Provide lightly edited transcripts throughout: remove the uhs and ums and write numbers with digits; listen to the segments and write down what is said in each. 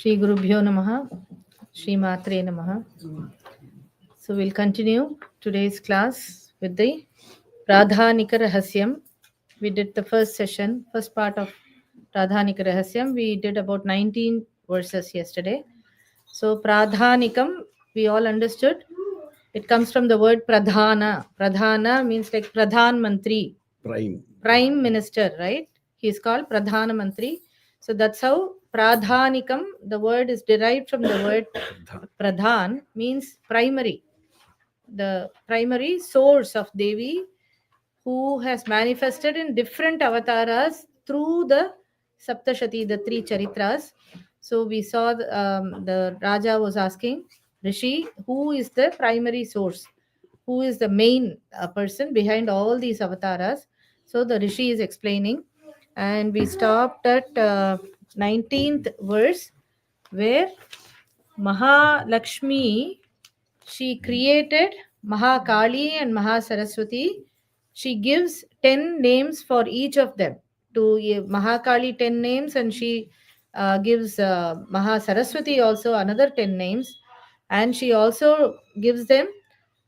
Shri Gurubhyo Namaha, Shri Matre Namaha. So we'll continue today's class with the Prādhānika Rahasyam. We did the first session, first part of Prādhānika Rahasyam. We did about 19 verses yesterday. So Prādhānikam, we all understood. It comes from the word Pradhana. Pradhana means like Pradhan Mantri. Prime Minister, right? He is called Pradhana Mantri. So that's how Prādhānikam, the word is derived from the word Pradhan, means primary. The primary source of Devi, who has manifested in different avatars through the Saptashati, the three Charitras. So we saw the Raja was asking Rishi, who is the primary source? Who is the main person behind all these avatars? So the Rishi is explaining, and we stopped at 19th verse, where Mahalakshmi, she created Mahakali and Mahasaraswati. She gives 10 names for each of them. To Mahakali 10 names, and she gives Mahasaraswati also another 10 names, and she also gives them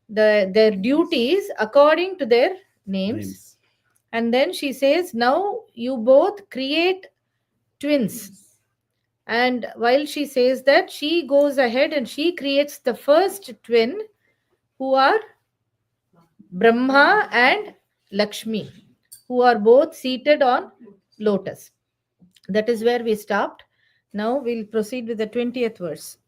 their duties according to their names. And then she says, now you both create twins. And while she says that, she goes ahead and she creates the first twin, who are Brahma and Lakshmi, who are both seated on lotus. That is where we stopped. Now we'll proceed with the 20th verse.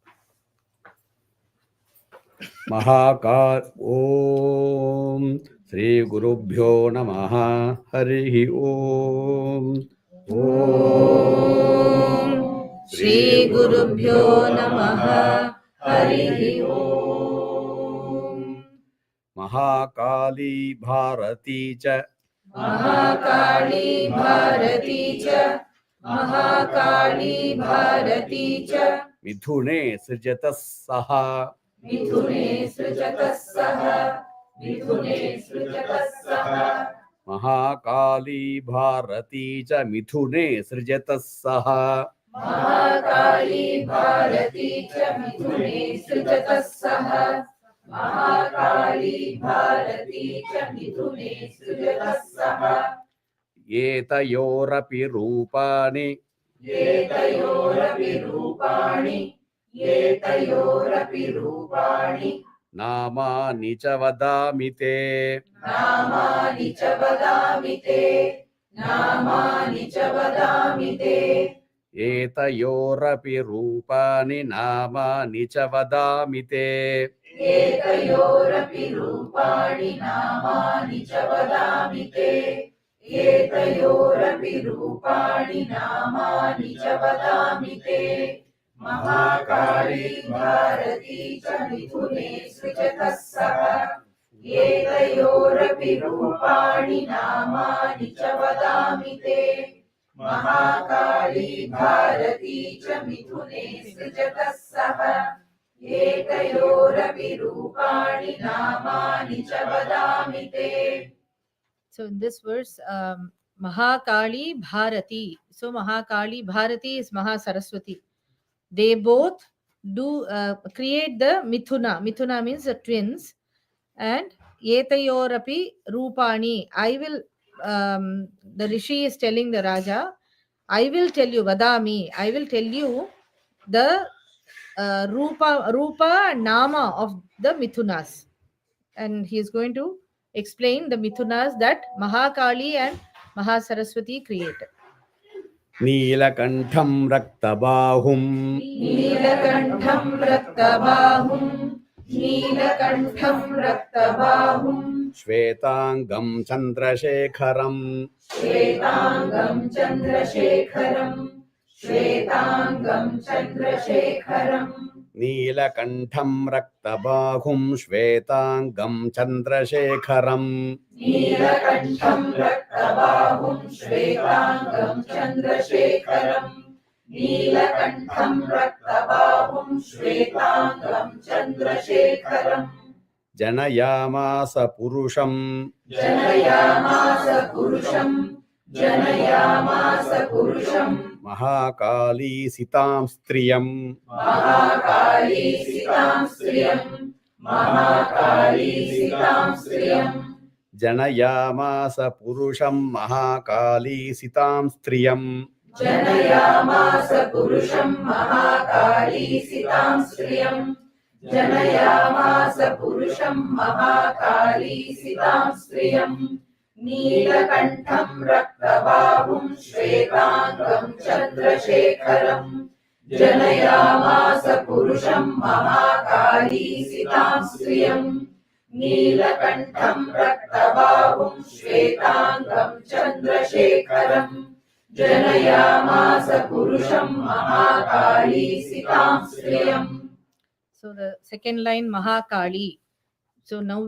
Mahakal Om Sri Gurubhyo Namaha Harihi Om Om Sri Gurubhyo Namaha Harihi Om. Mahakali Bharati Cha Mahakali Bharati Cha Mahakali Bharati Cha Midhune Srijatas Saha Midhune Srijatas Saha Midhune Srijatas Saha Mahakali Bharati Cha Midhune Srijatas Saha Mahakali Bharati Cha Midhune Srijatas Saha Mahakali Bharati Cha Midhune Srijatas Saha Yetayorapi Rupani Yetayorapi Rupani Yetayorapi Rupani Namani Cha Vadamite Namani Cha Vadamite Namani Cha Vadamite Yetayorapi Rupani Namani Cha Vadamite Yetayorapi Rupani Namani Cha Vadamite Yetayorapi Rupani Namani Cha Vadamite Mahakali Bharati Cha Midhune Srijatas Saha Yetayorapi Rupani Namani Cha Vadamite Mahakali Bharati Cha Midhune Srijatas Saha Yetayorapi Rupani Namani Cha Vadamite. So in this verse, Mahakali Bharati. So Mahakali Bharati is Mahasaraswati. They both do create the Mithuna. Mithuna means the twins. And Yetayorapi Rupani. I will, the Rishi is telling the Raja, I will tell you, Vadami, I will tell you the Rupa and Nama of the Mithunas. And he is going to explain the Mithunas that Mahakali and Mahasaraswati created. Neelakantham Raktabahum Neelakantham Raktabahum Neelakantham Raktabahum Shvetangam Chandrashekharam Shvetangam Chandrashekharam Shvetangam Chandrashekharam Neelakantham Raktabahum Shvetangam Chandrashekharam Neelakantham Raktabahum Shvetangam Chandrashekharam Neelakantham Raktabahum Shvetangam Chandrashekharam Janayamasa Purusham Janayamasa Purusham Janayamasa Purusham Mahakali Sitam Striyam Mahakali Sitam Striyam Mahakali Sitam Striyam Janayamasa Purusham Mahakali Sitam Striyam Janayamasa Purusham Mahakali Sitam Striyam Janayamasa Purusham Mahakali Sitam Striyam Neelakantham Raktabahum Shvetangam Chandrashekharam Janayamasa Purusham Mahakali Sitam Striyam Neelakantham Raktabahum Shvetangam Chandrashekharam Janayamasa Purusham Mahakali Sitam Striyam. So the second line Mahakali. So now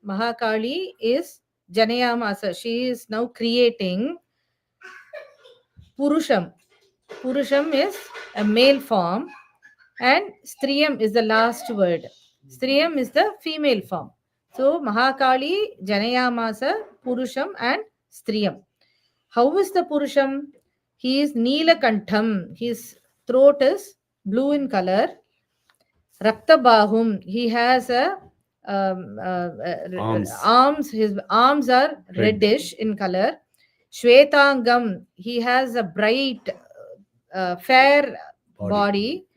Mahakali is Janayamasa. She is now creating Purusham. Purusham is a male form and Striyam is the last word. Striyam is the female form. So Mahakali, Janayamasa, Purusham and Striyam. How is the Purusham? He is Neelakantham. His throat is blue in color. Raktabahum. He has arms. His arms are reddish in color. Shvetangam. He has a bright, fair body.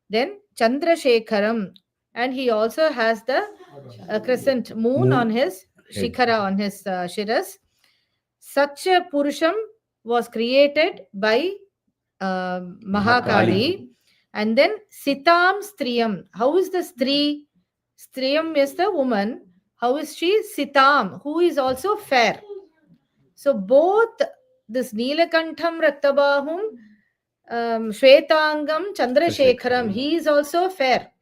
Then Chandrashekharam. And he also has the crescent moon on his Shikhara, on his Shiras. Such a Purusham was created by Mahakali. And then Sitam Striyam. How is the Stri? Striyam is the woman. How is she? Sitam, who is also fair. So both this Neelakantham Raktabahum, Shvetangam Chandrashekharam, he is also fair.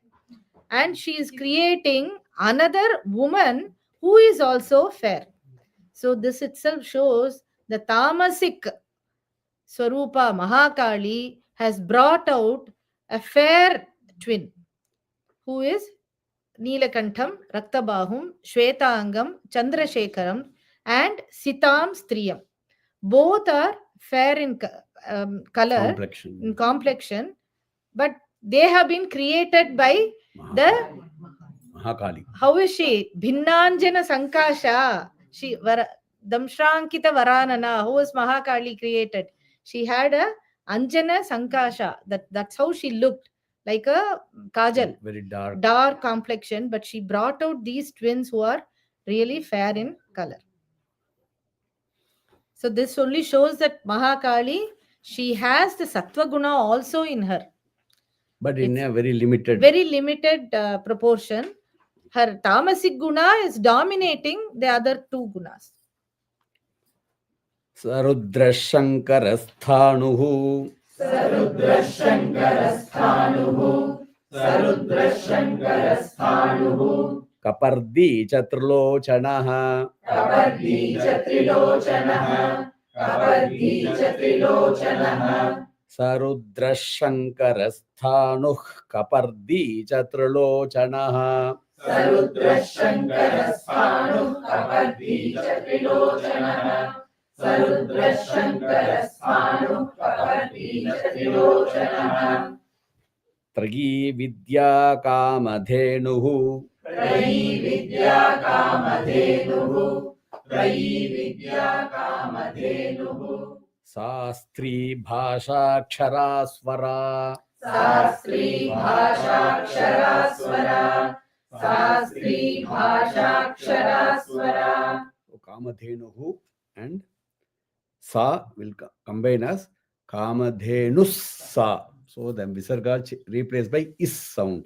And she is creating another woman who is also fair. So this itself shows the Tamasic Swarupa Mahakali has brought out a fair twin who is Neelakantham, Raktabahum, Shvetangam, Chandrashekharam and Sitam Striyam. Both are fair in color, in complexion, but they have been created by the Mahakali. How is she? Bhinnanjana Sankasha. She Damshrankita Varanana. Who is Mahakali created? She had a Anjana Sankasha. That's how she looked, like a Kajal. Very dark. Dark complexion, but she brought out these twins who are really fair in color. So this only shows that Mahakali, she has the Sattva Guna also in her. But in a very limited proportion. Her Tamasic Guna is dominating the other two Gunas. Sarudrashankarasthanuhu Sarudrashankarasthanuhu Sarudrashankarasthanuhu Kapardi Chatrilochanaha Kapardi Chatrilochanaha Kapardi Chatrilochanaha Sarudrashankarasthanuh Kapardi Chatrilochanaha Sarudrashankarasthanuh Kapardi Chatrilochanaha Sarudrashankarasthanuh Kapardi Chatrilochanaha Tragi Vidya Kamadhenuhu Trayi Vidya Kamadhenuhu Trayi Vidya Kamadhenuhu Sastri Bhashakshara Sastri Bhashakshara Swara Sastri Bhashakshara Swara. Kamadhenuhu and Sa will combine as Kamadhenus Sa. So the Visarga replaced by Is sound.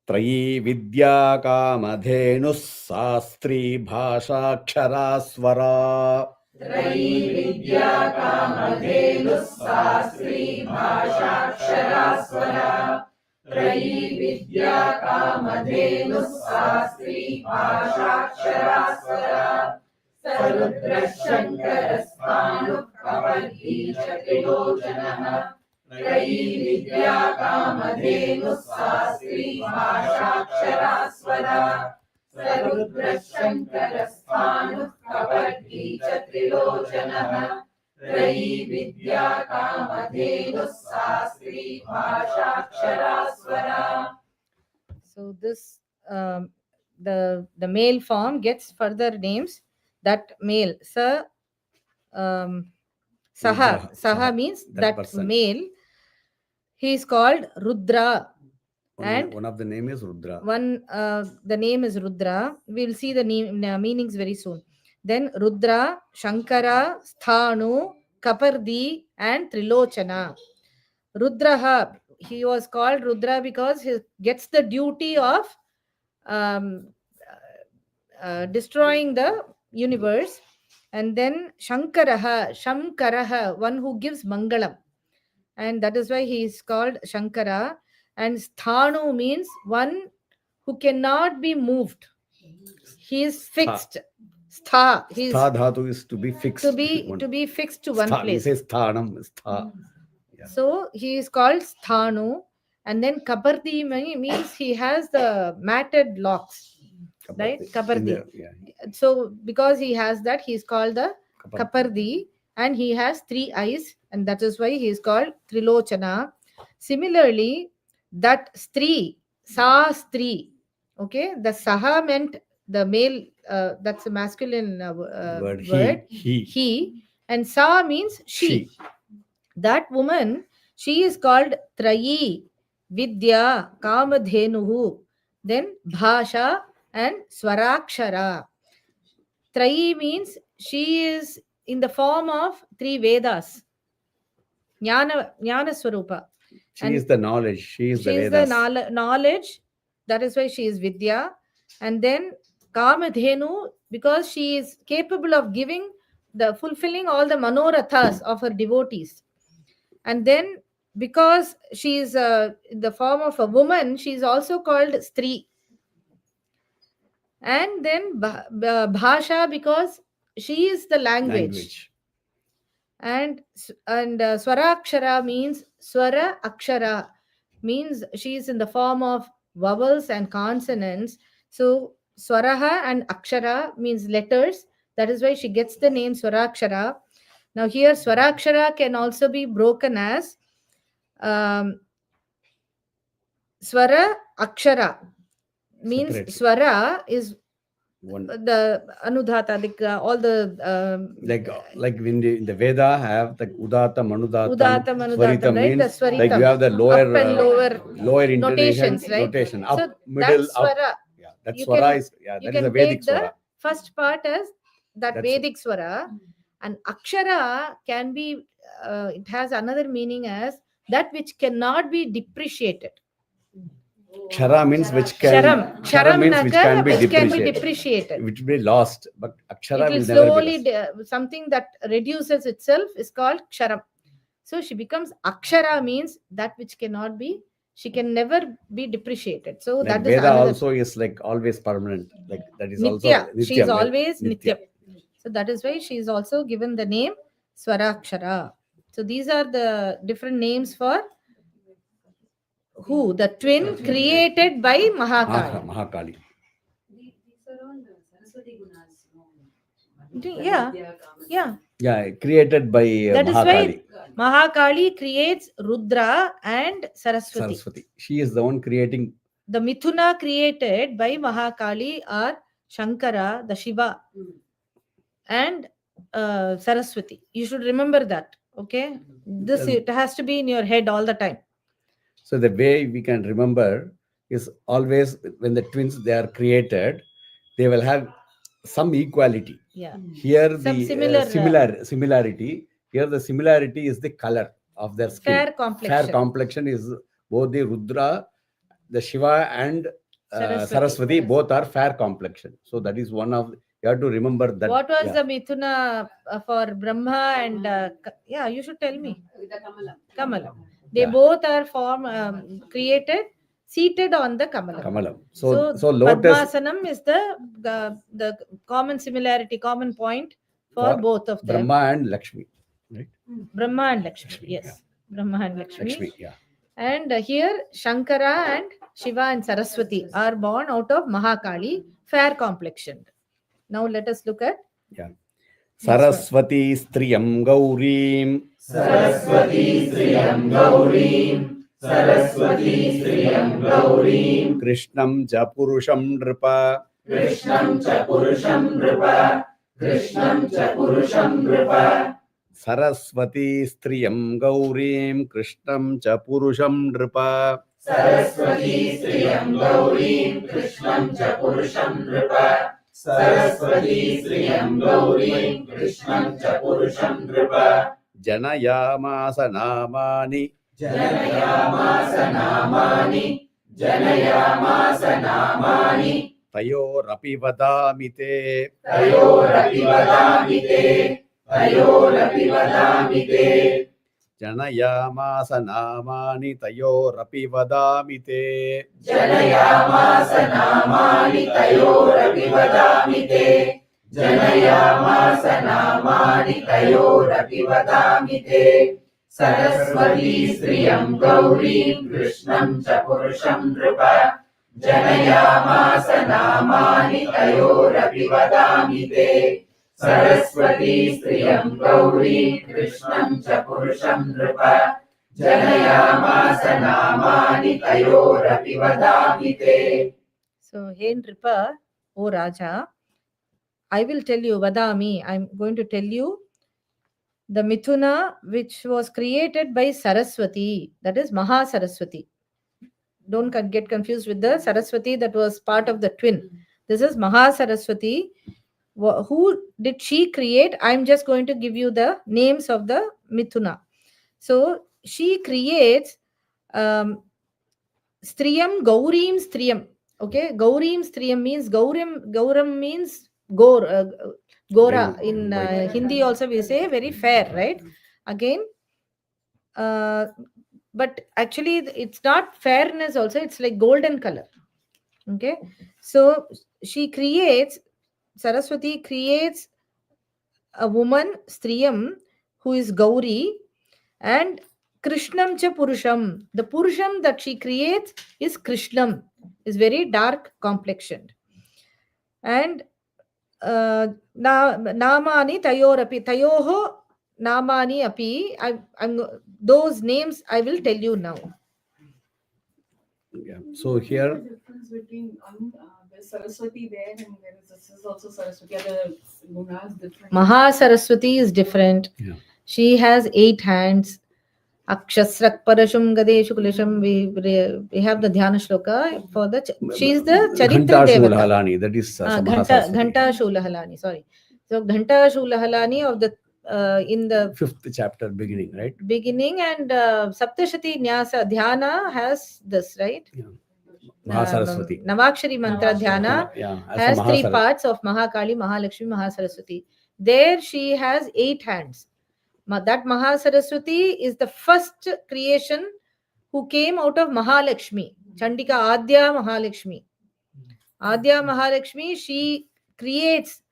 Trayi Vidya Kamadhenus Sastri Bhashakshara Swara Trayi Vidya Kamadhenus Sastri Bhashakshara Swara Trayi Vidya Kamadhenus Sastri Bhashakshara Swara Sarudrashankarasthanuh Kapardi Chatrilochanaha Trayi Vidya Kamadhenus Sastri Bhashakshara Swara Sarudra-Shankarasthanuh Kapardi cha Trilochanaha Trayi Vidya Kamadhenuh Sastri Bhashakshara. So this the male form gets further names. That male, Saha Saha, means that that person. male. He is called Rudra. And one of the name is Rudra. The name is Rudra. We will see the meanings very soon. Then Rudra, Shankara, Sthanu, Kapardi, and Trilochana. Rudraha, he was called Rudra because he gets the duty of destroying the universe. And then Shankaraha, one who gives Mangalam. And that is why he is called Shankara. And Sthanu means one who cannot be moved. He is fixed. Stha. Stha dhatu is to be fixed. To be fixed to one place. He says sthanam. Stha. Yeah. So he is called Sthanu. And then Kapardi means he has the matted locks. Right? Kapardi. Yeah. So because he has that, he is called the Kapardi. And he has 3 eyes. And that is why he is called Trilochana. Similarly, that Stri, Sa Stri. Okay, the Saha meant the male, that's a masculine word. He. And Sa means she. That woman, she is called Trayi, Vidya, Kamadhenuhu, then Bhasha and Swarakshara. Trayi means she is in the form of 3 Vedas. Jnana Swarupa. She is the knowledge. She is the Vedas. The knowledge. That is why she is Vidya. And then Kamadhenu, because she is capable of fulfilling all the manorathas of her devotees. And then because she is in the form of a woman, she is also called Stri. And then Bhasha, because she is the language. And Swarakshara means Swara Akshara, means she is in the form of vowels and consonants. So Swaraha and Akshara means letters. That is why she gets the name Swarakshara. Now here Swarakshara can also be broken as Swara Akshara. Means Separate. Swara is one. The Anudhata, all the like when in the Veda have the Udata Manudata, right? means The Swaritam. like you have the lower up and lower intonation, notations, right? Notation up, So middle, that's Swara. up. Yeah, that Swara is that is a Vedic Swara. First part as that's Vedic Swara, and Akshara can be it has another meaning as that which cannot be depreciated. Kshara means which can. Ksharam means which can be depreciated. Which will be lost, but Akshara it will never be slowly lost. Something that reduces itself is called Ksharam. So she becomes Akshara, means that which cannot be. She can never be depreciated. So like that Veda is another. Also is like always permanent. Like that is Nitya. Also Nitya. She is always Nitya. So that is why she is also given the name Swarakshara. So these are the different names for who? The twin created by Mahakali. Mahakali. These are all Saraswati gunas. Yeah, created by that Mahakali. Is why Mahakali creates Rudra and Saraswati. She is the one creating. The Mithuna created by Mahakali are Shankara, the Shiva, and Saraswati. You should remember that. Okay, it has to be in your head all the time. So the way we can remember is always when the twins they are created, they will have some equality. Yeah. Here some the similarity. Here the similarity is the color of their skin. Fair complexion is both the Rudra, the Shiva and Saraswati both are fair complexion. So that is one of you have to remember that. What was the Mithuna for Brahma and you should tell me. The Kamalam. They both are created seated on the Kamalam. So lotus Padmasanam is the common similarity, common point for both of them. Brahma and Lakshmi, right? Brahma and Lakshmi, yes. Brahma and Lakshmi. Yeah. And here Shankara and Shiva and Saraswati are born out of Mahakali, fair complexioned. Now let us look at Yeah. Saraswati Striyam Gaurim. Saraswati Striyam Gaurim. Saraswati Striyam Gaurim. Krishnam cha Purusham Nripa. Krishnam cha Purusham Nripa. Krishnam cha Purusham Nripa. Saraswati Striyam Gaurim. Krishnam cha Purusham Nripa. Saraswati Striyam Gaurim. Krishnam cha Purusham Nripa. Saraswati Striyam Gaurim. Krishnam cha Purusham Nripa. Janayamasa Namani. Janayamasa Namani. Janayamasa Namani. Tayorapi Vadamite. Tayorapi Vadamite. Tayorapi Vadamite. Janayamasa Namani Tayorapi Vadamite. Janayamasa Namani Tayorapi Vadamite. Janayamasa Namani Tayorapi Vadamite. Saraswati Striyam Gaurim. Krishnam cha Purusham Nripa. Janayamasa Namani Tayorapi Vadamite. Saraswati Striyam Gaurim. Krishnam cha Purusham Nripa. Janayamasa Namani Tayorapi Vadamite. So, Hey Nripa, O Raja, I will tell you, Vadami, I'm going to tell you the Mithuna which was created by Saraswati, that is Maha Saraswati. Don't get confused with the Saraswati that was part of the twin. This is Maha Saraswati. Who did she create? I'm just going to give you the names of the Mithuna. So, she creates Striyam Gaurim Striyam. Okay, Gaurim Striyam means Gauram means Gora. In Hindi also we say very fair, right? Again, but actually it's not fairness also, it's like golden color. Okay, so Saraswati creates a woman, Striyam, who is Gauri, and Krishnam cha Purusham. The Purusham that she creates is Krishnam, is very dark complexioned. And Namani Tayorapi. Tayoho Namani Api. Those names I will tell you now. Yeah. So here, What is the difference between there's Saraswati there and this is also Saraswati? Are the gunas different? Maha Saraswati is different. Yeah. She has 8 hands. Akshasrak Parashum Gadeshu Kulisham. We have the Dhyana Shloka for the. She is the Charitra Ghanta Devata. Shulahalani, that is Ghanta Shulahalani. Sorry. So Ghanta Shulahalani of the in the 5th chapter beginning, right? beginning, and Saptashati Nyasa Dhyana has this, right? Yeah. Mahasaraswati. Navakshari Mantra Dhyana Yeah, as a has 3 Mahasaraswati. parts of Mahakali, Mahalakshmi, Mahasaraswati. There she has 8 hands. That Mahasaraswati is the first creation who came out of Mahalakshmi. Chandika Adya Mahalakshmi. Adya Mahalakshmi, she creates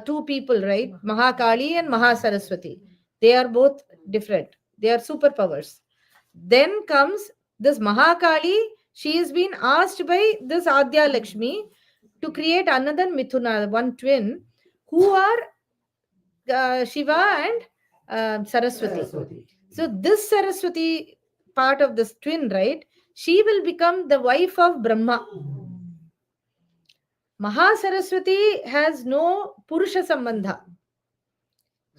2 people, right? Mahakali and Mahasaraswati. They are both different. They are superpowers. Then comes this Mahakali. She has been asked by this Adya Lakshmi to create another Mithuna, one twin, who are Shiva and Saraswati. So this Saraswati part of this twin, right? She will become the wife of Brahma. Mahasaraswati has no Purusha Sambandha.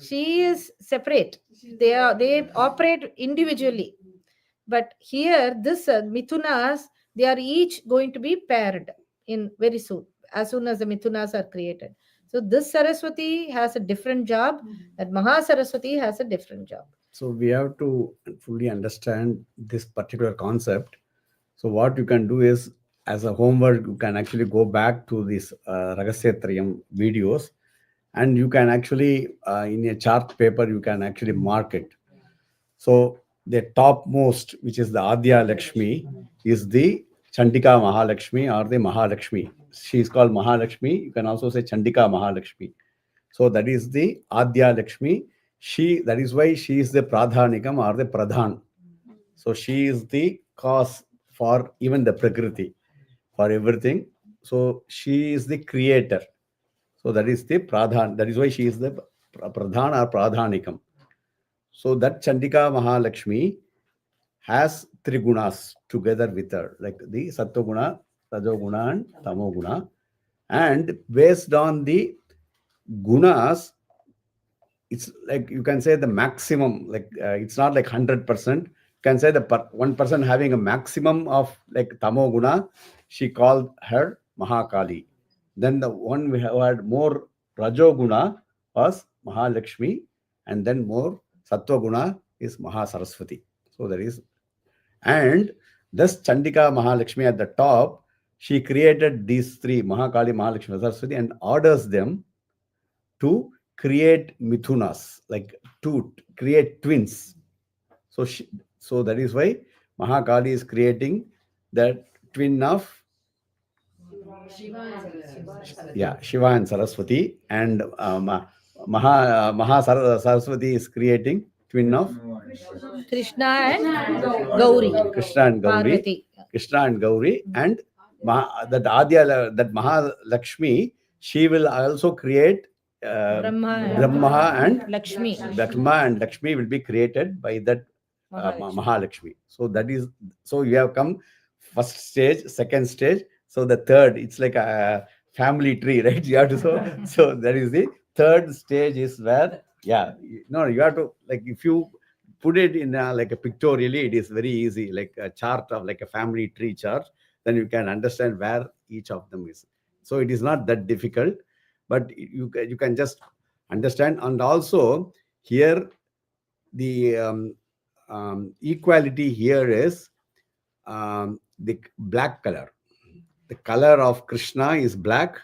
She is separate. They operate individually. But here, this Mithunas, they are each going to be paired in very soon, as soon as the Mithunas are created. So this Saraswati has a different job, that Mahasaraswati has a different job. So we have to fully understand this particular concept. So what you can do is, as a homework, you can actually go back to this Rahasya Triyam videos, and you can actually, in a chart paper, you can actually mark it. So the topmost, which is the Adya Lakshmi, is the Chandika Mahalakshmi or the Mahalakshmi. She is called Mahalakshmi. You can also say Chandika Mahalakshmi. So that is the Adya Lakshmi. That is why she is the Prādhānikam or the Pradhan. So she is the cause for even the Prakriti, for everything. So she is the creator. So that is the Pradhan. That is why she is the Pradhan or Prādhānikam. So that Chandika Mahalakshmi has three gunas together with her, like the Sattva Guna, Rajo Guna, and Tamo Guna. And based on the gunas, it's like you can say the maximum, like it's not like 100%. You can say the one person having a maximum of like Tamo Guna, she called her Mahakali. Then the one who had more Rajo Guna was Mahalakshmi, and then more Sattva Guna is Mahasaraswati. So there is, and this Chandika Mahalakshmi at the top, she created these three, Mahakali, Mahalakshmi, Saraswati, and orders them to create mithunas, like to create twins. So so that is why Mahakali is creating the twin of Shiva and Saraswati, and Saraswati is creating twin of Krishna and Gauri. Krishna and Gauri. Parvati. Krishna and Gauri, and that Adya, that Mahalakshmi, she will also create Brahma and Lakshmi. Brahma and Lakshmi will be created by that Mahalakshmi. So that is, so you have come first stage, second stage. So the third, it's like a family tree, right? You have to, so that is the third stage is where, you have to, like, if you put it in like a pictorially, it is very easy, like a chart of like a family tree chart, then you can understand where each of them is. So it is not that difficult, but you can just understand. And also here the equality here is the black color. The color of Krishna is black.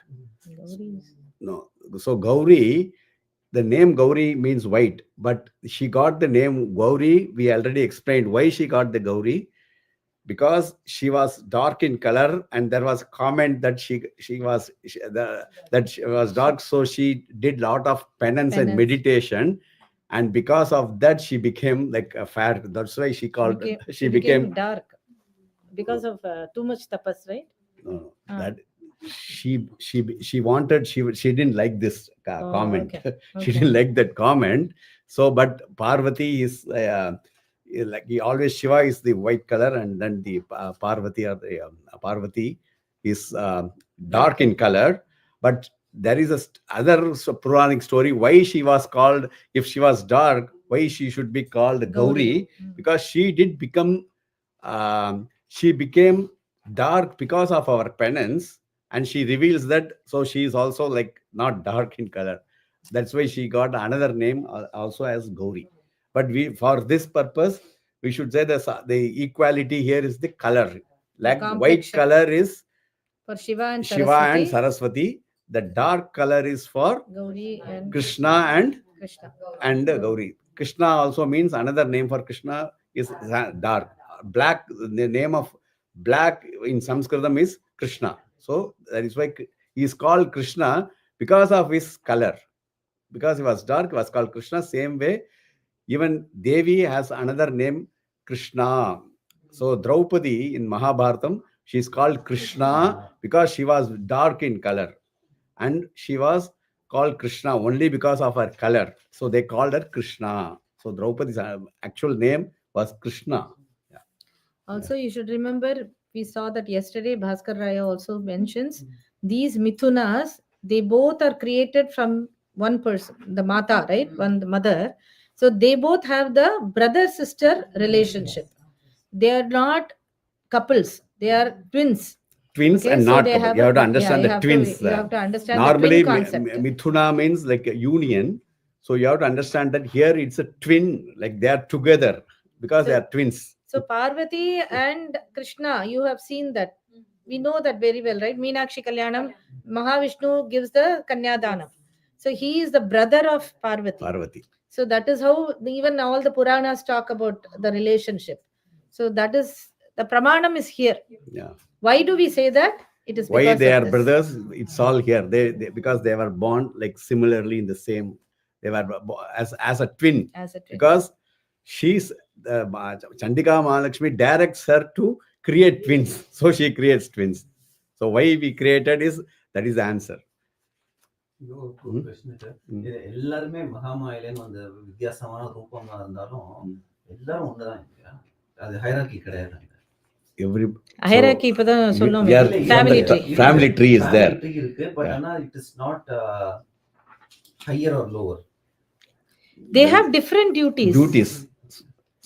No, so Gauri, the name Gauri means white, but she got the name Gauri. We already explained why she got the Gauri, because she was dark in color, and there was a comment that she was dark, so she did lot of penance and meditation, and because of that she became like a fair. That's why she called. She became dark because of too much tapas, right? No, that she wanted, she didn't like this comment. Okay. She didn't like that comment. So, but Parvati is like always Shiva is the white color, and then the Parvati or the Parvati is dark in color. But there is a other Puranic story why she was called, if she was dark, why she should be called Gauri, because she did become she became dark because of our penance, and she reveals that, so she is also like not dark in color. That's why she got another name also as Gauri. But we, for this purpose, we should say the equality here is the color. Like white color is for Shiva and Saraswati. The dark color is for Gauri and Krishna and Gauri. Krishna also means, another name for Krishna is dark. Black, the name of black in Sanskritam is Krishna. So that is why he is called Krishna, because of his color. Because he was dark, he was called Krishna. Same way, even Devi has another name, Krishna. So Draupadi in Mahabharatam, she is called Krishna because she was dark in color, and she was called Krishna only because of her color. So they called her Krishna. So Draupadi's actual name was Krishna. Also, you should remember, we saw that yesterday, Bhaskar Raya also mentions these mithunas, they both are created from one person, the Mata, right? One, the mother. So they both have the brother-sister relationship. They are not couples, they are twins. Twins, okay, and so not couple. You have to understand the twins. You have to understand normally, the twin concept. Mithuna means like a union. So you have to understand that here it's a twin, like they are together because they are twins. So Parvati and Krishna, you have seen that. We know that very well, right? Meenakshi Kalyanam, Mahavishnu gives the Kanyadanam. So he is the brother of Parvati. So that is how even all the Puranas talk about the relationship. So that is, the Pramanam is here. Yeah. Why do we say that? It is why they are brothers. It's all here. They because they were born like similarly in the same. They were as a twin. Because she's Chandika Mahalakshmi directs her to create twins. So she creates twins. So why we created that is the answer. எல்லாருமே மகாமாயிலேன்னு அந்த வித்தியாசமான ரூபமா இருந்தாலும் எல்லாரும் ஒண்ணுதான் இல்லையா? அது hierarchy கிடையாது. Every hierarchy இப்பதான் சொன்னோம். family tree is there. இருக்கு, but ஆனா it is not higher or lower. They have different duties.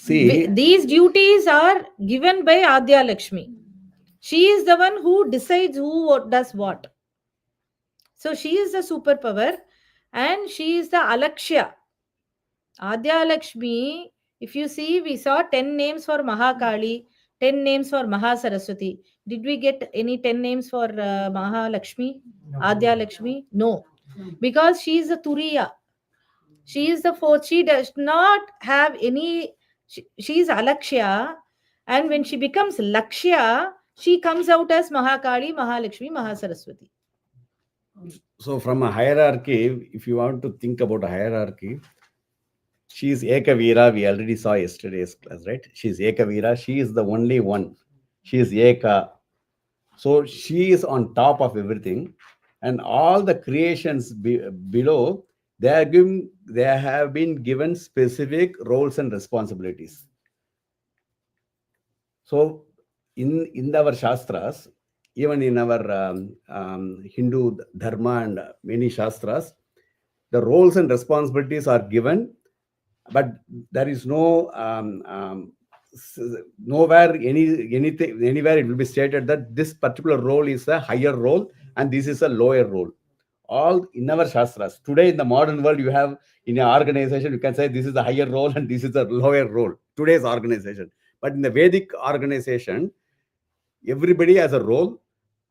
See, these duties are given by Adya Lakshmi. She is the one who decides who does what. So she is the superpower and she is the Alakshya. Adya Lakshmi, if you see, we saw 10 names for Mahakali, 10 names for Mahasaraswati. Did we get any 10 names for Mahalakshmi? No. Adya Lakshmi? No. Because she is a Turiya. She is the fourth. She does not have any. She is Alakshya. And when she becomes Lakshya, she comes out as Mahakali, Mahalakshmi, Mahasaraswati. So from a hierarchy, if you want to think about a hierarchy, she is Ekavira. We already saw yesterday's class, right? She is Ekavira. She is the only one. She is Eka. So she is on top of everything. And all the creations below, they have been given specific roles and responsibilities. So in our Shastras, even in our Hindu Dharma and many Shastras, the roles and responsibilities are given, but there is nowhere anywhere it will be stated that this particular role is a higher role and this is a lower role. All in our Shastras. Today in the modern world, you have in an organization, you can say this is a higher role and this is a lower role. Today's organization. But in the Vedic organization, everybody has a role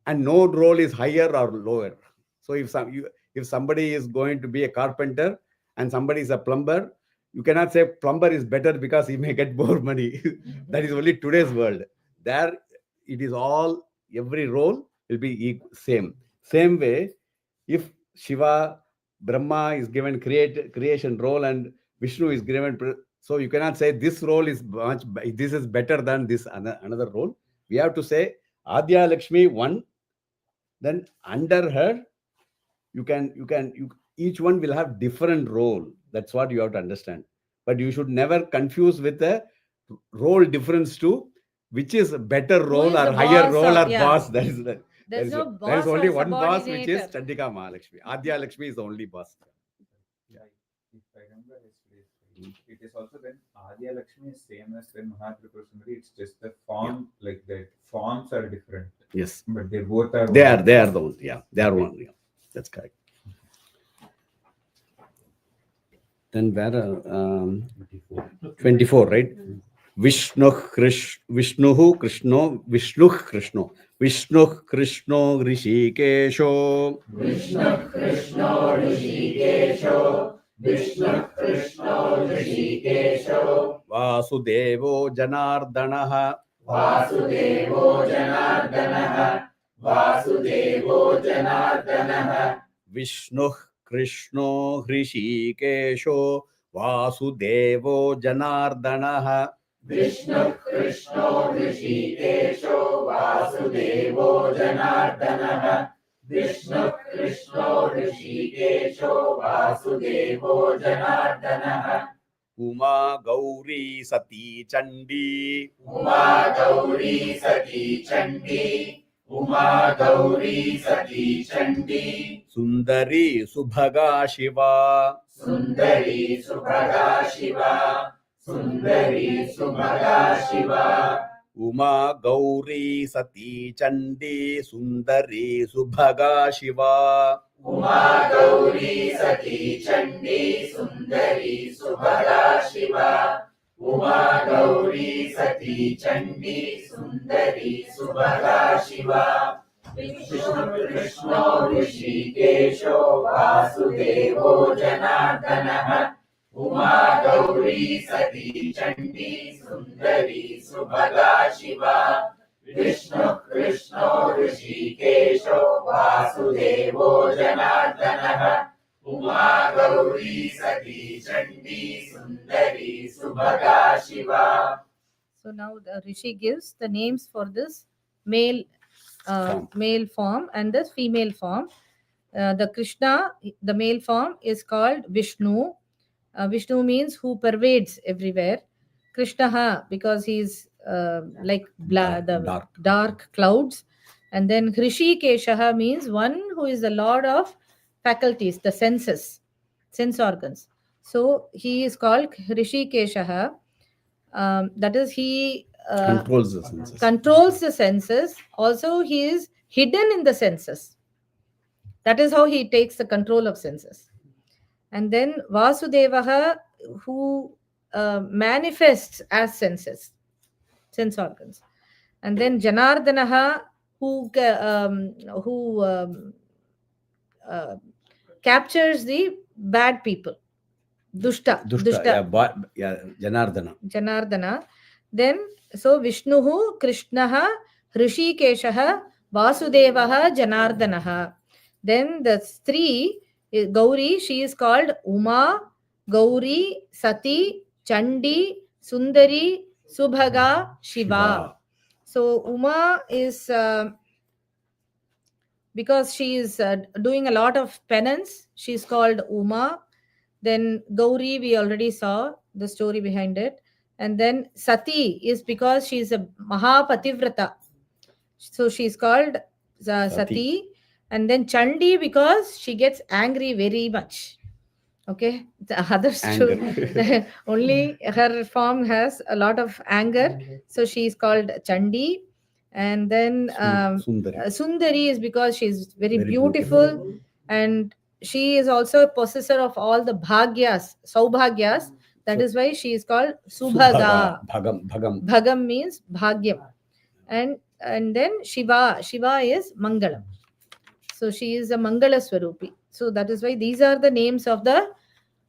and no role is higher or lower. So if somebody is going to be a carpenter and somebody is a plumber, you cannot say plumber is better because he may get more money. That is only today's world. There it is all, every role will be same. Same way, if Shiva, Brahma is given creation role and Vishnu is given, so you cannot say this role is this is better than this another role. We have to say Adya Lakshmi one, then under her each one will have different role. That's what you have to understand. But you should never confuse with the role difference to which is a better role or higher role or boss. There is only one boss, which is Chandika Mahalakshmi. Adya Lakshmi is the only boss. Yeah, if I remember it is also when Adya Lakshmi is same as when Mahatripura Sundari. It's just the form, like the forms are different. Yes, but they both are. They are those. Yeah, they are one. Yeah, that's correct. Then where 24, right? Vishnu Krishno Rishikesho. Vishnu Krishno Rishikesho. Vasudevo Janardanaha. Vishnu Krishno Rishikesho. Vasudevo Janardanaha. Vishnu Krishno Rishikesho. Vasudevo Janardanaha. Vishnu Krishno Rishikesho. Vasudevo Janardanaha. Uma Gauri Sati Chandi. Uma Gauri Sati Chandi. Uma Gauri Sati Chandi. Sundari Subhaga Shiva. Sundari Subhaga Shiva. Sundari Subhaga Shiva. Uma Gauri Sati Chandi. Sundari Subhaga Shiva. Uma Gauri Sati Chandi. Sundari Subhaga Shiva. Uma Gauri Sati Chandi. Sundari Subhaga Shiva. Vishnu Krishno Rishikesho. Vasudevo Janardanaha. Uma Gauri Sati Chandi. Sundari Subhaga Shiva. Vishnu Krishno Rishikesho. Vasudevo Janardanaha. Uma Gauri Sati Chandi. Sundari Subhaga Shiva. So now the Rishi gives the names for this male form and the female form. The Krishna, the male form, is called Vishnu. Vishnu means who pervades everywhere. Krishna, because he's dark clouds. And then Hrishikesha means one who is the lord of faculties, the senses, sense organs. So he is called Hrishikesha. That is, he controls the senses. Also, he is hidden in the senses. That is how he takes the control of senses. And then Vasudevaha, who manifests as senses, sense organs. And then Janardanaha, who captures the bad people. Dushta. Janardana. Then, so Vishnuhu, Krishnaha, Hrishikeshaha, Vasudevaha, Janardanaha. Then the three, Gauri, she is called Uma, Gauri, Sati, Chandi, Sundari, Subhaga, Shiva. So Uma is because she is doing a lot of penance, she is called Uma. Then Gauri, we already saw the story behind it. And then Sati is because she is a Mahapativrata. So she is called Sati. And then Chandi because she gets angry very much. Okay, the others too. Only her form has a lot of anger. So she is called Chandi. And then Sundari is because she is very beautiful. And she is also a possessor of all the bhagyas, saubhagyas. That is why she is called Subhaga. Bhagam means bhagyam. And then Shiva is Mangalam. So she is a Mangala Swarupi. So that is why these are the names of the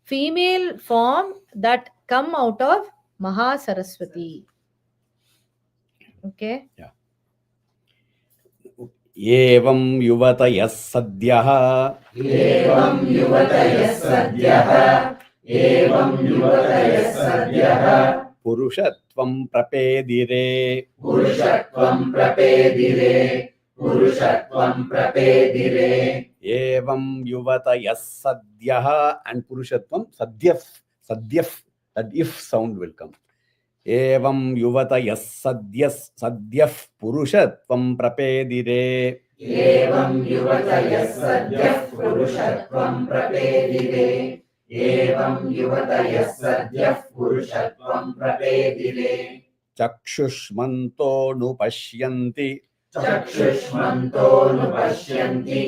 female form that come out of Maha Saraswati. Okay. Yeah. Evam yuvatayas sadyah. Evam yuvatayas sadyah. Evam yuvatayas sadyah. Purushatvam prapedire. Purushatvam prapedire. Purushatvam prapedire. Evam yuvatayas sadyah, and Purushatvam sadyaf, that if sound will come. Evam yuvatayas sadyaf Purushatvam prapedire. Evam yuvatayas sadyaf Purushatvam prapedire. Evam yuvatayas sadyaf Purushatvam prapedire. Chakshushmanto nupashyanti. Chakshushmanto nupashyanti.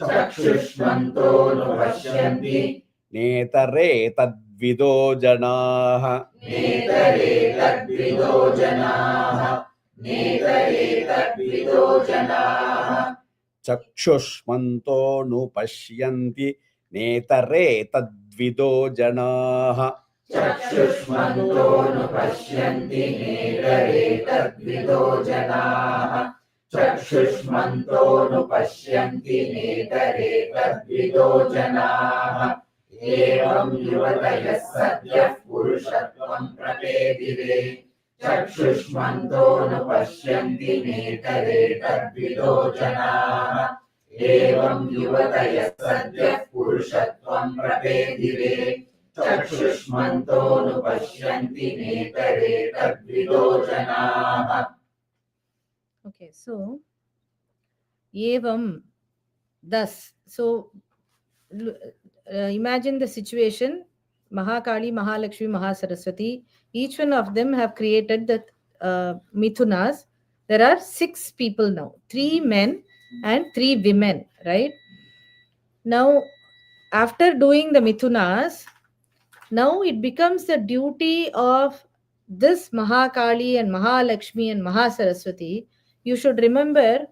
Chakshushmanto nupashyanti. Netare tadvido janaha. Netare tadvido janaha. Netare tadvido janaha. Chakshushmanto nupashyanti. Netare tadvido janaha. Chakshushmanto nupashyanti. Netare tadvido janaha. Chakshushmanto nupashyanti. Netare tadvido janaha. Evam yuvatayas sadyah Purushatvam prapedire. Chakshushmanto nupashyanti. Netare tadvido janaha. Evam yuvatayas sadyah Purushatvam prapedire. Chakshushmanto nupashyanti. Netare tadvido janaha. Okay, so Evam, thus. So imagine the situation. Mahakali, Mahalakshmi, Mahasaraswati, each one of them have created the Mithunas. There are 6 people now, 3 men and 3 women, right? Now, after doing the Mithunas, now it becomes the duty of this Mahakali and Mahalakshmi and Mahasaraswati. You should remember,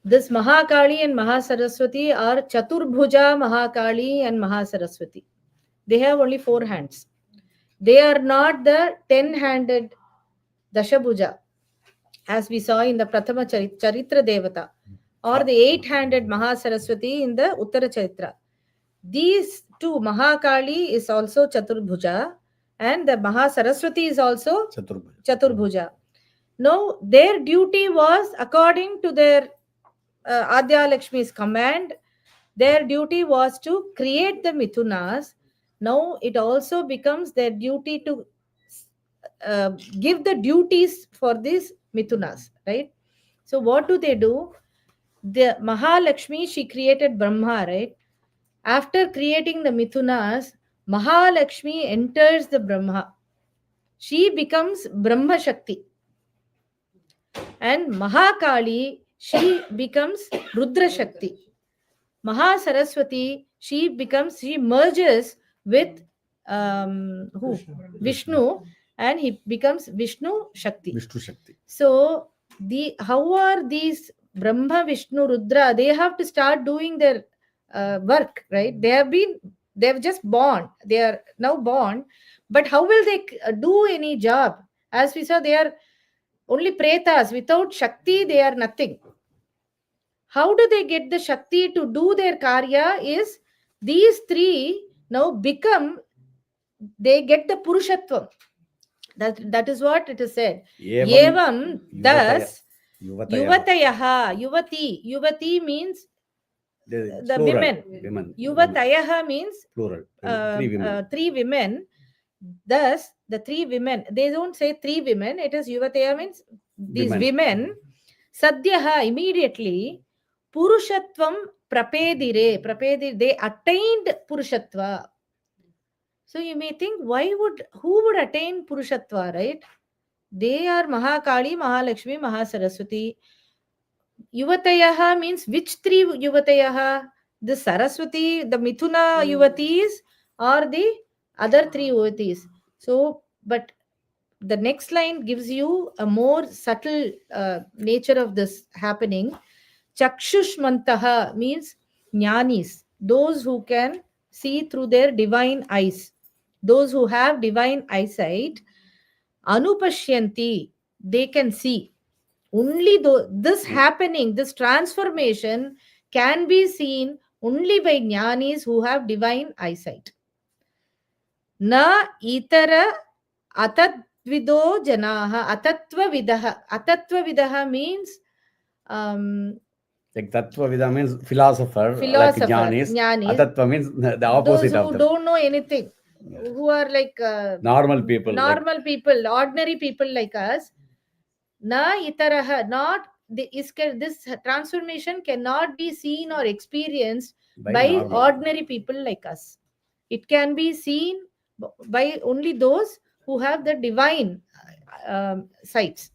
this Mahakali and Mahasaraswati are Chaturbhuja Mahakali and Mahasaraswati. They have only 4 hands. They are not the 10-handed Dashabhuja, as we saw in the Prathama Charitra Devata, or the 8-handed Mahasaraswati in the Uttara Charitra. These 2, Mahakali is also Chaturbhuja, and the Mahasaraswati is also Chaturbhuja. No, their duty was according to their Adya Lakshmi's command. Their duty was to create the Mithunas. Now it also becomes their duty to give the duties for these Mithunas, right? So what do? The Mahalakshmi, she created Brahma, right? After creating the Mithunas, Mahalakshmi enters the Brahma. She becomes Brahma Shakti. And Mahakali, she becomes Rudra Shakti. Saraswati, she merges with who? Vishnu, and he becomes Vishnu Shakti. Vishnu Shakti. So how are these Brahma, Vishnu, Rudra? They have to start doing their work, right? They've just born. They are now born, but how will they do any job? As we saw, they are only pretas. Without Shakti, they are nothing. How do they get the Shakti to do their karya? Is these three now they get the Purushatvam. That is what it is said. Evam, thus, Yuvatayaha, Yuvati means the women. Yuvatayaha means plural. Three women. Thus, the three women, they don't say three women, it is Yuvataya means these women. Sadhyaha, immediately, Purushatvam prapedire, they attained Purushatva. So you may think, who would attain Purushatva, right? They are Mahakali, Mahalakshmi, Mahasaraswati. Yuvatayaha means which three Yuvatayaha? The Saraswati, the Mithuna Yuvatis, or the other three Yuvatis. So, but the next line gives you a more subtle nature of this happening. Chakshushmantaha means jnanis, those who can see through their divine eyes, those who have divine eyesight. Anupashyanti, they can see. Only this happening, this transformation can be seen only by jnanis who have divine eyesight. Na itara atatvido janaha, atatvavidaha means like Tattvavida means philosopher. Like jnanis. Atatva means the opposite those who of them. don't know anything, who are like normal people, ordinary people like us. Na itaraha, not this transformation cannot be seen or experienced by ordinary people like us. It can be seen by only those who have the divine sights.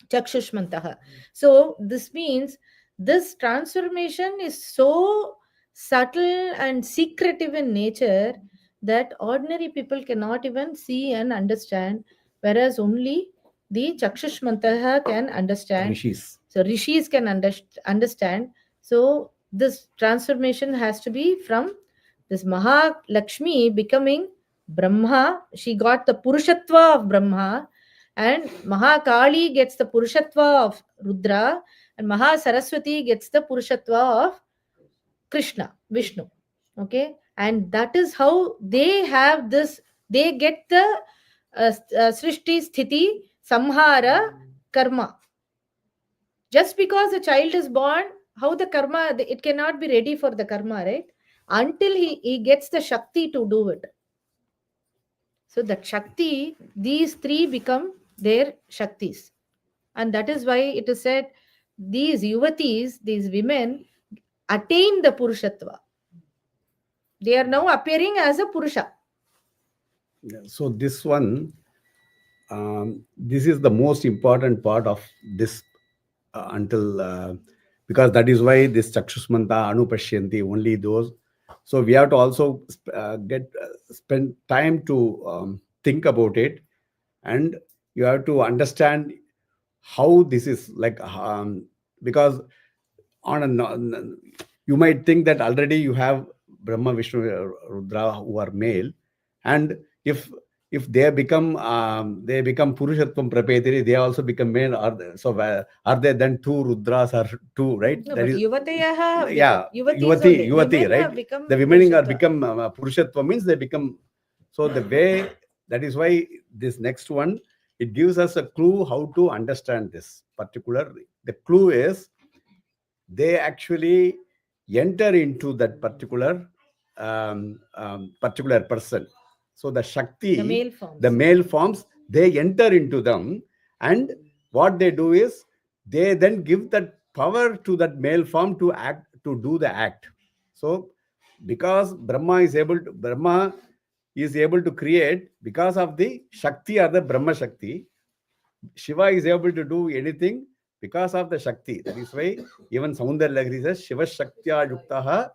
Chakshushmantaha. So this means this transformation is so subtle and secretive in nature that ordinary people cannot even see and understand, whereas only the Chakshushmantaha can understand. Rishis. So Rishis can understand. So this transformation has to be from this Mahalakshmi becoming Brahma. She got the Purushatva of Brahma, and Mahakali gets the Purushatva of Rudra, and Mahasaraswati gets the Purushatva of Krishna, Vishnu. Okay, and that is how they have this. They get the Srishti, Sthiti, Samhara, Karma. Just because a child is born, how the karma, it cannot be ready for the karma, right? Until he gets the Shakti to do it. So that Shakti, these three become their Shaktis. And that is why it is said, these Yuvatis, these women, attain the Purushatva. They are now appearing as a Purusha. So this one, this is the most important part of this because that is why this Chakshushmanta, Anupashyanti, only those. So we have to also spend time to think about it, and you have to understand how this is like, because you might think that already you have Brahma, Vishnu, Rudra who are male, and if they become Purushatvam Prapediri, they also become male. Are there then two Rudras or two, right? No, that but is, Yuvati, right? The women are become Purushatva means they become. So the way, that is why this next one, it gives us a clue how to understand this particular. The clue is they actually enter into that particular particular person. So the Shakti, the male forms, they enter into them, and what they do is they then give that power to that male form to act, to do the act. So because Brahma is able to create because of the Shakti or the Brahma Shakti. Shiva is able to do anything because of the Shakti. That is why even Saundar Lahiri says, Shiva Shaktya Yuktaha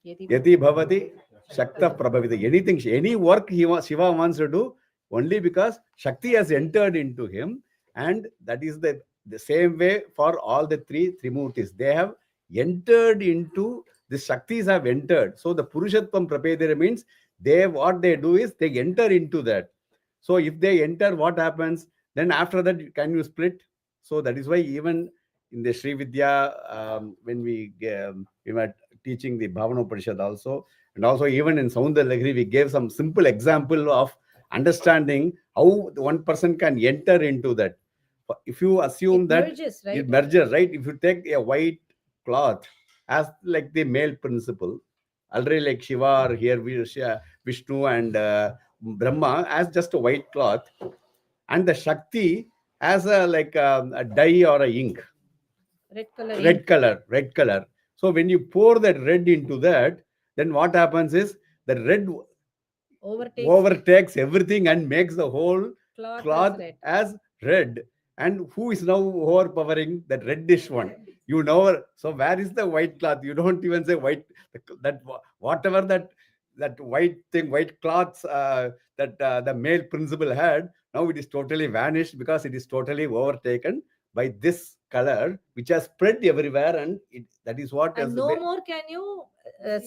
Yati Bhavati Shakta Prabhavita. Anything, any work Shiva wants to do, only because Shakti has entered into him. And that is the same way for all the three Trimurtis. They have entered into, the Shaktis have entered. So the Purushatvam Prapedira means what they do is they enter into that. So if they enter, what happens? Then after that, can you split? So that is why even in the Sri Vidya, when we were teaching the Bhavana Upanishad also, and also even in Saundar Lahiri, we gave some simple example of understanding how one person can enter into that. If you assume that it merges, right? If you take a white cloth as like the male principle, already like Shiva or here Vishnu and Brahma as just a white cloth, and the Shakti as a dye or a ink, red color. So when you pour that red into that, then what happens is the red overtakes everything and makes the whole cloth as red. And who is now overpowering? That reddish one. You know, so where is the white cloth? You don't even say white. That whatever that white thing, white cloths that the male principle had, now it is totally vanished because it is totally overtaken by this color, which has spread everywhere, and that is what. And no more can you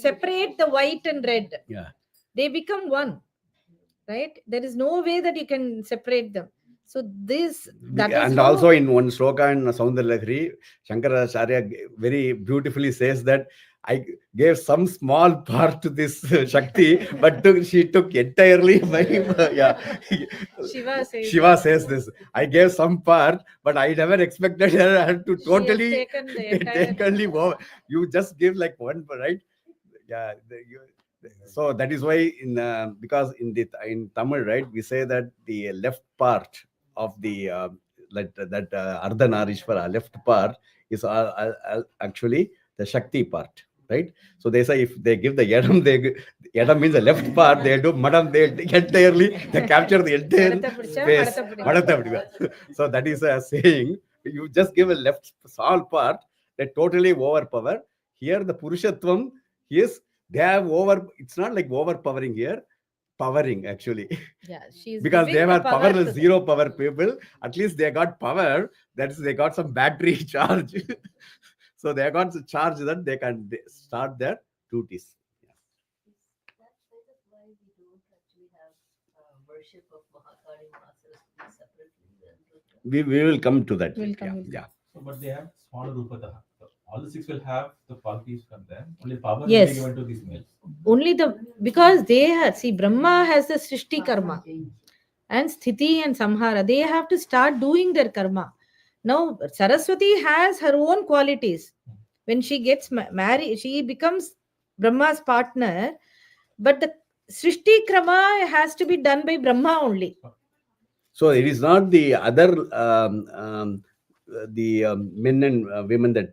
separate the white and red. Yeah, they become one, right? There is no way that you can separate them. So this, that is and also in one sloka in Saundar Lahiri, Shankaracharya very beautifully says that I gave some small part to this Shakti, but she took entirely my, Shiva says this. I gave some part, but I never expected her to totally taken over. You just give like one, right? Yeah. So that is why because in Tamil, right, we say that the left part of the Ardhanarishvara, left part is actually the Shakti part, right? So they say if they give the Yadam, Yadam means the left part, they do Madam, they entirely, they capture the entire space. So that is a saying, you just give a left small part, they totally overpower. Here the Purushatvam is, they have it's not like overpowering here, powering actually. Yeah, she's because they were powerless, zero power people. At least they got power. That is, they got some battery charge. So they got the charge that they can start their duties. That's why we don't actually have worship of Mahakali, Mahasaraswati separately. We will come to that. Yeah. So, but they have smaller Rupata. All the six will have the qualities from them. Only power will Yes. be given to these males. Only because they have, see, Brahma has the Srishti karma and Sthiti and Samhara. They have to start doing their karma. Now, Saraswati has her own qualities. When she gets married, she becomes Brahma's partner. But the Srishti karma has to be done by Brahma only. So it is not the other men and women that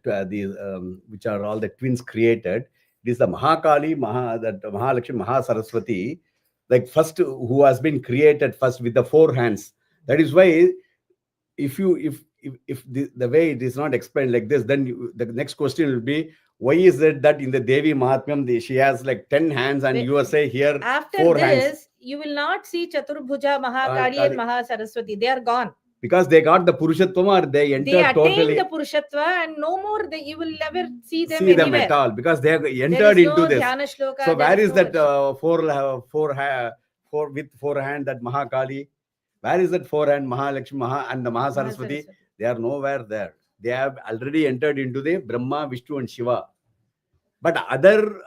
which are all the twins created. It is the Mahakali, Mahalakshmi, Mahasaraswati, like first who has been created first with the four hands. That is why if the way it is not explained like this, then the next question will be, why is it that in the Devi Mahatmyam she has like 10 hands and you say here after 4 this, hands? You will not see Chaturbhuja, Mahakali and Mahasaraswati. They are gone. Because they got the Purushatva, or they entered totally. They attained the Purushatva, and no more you will never see them anywhere. Them at all, because they have entered into this. Shloka, so where is that four with 4 hand, that Mahakali? Where is that 4 hand Mahalakshmi and the Mahasaraswati? They are nowhere there. They have already entered into the Brahma, Vishnu and Shiva. But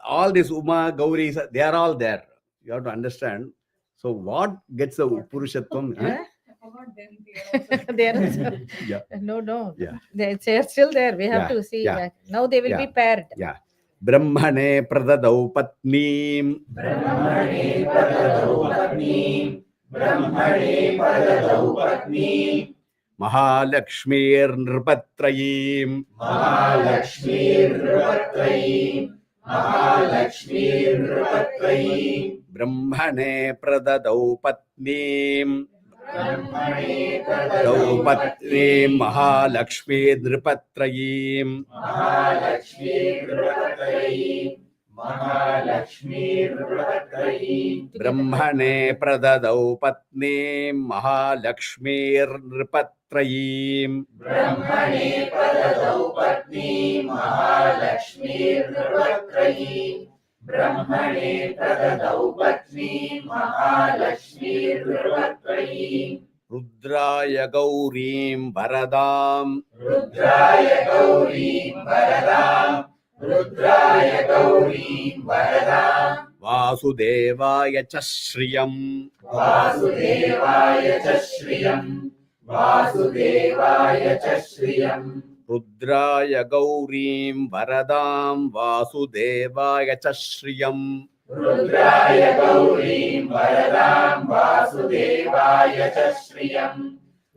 all this Uma, Gauri, they are all there. You have to understand. So what gets the Purushatvam? They are also, Yeah. no. Yeah. They're still there. We have Yeah, to see. yeah. Now they will Yeah. be paired. Yeah. Brahmane pradadau patnim. ब्रह्मणे पददौ पत्नीं ब्रह्मणे पददौ पत्नीं Mahalakshmir nripatrayim. महालक्ष्मीर्नृपत्रयीं महालक्ष्मीर्नृपत्रयीं Brahmane pradadau patnim. ब्रह्मणे Dau पददौ patnim Mahalakshmir nripatrayim. महालक्ष्मीर्नृपत्रयीं महालक्ष्मीर्नृपत्रयीं Brahmane pradadau patnim Mahalakshmir nripatrayim. ब्रह्मणे पददौ पत्नीं महालक्ष्मीर्नृपत्रयीं ब्रह्मणे पददौ पत्नीं महालक्ष्मीर्नृपत्रयीं Rudraya Gaurim Varadam. रुद्राय गौरीं वरदां रुद्राय गौरीं वरदां Vasudevaya Chashriyam. वासुदेवाय च श्रियं वासुदेवाय च श्रियं Rudraya Gaurim Varadam Vasudevaya Chashriyam. रुद्राय गौरीं वरदां वासुदेवाय च श्रियं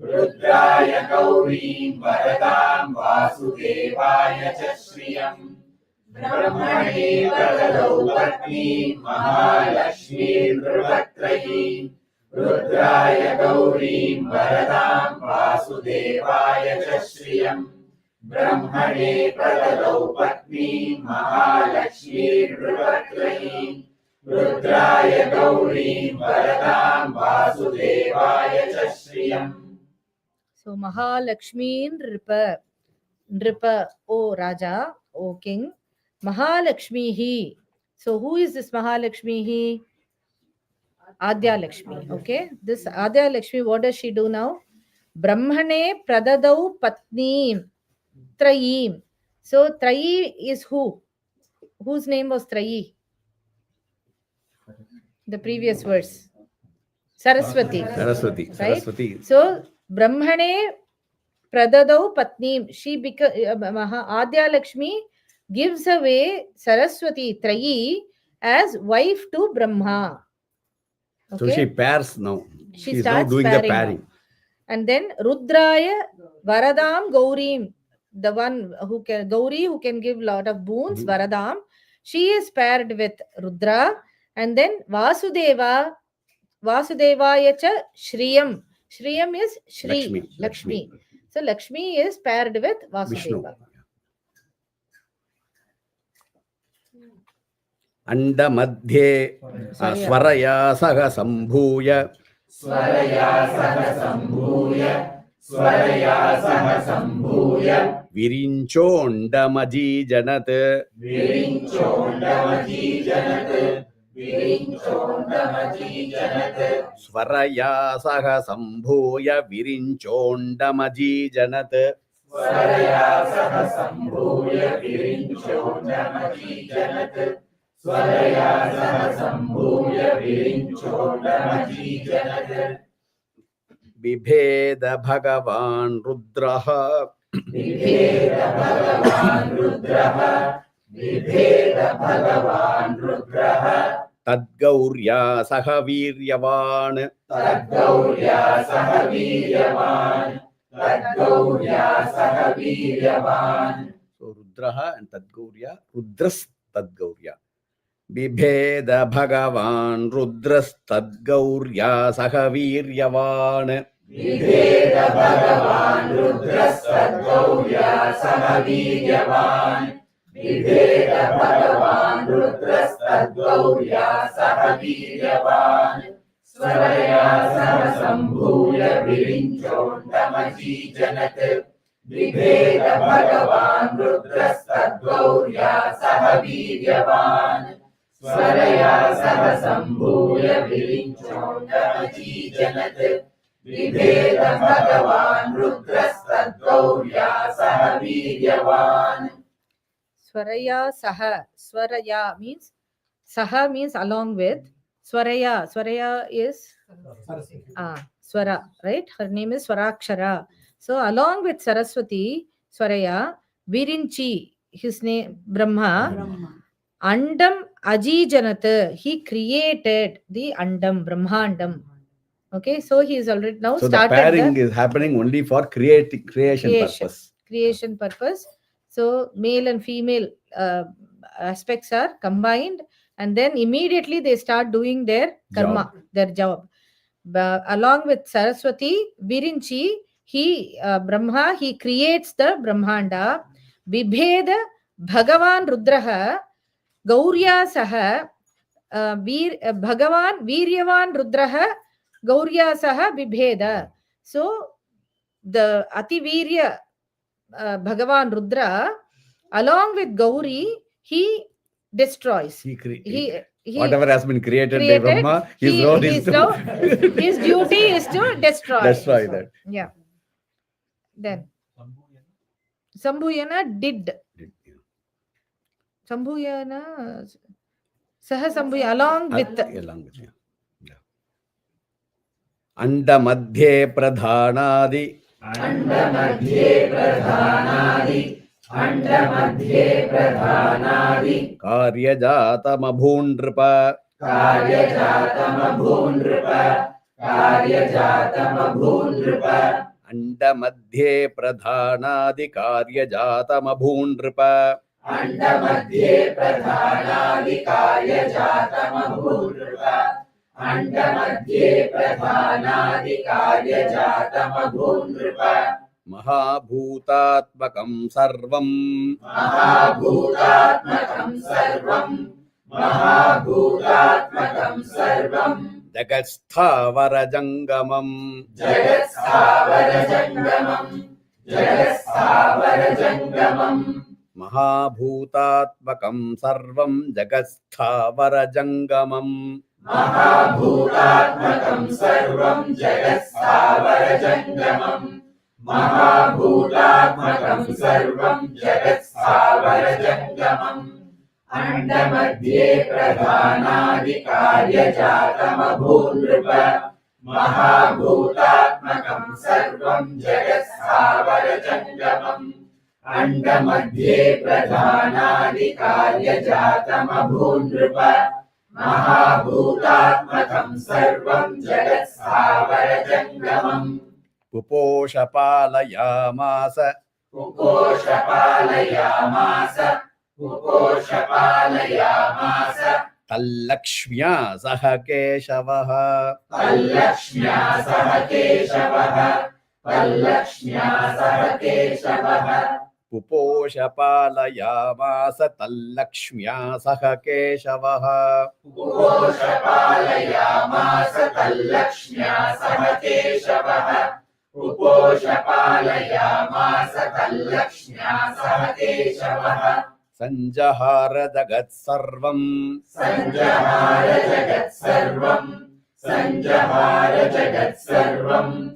रुद्राय गौरीं वरदां वासुदेवाय च श्रियं ब्रह्मणे पददौ पत्नीं महालक्ष्मीर्नृपत्रयीं रुद्राय गौरीं वरदां वासुदेवाय च श्रियं ब्रह्मणे पददौ पत्नीं महालक्ष्मीर्नृपत्रयीं रुद्राय गौरीं वरदां वासुदेवाय च श्रियम् So Mahalakshmi Nripa, O Raja, O King. Mahalakshmi hi. So who is this Mahalakshmi hi? Adya Lakshmi. Okay. This Adya Lakshmi, what does she do now? Brahmane pradadau patnim trayim. So Trayi is who? Whose name was Trayi? The previous verse. Saraswati. Saraswati. Right? Saraswati. So Brahmane pradadau patnim. She Adya Lakshmi gives away Saraswati Trayi as wife to Brahma. So she pairs now. She She is now starts doing the pairing pairing. And then Rudraya Varadam Gaurim, the one who can Gauri who can give lot of boons, Varadam. She is paired with Rudra, and then Vasudevaya cha Shriyam. Shriyam is Shri Lakshmi. So Lakshmi is paired with Vishnu. Vasudeva. Anda madhye swaraya saha sambhuya. स्वरया सह सम्भूय स्वरया सह सम्भूय Virinchondamajijanat. विरिञ्चोण्डमजीजनत् विरिञ्चोण्डमजीजनत् Swaraya saha sambhuya Virinchondamajijanat. स्वरया सह सम्भूय विरिञ्चोण्डमजीजनत् स्वरया सह सम्भूय विरिञ्चोण्डमजीजनत् Bibheda Bhagavan Rudraha. बिभेद भगवान् रुद्रः बिभेद भगवान् रुद्रः Tadgaurya saha Viryavan. तद्गौर्या सह वीर्यवान् तद्गौर्या सह वीर्यवान् So Rudraha and Tadgaurya. Rudras Tadgaurya. Bibheda Bhagavan Rudras Tadgaurya saha Viryavan. बिभेद भगवान् रुद्रस्तद्गौर्या सह वीर्यवान् बिभेद भगवान् रुद्रस्तद्गौर्या सह वीर्यवान् स्वरया सह सम्भूय विरिञ्चोण्डमजीजनत् बिभेद भगवान् रुद्रस्तद्गौर्या सह वीर्यवान् स्वरया सह सम्भूय विरिञ्चोण्डमजीजनत् बिभेद भगवान् रुद्रस्तद्गौर्या सह वीर्यवान् Swaraya Saha. Swaraya means Saha means along with. Swaraya. Swaraya is Swara, right? Her name is Swarakshara. So along with Saraswati, Swaraya, Virinchi, his name Brahma, Andam Ajijanat, he created the Andam, Brahmandam. Okay, so he is already now So the started pairing the is happening only for creation purpose. creation purpose. So male and female aspects are combined, and then immediately they start doing their karma, their job. Along with Saraswati, Virinchi, he Brahma, he creates the Brahmanda. Vibheda Bhagavan Rudraha Gaurya Saha Bhagavan Viryavan Rudraha Gaurya Saha Vibheda. So the Ativirya Bhagavan Rudra, along with Gauri, he destroys. He Whatever has been created by Brahma, his role is to his duty is to destroy that. Yeah. Then Sambhuyana did. Sambhuyana Sahasambhuya along with Anda Madhye Pradhanadi Karyajata Mabhundripa Anda Madhye Pradhanadi Karyajata Mabhundripa Mahabhutatmakam sarvam Jagatsthavarajangamam Mahabhutatmakam sarvam Jagatsthavarajangamam Puposhapalayamasa Tallakshmya saha Keshavaha Puposhapalayamasa Tallakshmya saha Keshavaha Sanjahara Jagat Sarvam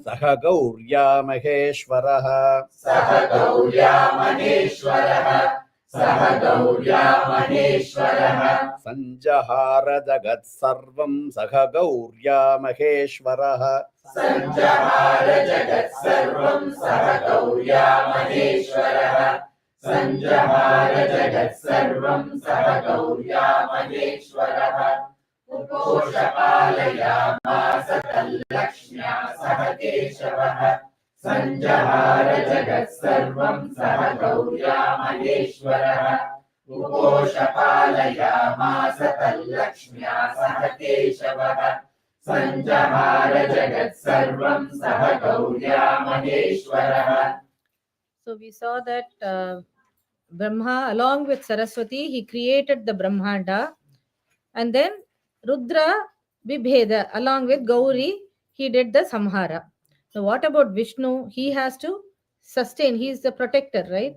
Saha Gaurya Maheshwaraha Sanjahara Jagat Sarvam Saha Gaurya Maheshwaraha So we saw that Brahma, along with Saraswati, he created the Brahmanda, and then Rudra Vibheda, along with Gauri, he did the Samhara. Now, what about Vishnu? He has to sustain, he is the protector, right?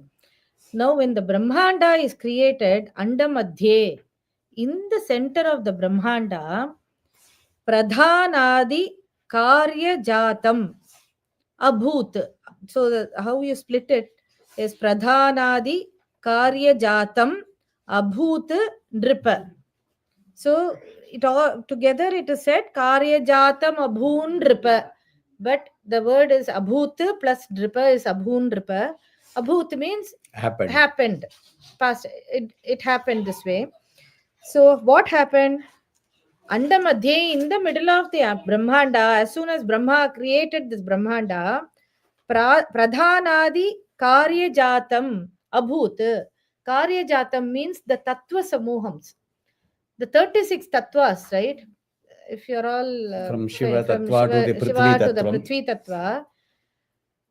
Now, when the Brahmanda is created, Andamadhye, in the center of the Brahmanda, Pradhanadi Karya Jatam Abhut. So, how you split it is Pradhanadi Karya Jatam Abhut Nripa. So, it all together it is said Karya Jatam Abhun Nripa. but the word is abhut plus dripa is abhun dripa. Abhut means happened. Past, it happened this way. So what happened? Andamadhye, in the middle of the Brahmanda, as soon as Brahma created this Brahmanda, Pradhanadi Karya Jatam Abhut. Karya Jatam means the Tattva Samuhams. The 36 Tatwas, right? If you're all from Shiva Tattva to the Prithvi Tattva,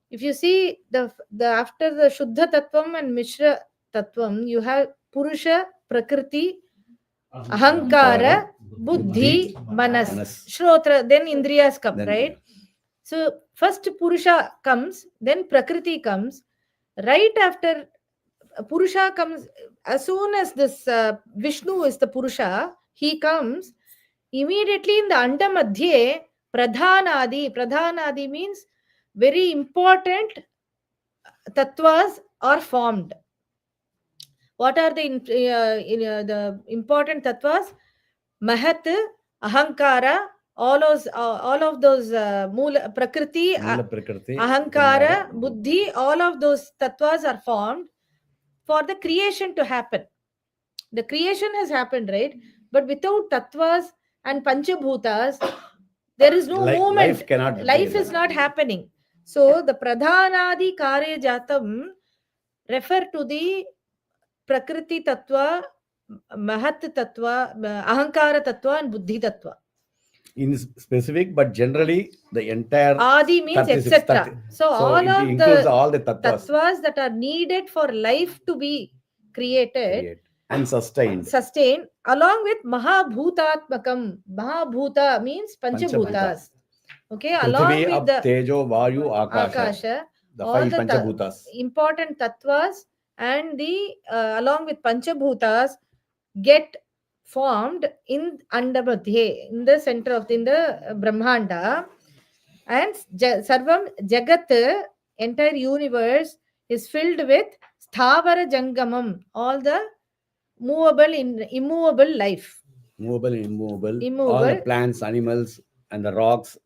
if you see the after the Shuddha Tattvam and Mishra Tattvam, you have Purusha, Prakriti, Ahankara, Buddhi, Manas, Shrotra, then Indriyas come, right? So first Purusha comes, then Prakriti comes. Right after Purusha comes, as soon as this Vishnu is the Purusha, he comes, immediately in the Andamadhye, Pradhanadi means very important tattvas are formed. What are the important tattvas? Mahat, Ahankara, all of those Mula Prakriti, Ahankara, Buddhi, all of those tattvas are formed for the creation to happen. The creation has happened, right? But without tattvas and panchabhutas, there is no movement. Life is not happening. So the Pradhanadi Karya Jatam refer to the Prakriti Tattva, Mahat Tattva, Ahankara Tattva and Buddhi Tattva. In specific, but generally the entire Adi means etc. So all of the tattvas that are needed for life to be created and sustained along with Mahabhutatmakam. Mahabhuta means Panchabhutas. Okay, along with the Tejo, Vayu, Akasha, the all five the Panchabhutas. Important tattvas and the along with Panchabhutas get formed in Andamadhye, in the center of the Brahmanda, and Sarvam Jagat, entire universe is filled with Sthavara Jangamam, all the movable, immovable life. Movable, immovable, all the plants, animals, and the rocks,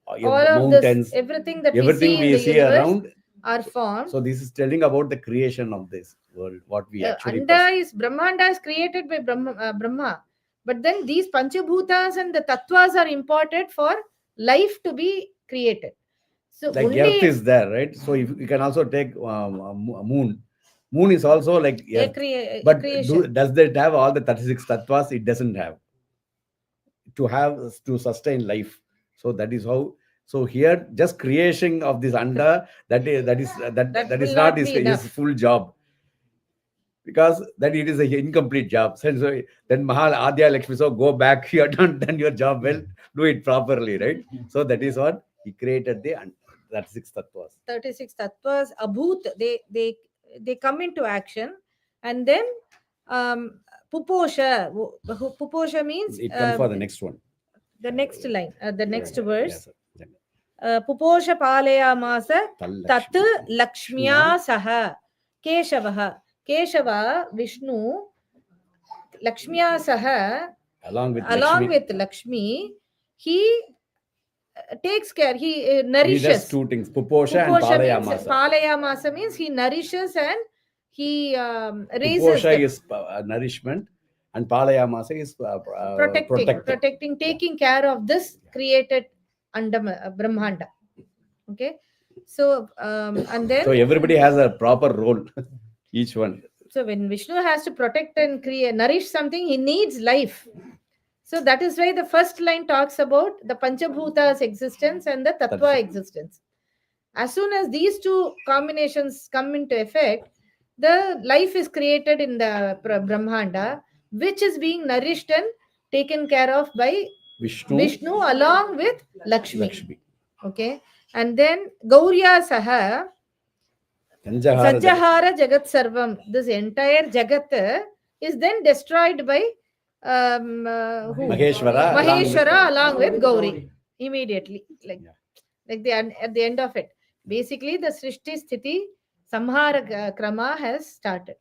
all mountains, of this, everything that we see around are formed. So this is telling about the creation of this world, what we actually Brahmanda is created by Brahma. But then these Panchabhutas and the Tattvas are imported for life to be created. So like only Earth is there, right? So if you can also take Moon. Moon is also like Earth. But does it have all the 36 Tattvas? It doesn't have. To sustain life. So that is how. So here, just creation of this anda, that is not his full job, because that it is an incomplete job. So then Adya Lakshmi, so go back. You have done your job well. Do it properly, right? So that is what he created the 36 tattvas. 36 tattvas, abhut, they come into action, and then Puposha. Puposha means it comes for the next one. The next line, the next verse. Puposha palayamasa tat lakshmiya saha Keshavaha. Keshava, Vishnu, Lakshmiya saha, along with Lakshmi, he takes care, he nourishes. He does two things, Puposha and Palayamasa. Palayamasa means he nourishes and he raises. Puposha is nourishment and Palayamasa is protecting, taking care of this created Brahmanda. Okay, so and then so everybody has a proper role, each one. So when Vishnu has to protect and nourish something, he needs life. So that is why the first line talks about the Panchabhuta's existence and the Tattva existence. As soon as these two combinations come into effect, the life is created in the Brahmanda, which is being nourished and taken care of by Vishnu along with Lakshmi. Okay, and then Gaurya Saha Sajjahara Jagat Sarvam. This entire Jagat is then destroyed by Maheshwara along with Gauri immediately, at the end of it. Basically, the Srishti Sthiti Samhara Krama has started.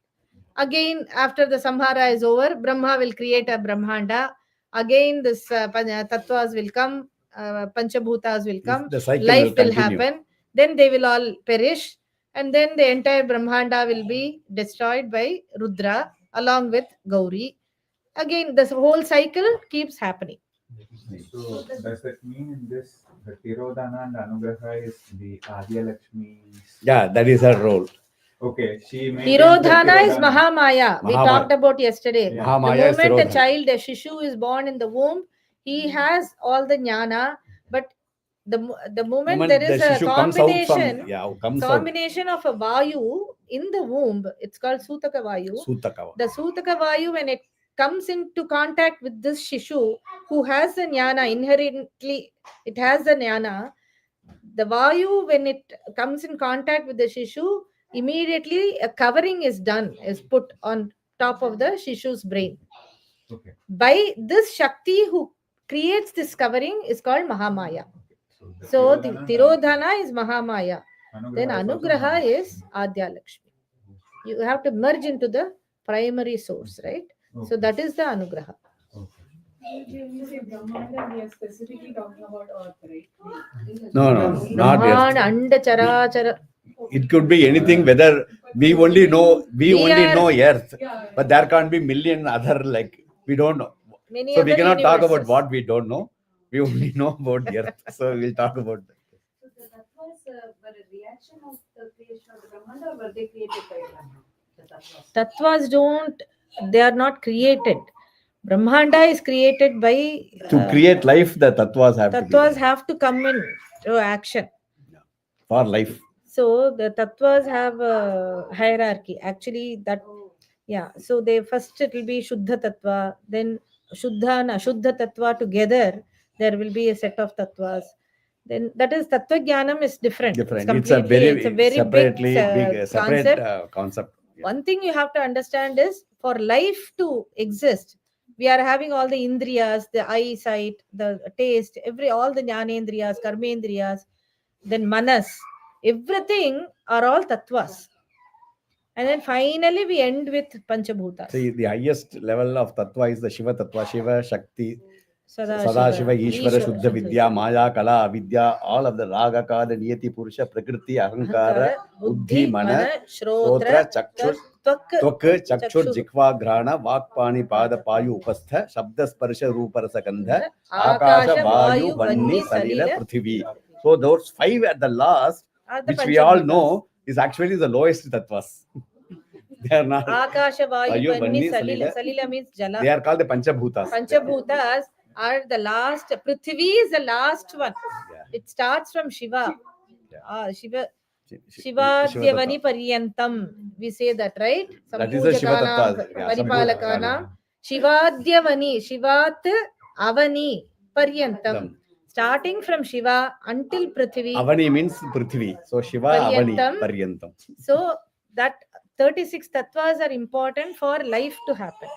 Again, after the Samhara is over, Brahma will create a Brahmanda. Again, this Tattvas will come. Panchabhutas will come, The cycle life will continue. happen, then they will all perish, and then the entire Brahmanda will be destroyed by Rudra along with Gauri. Again, this whole cycle keeps happening. So does that mean in this the Tirodhana and Anugraha is the Adya Lakshmi? Yeah, that is her role. Okay, she maintains the Tirodhana is Tirodhana. Mahamaya. We Mahamaya. talked about yesterday. Yeah. Mahamaya is The moment a Tirodhana. child, a Shishu is born in the womb, he has all the jnana, but the moment there is the a Shishu comes out from, combination, comes out. combination of a Vayu in the womb, it's called Sutaka Vayu. Sutaka. The Sutaka Vayu, when it comes into contact with this Shishu who has the jnana, inherently it has the jnana, the Vayu, when it comes in contact with the Shishu, immediately a covering is done, is put on top of the Shishu's brain. Okay. By this Shakti who creates this covering is called Mahamaya. So the Tirodhana is Mahamaya. Then Anugraha is Adya Lakshmi. You have to merge into the primary source, right? So that is the Anugraha. When you say Brahmanda, we are specifically talking about Earth, right? No, not Brahman, Earth. Anda, Chara, Chara. It could be anything, whether we only know Earth, Yeah. but there can't be million other, like, we don't know. Many So we other cannot talk about universes. what we don't know. We only know about the Earth. So we'll talk about that. So the Tatwas were a reaction of the creation of the Brahmanda, or were they created by Brahma? The Tatwas. Tattvas don't, they are not created. Brahmanda is created by To create life, the Tattvas have to be Tattvas there. have to come in to action. For life. So the Tattvas have a hierarchy. Actually, that, yeah. So they first it will be Shuddha Tattva, then Shuddha and Ashuddha Tattva together. There will be a set of Tattvas. Then that is Tattva Jnanam is different. Different. It's It's a completely, very separately big separate concept. concept. Yeah. One thing you have to understand is for life to exist, we are having all the indriyas, the eyesight, the taste, all the jnanendriyas, karmendriyas, then manas, everything are all tattvas. And then finally we end with panchabhutas. See, the highest level of Tattva is the Shiva Tattva, Shiva, Shakti, Sadashiva, Sadashiva, Ishvara, Ishvara, Shuddha Vidya, Maya, Kala, Avidya, all of the Raga, Kada, Niyati, Purusha, Prakriti, Ahankara, Buddhi, Mana, Shrotra, Chakshur, Tvak, Chakshur, Jikva, Grana, Vakpani, Pada, Payu, Upastha, Shabda, Sparsha, Rupa, Sakandha, Akasha, Vayu, Vanni, Salila, Prithvi. So those 5 at the last, which we all know, is actually the lowest Tattvas. They are not. Akasha, Vayu, Vayu, Vanni, Vanni, Salila. Salila. Salila means Jala. They are called the Panchabhutas. Panchabhutas are the last. Prithvi is the last one. Yeah. It starts from Shiva. Yeah. Shiva. Shiva Shivadhyavani Paryantam. We say that, right? That is the Shiva Sampoojakanam, Tattva. Yeah, Paripalakanam. Shivadhyavani. Shivat Avani Paryantam. Starting from Shiva until Prithvi. Avani means Prithvi. So Shiva Paryantam. Avani Paryantam. So that 36 tattvas are important for life to happen.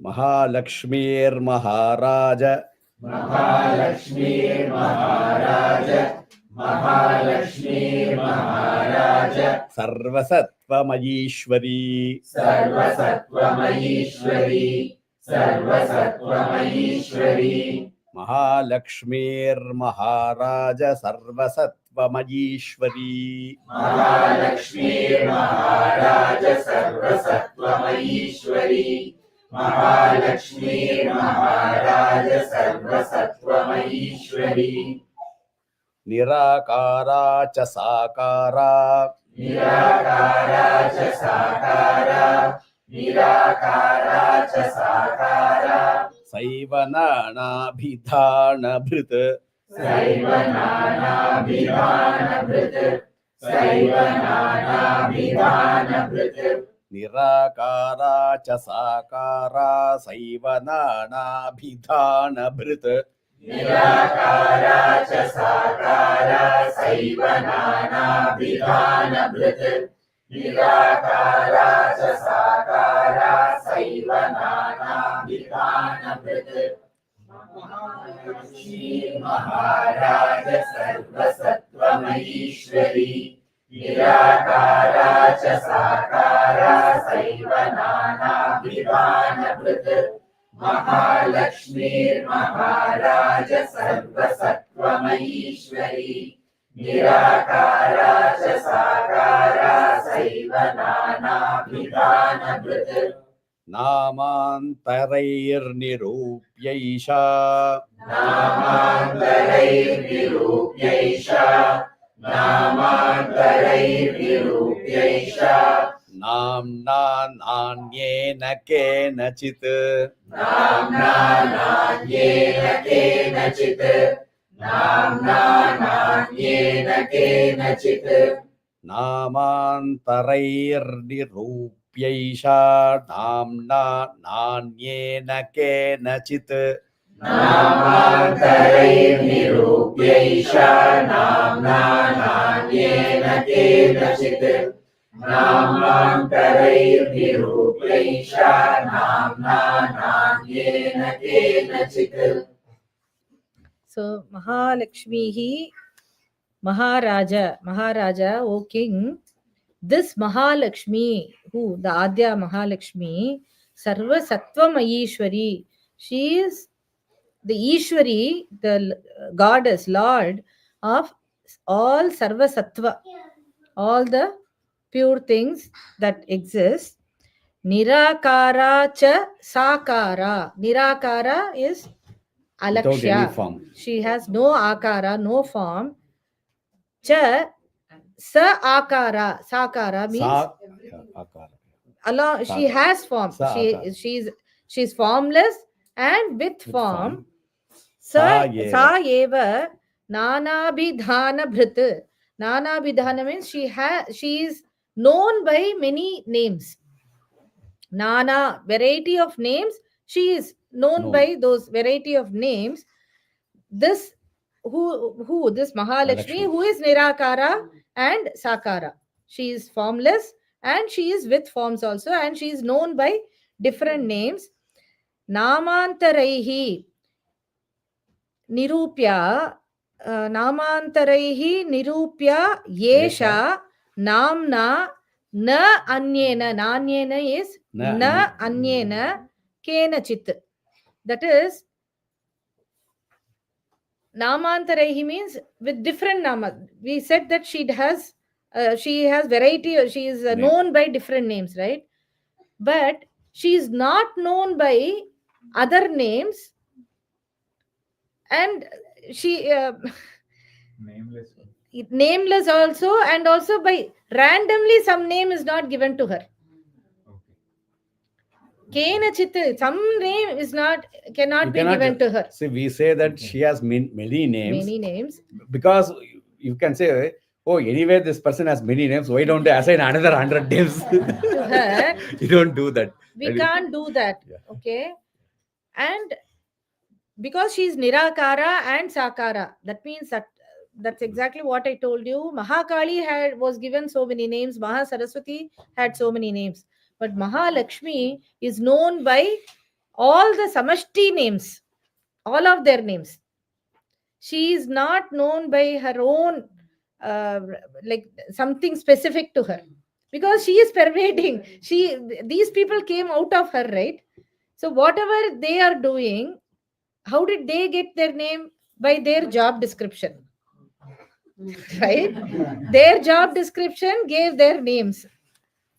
Mahalakshmir Maharaja. Mahalakshmi Maharaja, Mahalakshmi Maharaja, Sarvasatva Mayishwari. Sarvasatva Maheshwari, Sarvasatva Maheshwari, Mahalakshmir Maharaja Sarvasatva Mayishwari. Mahalakshmi Maharaja, Sarvasatva Maheshwari, Mahalakshmi Maharaja, Sarvasatva Maheshwari, Nirakara cha sakara. Nirakara cha sakara, Nirakara cha sakara, Saivanana Bhidhana Bhrita. Saivanana Bhidhana Bhrita, Saivanana Bhidhana Bhrita, Nirakara cha sakara. Saivanana Bhidhana Bhrita. Nirakara cha sakara, Saivanana Bhidhana Bhrita, Nirakara cha sakara, Saivanana Bhidhana Bhrita, Mahalakshmi Maharaja Sarvasattva Maheshwari, Nirakara cha sakara, Saivanana Bhidhana Bhrita, Mahalakshmir Maharaja Sarvasattvamahishwari Nirakara cha Sakara Saiva Nana Bhidana Bhrit नामान्तरैर्निरूप्यैषा Namantarairbhirupyaisha Namantarairbhirupyaisha नाम्ना नान्येन केनचित् Namna Nanyena Kenachit Namna Nanyena Kenachit नामान्तरैर्निरूप्यैषा नाम्ना नान्येन केनचित् Namantarairbhirupyaisha Namna Nanyena Kenachit Namantarairbhirupyaisha Namna Nanyena Kenachit. So Mahalakshmi Maharaja, O king, this Mahalakshmi, who the Adya Mahalakshmi, Sarva Sattva Mayishwari, she is the Ishwari, the goddess, Lord of all Sarva Sattva, all the pure things that exist. Nirakara cha Sakara. Nirakara is without any Alakshya. form. She has no akara, no form. Cha Sa Akara. Sakara means akara. along. She Sakara. has form. Sa akara. She's formless and with form. Sa Sa eva nanabhidhana bhrit. Nanabhidhana means she is known by many names. Nana, variety of names. She is known by those variety of names. This this Mahalakshmi, who is Nirakara and Sakara. She is formless and she is with forms also, and she is known by different names. Namantaraihi Nirupya Namantaraihi Nirupya Yesha Namna Na Anyena. Nanyena is Na Anyena Kenachit. That is, Namantaraihi means with different nama. We said that she has variety. She is known by different names, right? But she is not known by other names, and she nameless also, and also by randomly some name is not given to her. Kenachit, some name is cannot be given to her. See, we say that she has many names. Many names. Because you can say, oh, anyway, this person has many names. Why don't they assign another 100 names to her? You don't do that. We can't do that. Yeah. Okay. And because she is Nirakara and Sakara, that means that's exactly what I told you. Mahakali was given so many names. Saraswathi had so many names. But Mahalakshmi is known by all the Samashti names, all of their names. She is not known by her own, like something specific to her, because she is pervading. These people came out of her, right? So whatever they are doing, how did they get their name? By their job description, right? Their job description gave their names.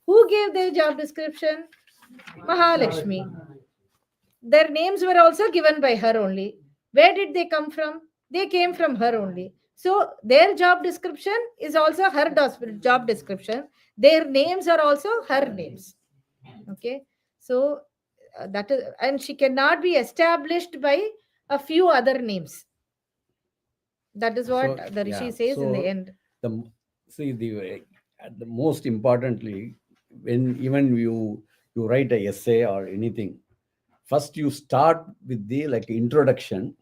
Who gave their job description? Mahalakshmi. Their names were also given by her only. Where did they come from? They came from her only. So their job description is also her job description. Their names are also her names. Okay. So that is, and she cannot be established by a few other names. That is what the Rishi says in the end. The most importantly, when even you write a essay or anything, first you start with the introduction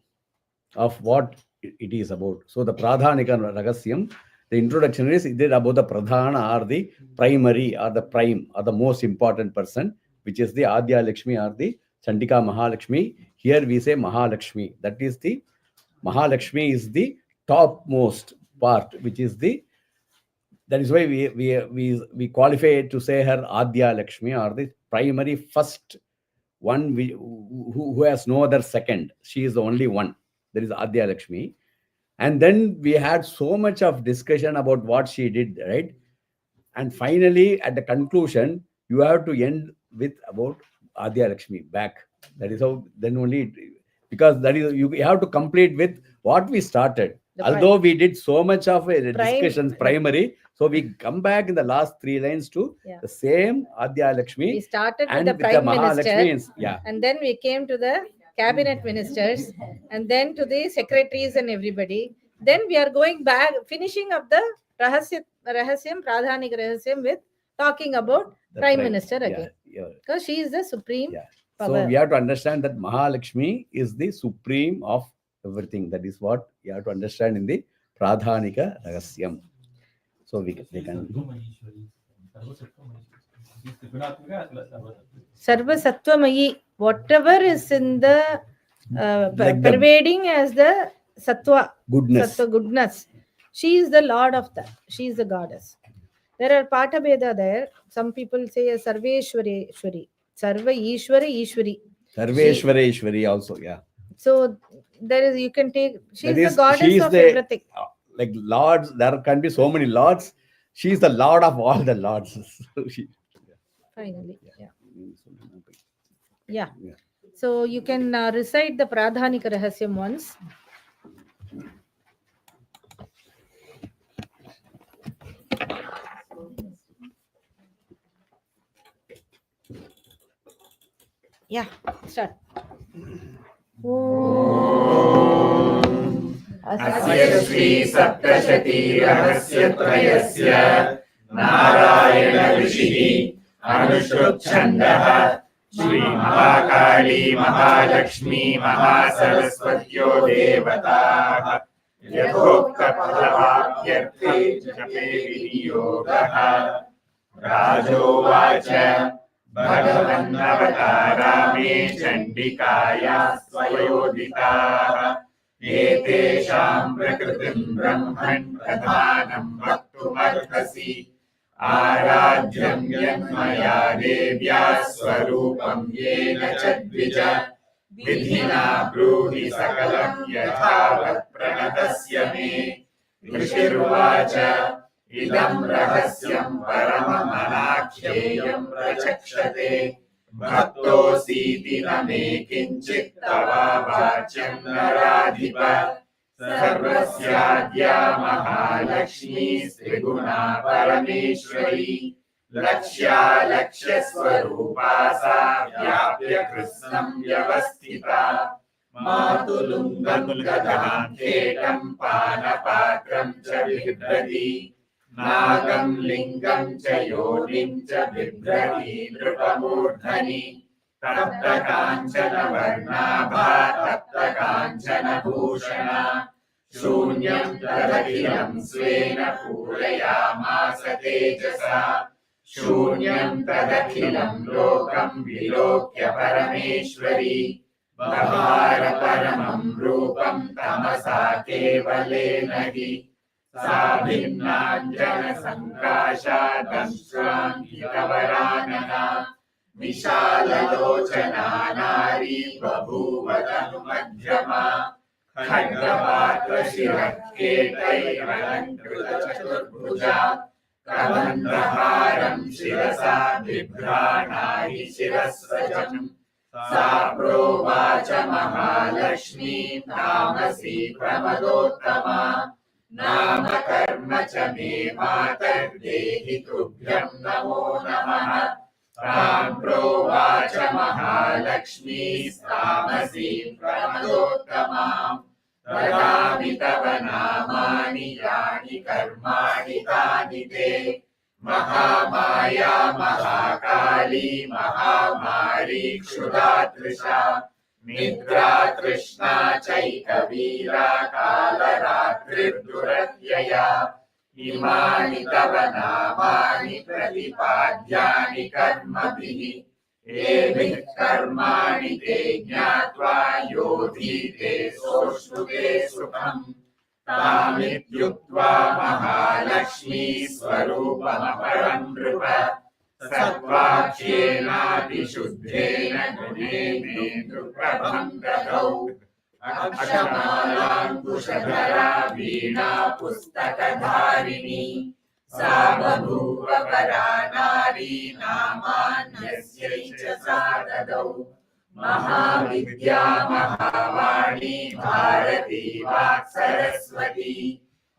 of what it is about. So the Prādhānika and Rahasyam, the introduction is about the Pradhana, or the primary, or the prime, or the most important person, which is the Adya Lakshmi or the Chandika Mahalakshmi. Here we say Mahalakshmi. That is the Mahalakshmi is the topmost part, which is that is why we qualify to say her Adya Lakshmi, or the primary first one who has no other second. She is the only one. There is Adya Lakshmi. And then we had so much of discussion about what she did, right? And finally, at the conclusion, you have to end with about Adya Lakshmi back. That is how, then only, because that is, you have to complete with what we started. Although we did so much of discussions primary, so we come back in the last 3 lines to the same Adya Lakshmi. We started and with the Prime Minister, Minister, and then we came to the Cabinet Ministers, and then to the secretaries and everybody. Then we are going back, finishing up the Rahasyam, Prādhānika Rahasyam with talking about Prime Minister again. Because she is the supreme power. So we have to understand that Mahalakshmi is the supreme of everything. That is what you have to understand in the Prādhānika Rahasyam. So we can. Sarva Sattvamayi, whatever is in the pervading as the Sattva, Goodness. Sattva goodness, she is the Lord of that. She is the goddess. There are Patabheda there. Some people say a Sarveshwari, Sarva Ishwari, Ishwari. Sarveshwari Ishwari also, So there is, you can take, she is the goddess of everything. Like lords, there can be so many lords. She is the Lord of all the lords. Finally, yeah. So you can recite the Prādhānika Rahasyam once. Yeah, start. Asya Shri Saptashati Rahasya Trayasya Narayana Rishihi Anushrup Chandaha Shri Mahakali Mahalakshmi Mahasarasvatyo Devataha Yathokta Padavapyarthe Jape Viniyogaha Rajovacha Bhagavanavatarame Chandikaya Swayoditaha Etesham Prakritim Brahman Pradhanam Bhaktumarhasi Aradyam Yanmaya Devya Swarupam Yena Chadvija Vidhina Bruhi Sakalam Yathavat Pranatasya Me Rishirvacha Idam Rahasyam Paramamanakheyam Prachakshate Bhaktositi Name Kinchit Tava Vachyam Naradhipa Sarvasyadya Mahalakshmi Striguna Parameshwari Lakshya Lakshya Swarupasa Vyapya Krishnam Vyavasthita Matulungam Gadam Ketam Panapatram Cha Vibhrati Nagam Lingam Cha Yonim Cha Vibhrati Nrupamurdhani Tapta Kanchana Varnabha Tapta Kanchana Bhushana Shunyam Tadakhilam Svena Purayamasa Tejasa Shunyam Tadakhilam Lokam Vilokya Parameshwari Bhavara Paramam Rupam Tamasa Kevalena Hi Sabhinnanjana Sankasha Damshram Hitavaranana Vishalalochana Nari Babhuvatanu Madhyama Khadgapatra Shirakketai Alankruta Chaturbhuja Kavandaharam Shirasa Vibhranahi Shirasrajam Saprovacha Mahalakshmi Tamasi Pramadottama Nama Karma Cha Me Matar Dehi Tubhyam Namo Namaha Ram Provacha Mahalakshmi Tamasi Pramadottama Tadami Tava Namani Yani Karmani Tani Te Mahamaya Mahakali Mahamari Kshudatrisha Nidra Trishna Chaikavira Kalaratri Duratyaya Imani Tava Namani Pratipadyani Karmabhihi Evih Karmani Te Jnatva Yodhi Te Soshtuke Sukham Tamityuktva Mahalakshmi Swarupam Param Nrupa सत्त्वाक्षेणादिशुद्धेन गुणेनेन्द्रप्रभं ददौ अक्षमालाङ्कुशधरा वीणा पुस्तकधारिणी सा बभूव परा नारी नामान्यस्यै च सा ददौ महाविद्या महावाणी भारती वाक्सरस्वती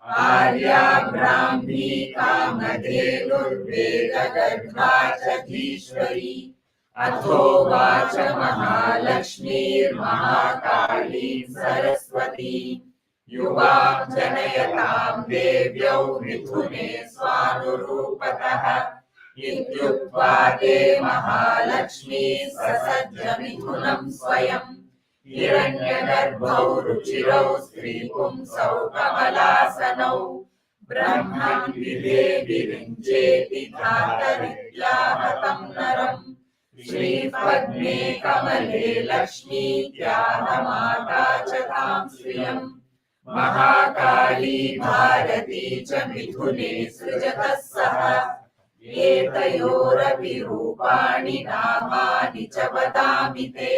आर्या ब्राह्मी कामधेनुर्वेदगर्भा च धीश्वरी अथो वाच महालक्ष्मीर्महाकाली सरस्वती युवां जनयतां देव्यौ मिथुने स्वानुरूपतः इत्युक्त्वा ते महालक्ष्मी ससज्ज मिथुनं स्वयं हिरण्यगर्भौ रुचिरौ स्त्रीपुंसौ कमलासनौ ब्रह्मं विदे विरिञ्चेति धातरित्याहतं नरम् श्रीपद्मे कमले लक्ष्मीत्याहमाता च तां श्रियम् महाकाली भारती च मिथुने सृजतः सह एतयोरपि रूपाणि नामानि च वदामि ते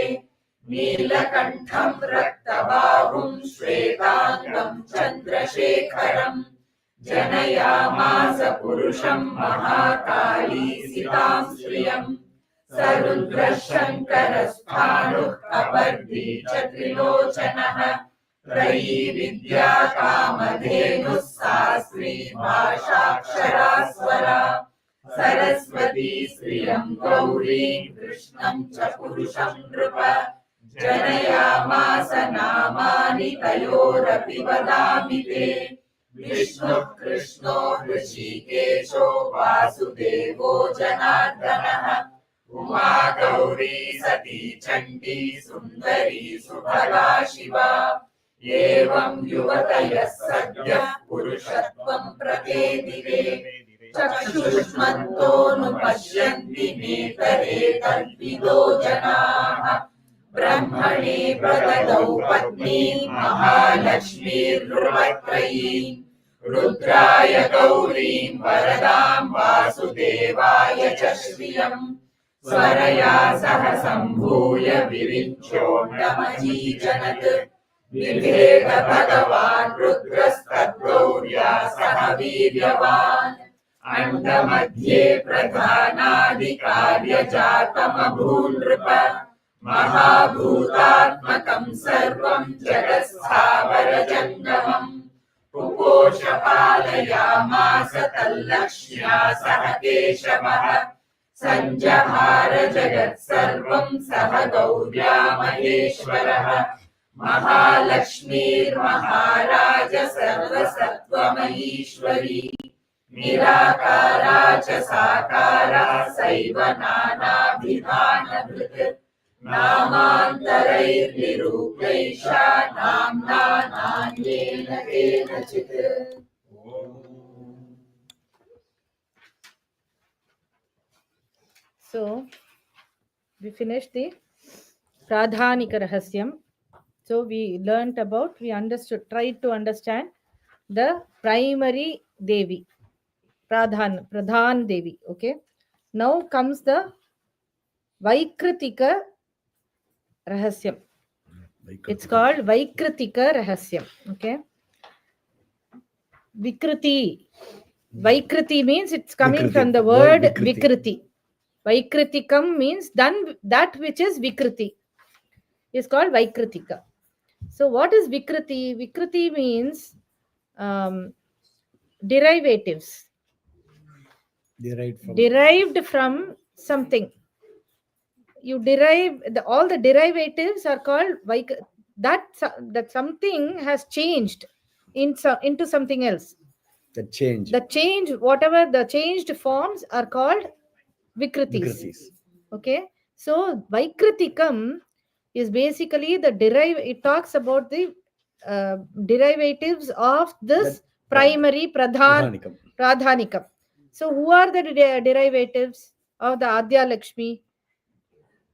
नीलकण्ठं रक्तबाहुं श्वेताङ्गं चन्द्रशेखरम् जनयामास पुरुषं महाकाली सितां श्रियम् सरुद्रशङ्करस्थाणुः कपर्दी च त्रिलोचनः त्रयी विद्या कामधेनुः शास्त्री भाषाक्षरा स्वरा सरस्वती श्रियं गौरी कृष्णं च पुरुषं नृप जनयामास नामानि तयोरपि वदामि ते विष्णु कृष्णो ऋषिकेशो वासुदेवो जनार्दनः उमा गौरी सती चण्डी सुन्दरी सुभगा शिवा एवं युवतयः सद्यः पुरुषत्वं प्रपेदिरे चक्षुष्मन्तोऽनुपश्यन्ति नेतरे तद्विदो जनाः ब्रह्मणे प्रददौ पत्नीं महालक्ष्मीर्नृपत्रयीं रुद्राय गौरीं वरदां वासुदेवाय च श्रियम् स्वरया सह सम्भूय विरिञ्चोण्डमजीजनत् बिभेद भगवान् रुद्रस्तद्गौर्या सह वीर्यवान् अण्डमध्ये प्रधानादिकार्यजातमभून्नृप महाभूतात्मकं सर्वं जगत्स्थावरजङ्गमम् पुपोष पालयामास तल्लक्ष्म्या सह केशवः सञ्जहार जगत्सर्वं सह गौर्या महेश्वरः महालक्ष्मीर्महाराज सर्वसत्त्वमहीश्वरी निराकारा च साकारा सैव नानाभिधानभृत् नामान्तरैर्निरूपैषा नाम्ना नान्येन केनचित्। So, we finished the Prādhānika Rahasyam. So, we learnt about, we understood, tried to understand the primary Devi, Pradhan Devi. Okay. Now comes the Vaikrutika Rahasyam. It's called Vaikrutika Rahasyam. Okay. Vikruti. Vaikruti means it's coming from the word Vikruti. Vaikrutikam means done, that which is Vikruti is called Vaikrutika. So what is Vikruti? Vikruti means derivatives. Derived from something. You derive, all the derivatives are called that something has changed into something else. The change, whatever the changed forms are called Vikrutis. Okay. So Vaikrutikam is basically the it talks about the derivatives of this primary Prādhānika. So who are the derivatives of the Adya Lakshmi?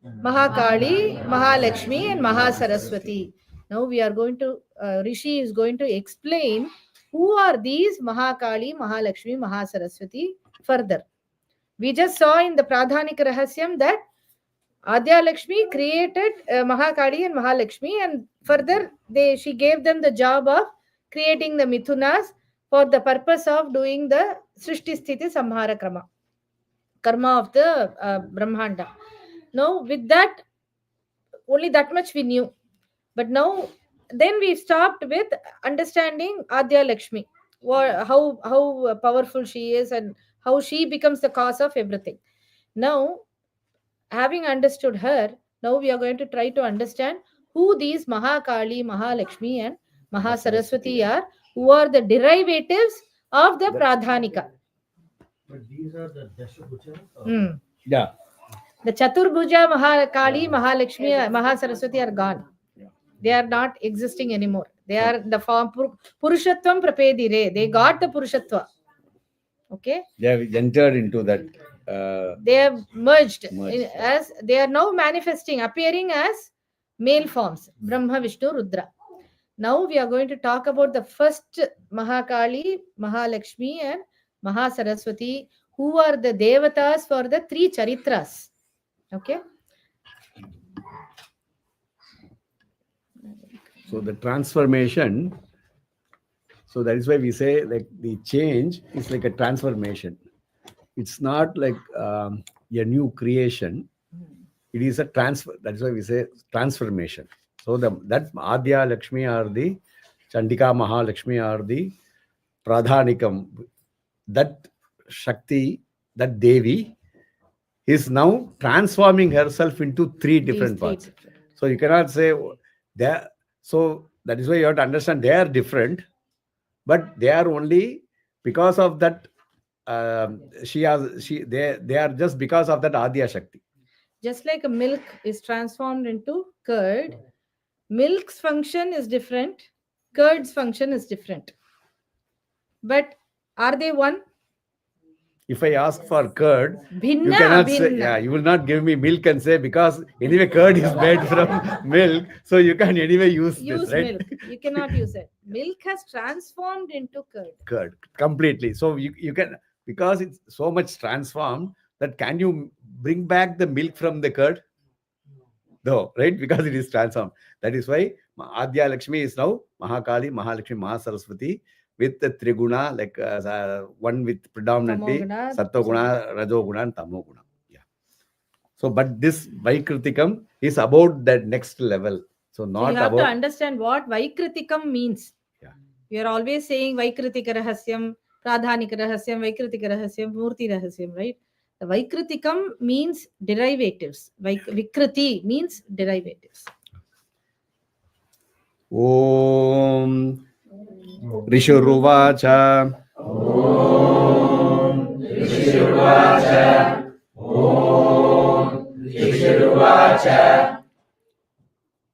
Mahakali, Mahalakshmi and Mahasaraswati. Now we are going to, Rishi is going to explain who are these Mahakali, Mahalakshmi, Mahasaraswati further. We just saw in the Prādhānika Rahasyam that Adya Lakshmi created Mahakali and Mahalakshmi, and further she gave them the job of creating the Mithunas for the purpose of doing the Srishti Sthiti Samhara karma of the Brahmanda. Now, with that, only that much we knew. But now, then we stopped with understanding Adya Lakshmi, how powerful she is and how she becomes the cause of everything. Now, having understood her, now we are going to try to understand who these Mahakali, Mahalakshmi and Mahasaraswati are, who are the derivatives of the Prādhānika. But these are the Dashabhuja. Yeah. The Chaturbhuja, Mahakali, Mahalakshmi, Mahasaraswati are gone. They are not existing anymore. They are the form Purushatvam Prapedire. They got the Purushatva. Okay. They have entered into that. They have merged. Merged. As they are now manifesting, appearing as male forms, Brahma, Vishnu, Rudra. Now we are going to talk about the first Mahakali, Mahalakshmi and Mahasaraswati, who are the devatas for the three charitras. Okay. So the transformation, so that is why we say like the change is like a transformation. It's not like a new creation. It is a transfer. That is why we say transformation. So that Adya Lakshmi are the Chandika Mahalakshmi are the Prādhānikam. That Shakti, that Devi is now transforming herself into three different parts. So you cannot say they. So that is why you have to understand they are different, but they are only because of that. They are just because of that Adya Shakti. Just like a milk is transformed into curd, milk's function is different, curd's function is different. But are they one? If I ask for curd, Bhinna, you cannot say, bhinna. yeah, you will not give me milk and say, because anyway curd is made from milk, so you can anyway use this, right? Milk. You cannot use it. Milk has transformed into curd. Curd, completely. So you can, because it's so much transformed, that can you bring back the milk from the curd? No, right? Because it is transformed. That is why Adya Lakshmi is now Mahakali, Mahalakshmi, Mahasaraswati, with the Triguna, like one with predominantly Tamoguna, Sattoguna, Rajoguna and Tamoguna. Yeah. So, but this Vaikrutikam is about that next level. So not you have about... to understand what Vaikrutikam means. Yeah. We are always saying Vaikrutika Rahasyam, Prādhānika Rahasyam, Vaikrutika Rahasyam, Murti Rahasyam, right? The Vaikrutikam means derivatives. Vikruti means derivatives. Om Rishuruvacha. Om Rishuruvacha. Om Rishuruvacha.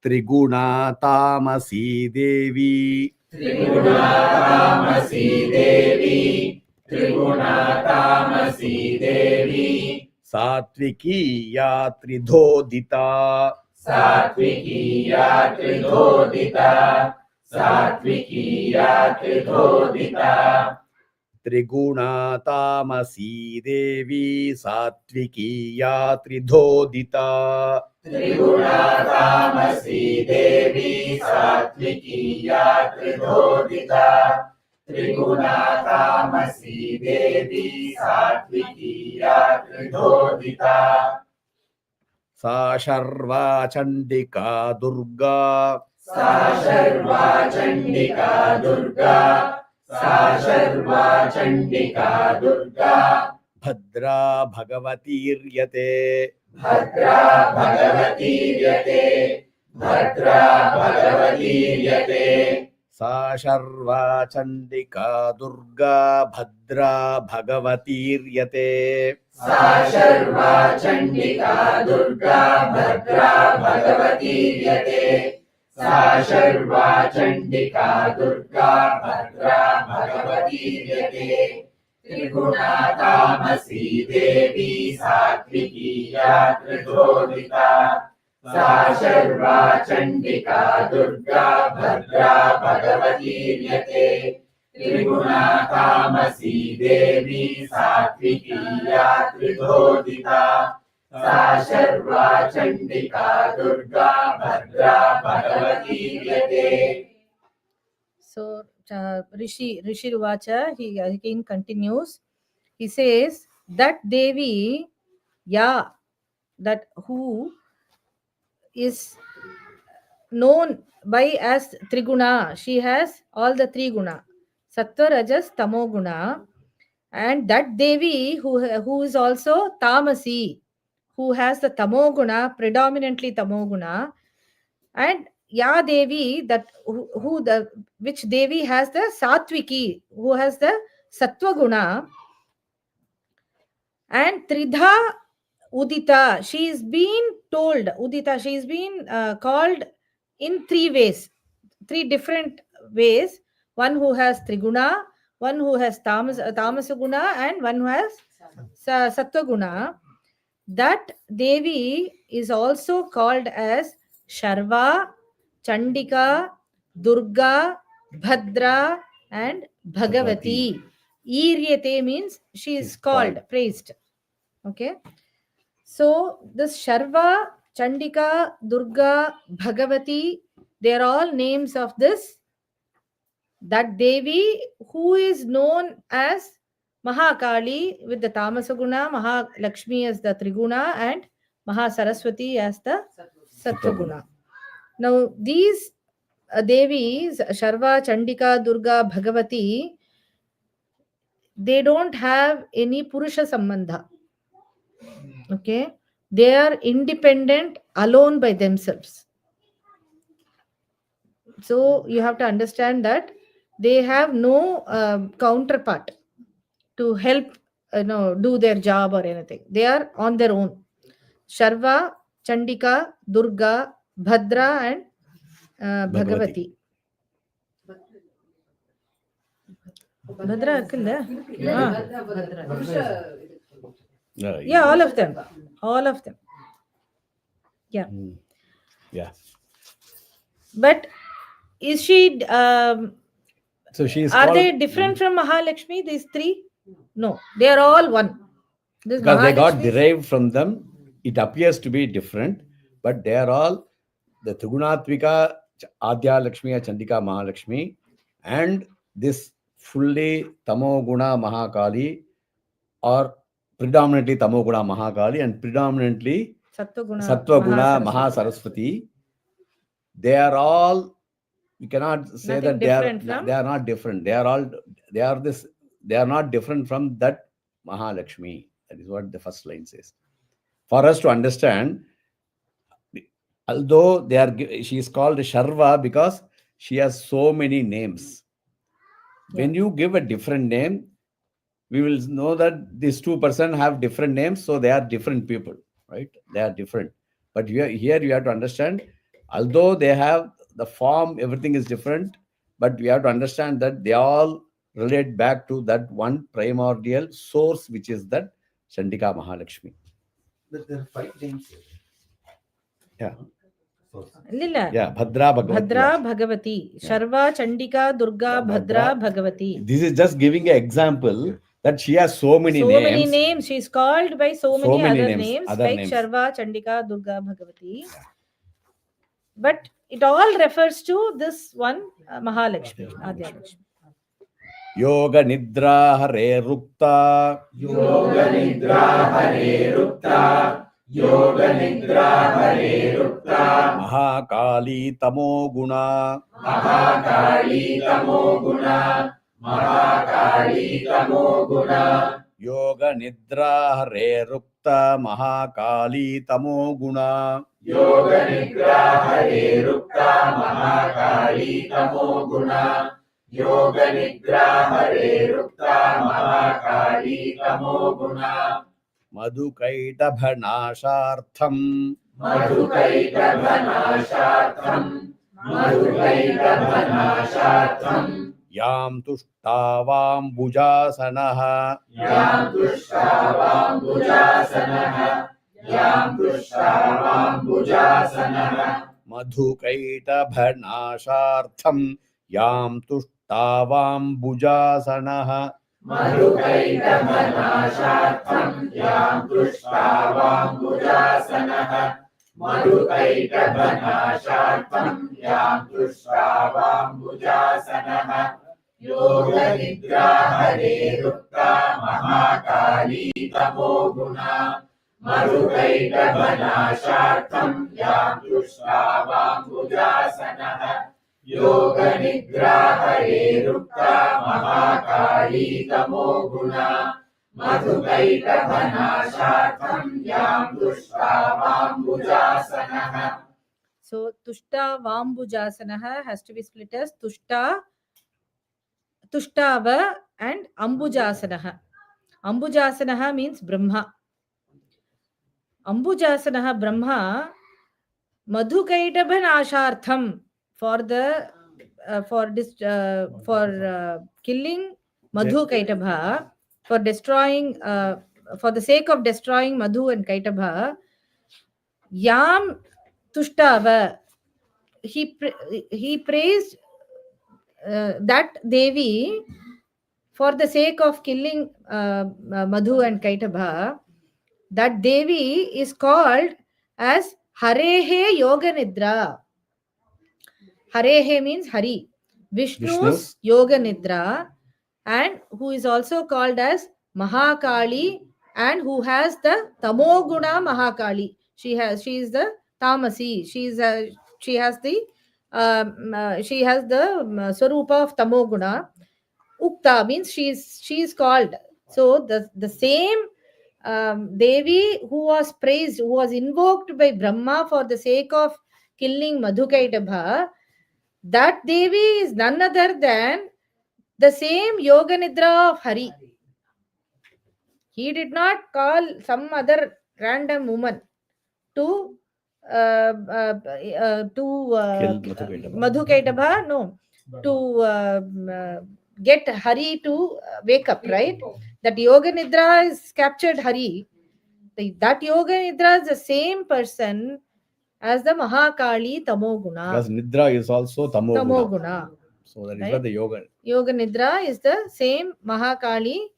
Triguna Tamasi Devi. Triguna Tamasi Devi. Triguna Tamasi Devi. Sattvikiya Tridhodita. Sattvikiya Tridhodita. Sattvikiya Tridhodita. Triguna Tamasi Devi. Sattvikiya Tridhodita. Triguna Tamasi Devi. Sattvikiya Tridhodita. Triguna Tamasi Devi. Sattvikiya Tridhodita. Sa Sharva Chandika Durga. Sa Sharva Chandika Durga. Sa Sharva Chandika Durga. Bhadra Bhagavatiriyate. Bhadra Bhagavatiriyate. Bhadra Bhagavatiriyate. Sa Sharva Chandika Durga. Bhadra Bhagavatiriyate. Sa Sharva Chandika Durga. Bhadra Bhagavatiriyate. Sa Sharva Chandika Durga. Bhadra Bhagavatiriyate. Triguna Tamasi Devi. Sattvikiya Tridhodita. Sa Sharva Chandika Durga. Bhadra Bhagavatiriyate. त्रिगुणा तामसी देवी सात्विकी या त्रिधोदिता सा शर्वा चण्डिका दुर्गा भद्रा भगवती यते. So Rishi Ruvacha, he again continues. He says that Devi, yeah, that who is known by as Triguna, she has all the three guna, Sattva, Rajas, Tamo guna, and that Devi who is also Tamasi, who has the Tamo guna, predominantly Tamo guna, and Ya Devi, that who the which Devi has the Satviki, who has the Sattva guna, and Tridha Udita, she is being told, Udita, she is being called in three ways, three different ways. One who has Triguna, one who has Tamasaguna, and one who has Sattva-guna. That Devi is also called as Sharva, Chandika, Durga, Bhadra, and Bhagavati. Iryate means she is called, praised. Okay. So this Sharva, Chandika, Durga, Bhagavati, they are all names of this, that Devi who is known as Mahakali with the Tamasaguna, Mahalakshmi as the Triguna, and Mahasaraswati as the Sattvaguna. Now these Devis, Sharva, Chandika, Durga, Bhagavati, they don't have any Purusha Sambandha. Okay, they are independent, alone by themselves. So you have to understand that they have no counterpart to help do their job or anything. They are on their own. Sharva, Chandika, Durga, Bhadra, and Bhagavati. Bhadra yeah, all of them. Yeah. Yeah. But is she? So she is. Are they different from Mahalakshmi? These three? No, they are all one. This because they got derived from them, it appears to be different, but they are all the Trigunatvika, Adya Lakshmi, Chandika Mahalakshmi, and this fully Tamoguna Mahakali, or predominantly Tamoguna Mahakali and predominantly Sattva-guna Mahasaraswati. They are all, we cannot say that they are not different. They are not different from that Mahalakshmi. That is what the first line says. For us to understand, although she is called Sharva because she has so many names. Yeah. When you give a different name, we will know that these two persons have different names, so they are different people, right? They are different. But here you have to understand, although they have the form, everything is different, but we have to understand that they all relate back to that one primordial source, which is that Chandika Mahalakshmi. But there are 5 names. Yeah. Yeah, Bhadra Bhagavati. Sharva, Chandika, Durga, Bhadra, Bhagavati. This is just giving an example that she has so many names. So many names. She is called by so many other names like names. Sharva, Chandika, Durga, Bhagavati. Yeah. But it all refers to this one Mahalakshmi, Adya Lakshmi. Yoga Nidra Hare Rukta. Yoga Nidra Hare Rukta. Yoga Nidra Hare Rukta. Mahakali Tamo Guna. Mahakali Tamo Guna. Mahakali Tamo Guna. Yoga Nidra Hare Rukta. Mahakali Tamo Guna. Yoga Nidra Hare Rukta. Mahakali Tamo Guna. Yoga Nidra Hare Rukta. Mahakali Tamo Guna. Madhukaita Bhanashartham. Madhukaita Bhanashartham. Madhukaita Bhanashartham. Yam Tushtavam Bhujasanaha. Yam Tushtavam Bhujasanaha. Yam Tushtavam Bhujasanaha. Madhukaita Bhanashartham. Yam Tushtavam Tavambujasanaha Madhukaitabhanashartham yam prushtavam Madhukaitabhanashartham yam prushtavam Yoga Nidrahare Rukta Mahakali Tamoguna Madhukaitabhanashartham yam prushtavam Yoga Nidrahare Rukta Mahakali Tamoguna Madhukaitabhanashartham yam prushtavam So Tushta Vambujasana has to be split as Tushta, Tushtava and Ambujasana. Ambujasana means Brahma. Ambujasana Brahma Madhukaitabhanashartham for the killing Madhukaitabha, for destroying for the sake of destroying Madhu and Kaitabha. Yam Tushtava, he praised that Devi for the sake of killing Madhu and Kaitabha. That Devi is called as Harehe Yoga Nidra. Harehe means Hari, Vishnu's Yoga Nidra, and who is also called as Mahakali, and who has the Tamoguna Mahakali. She is the Tamasi. She has the Swarupa of Tamoguna. Ukta means she is called. So the same Devi who was praised, who was invoked by Brahma for the sake of killing Madhukaitabha, that Devi is none other than the same Yoga Nidra of Hari. He did not call some other random woman to Madhukaitabha, no, to get Hari to wake up, right? That Yoga Nidra is captured Hari. That Yoga Nidra is the same person as the Mahakali Tamoguna. Because Nidra is also Tamoguna. So that is Right? the Yoga. Yoga Nidra is the same Mahakali,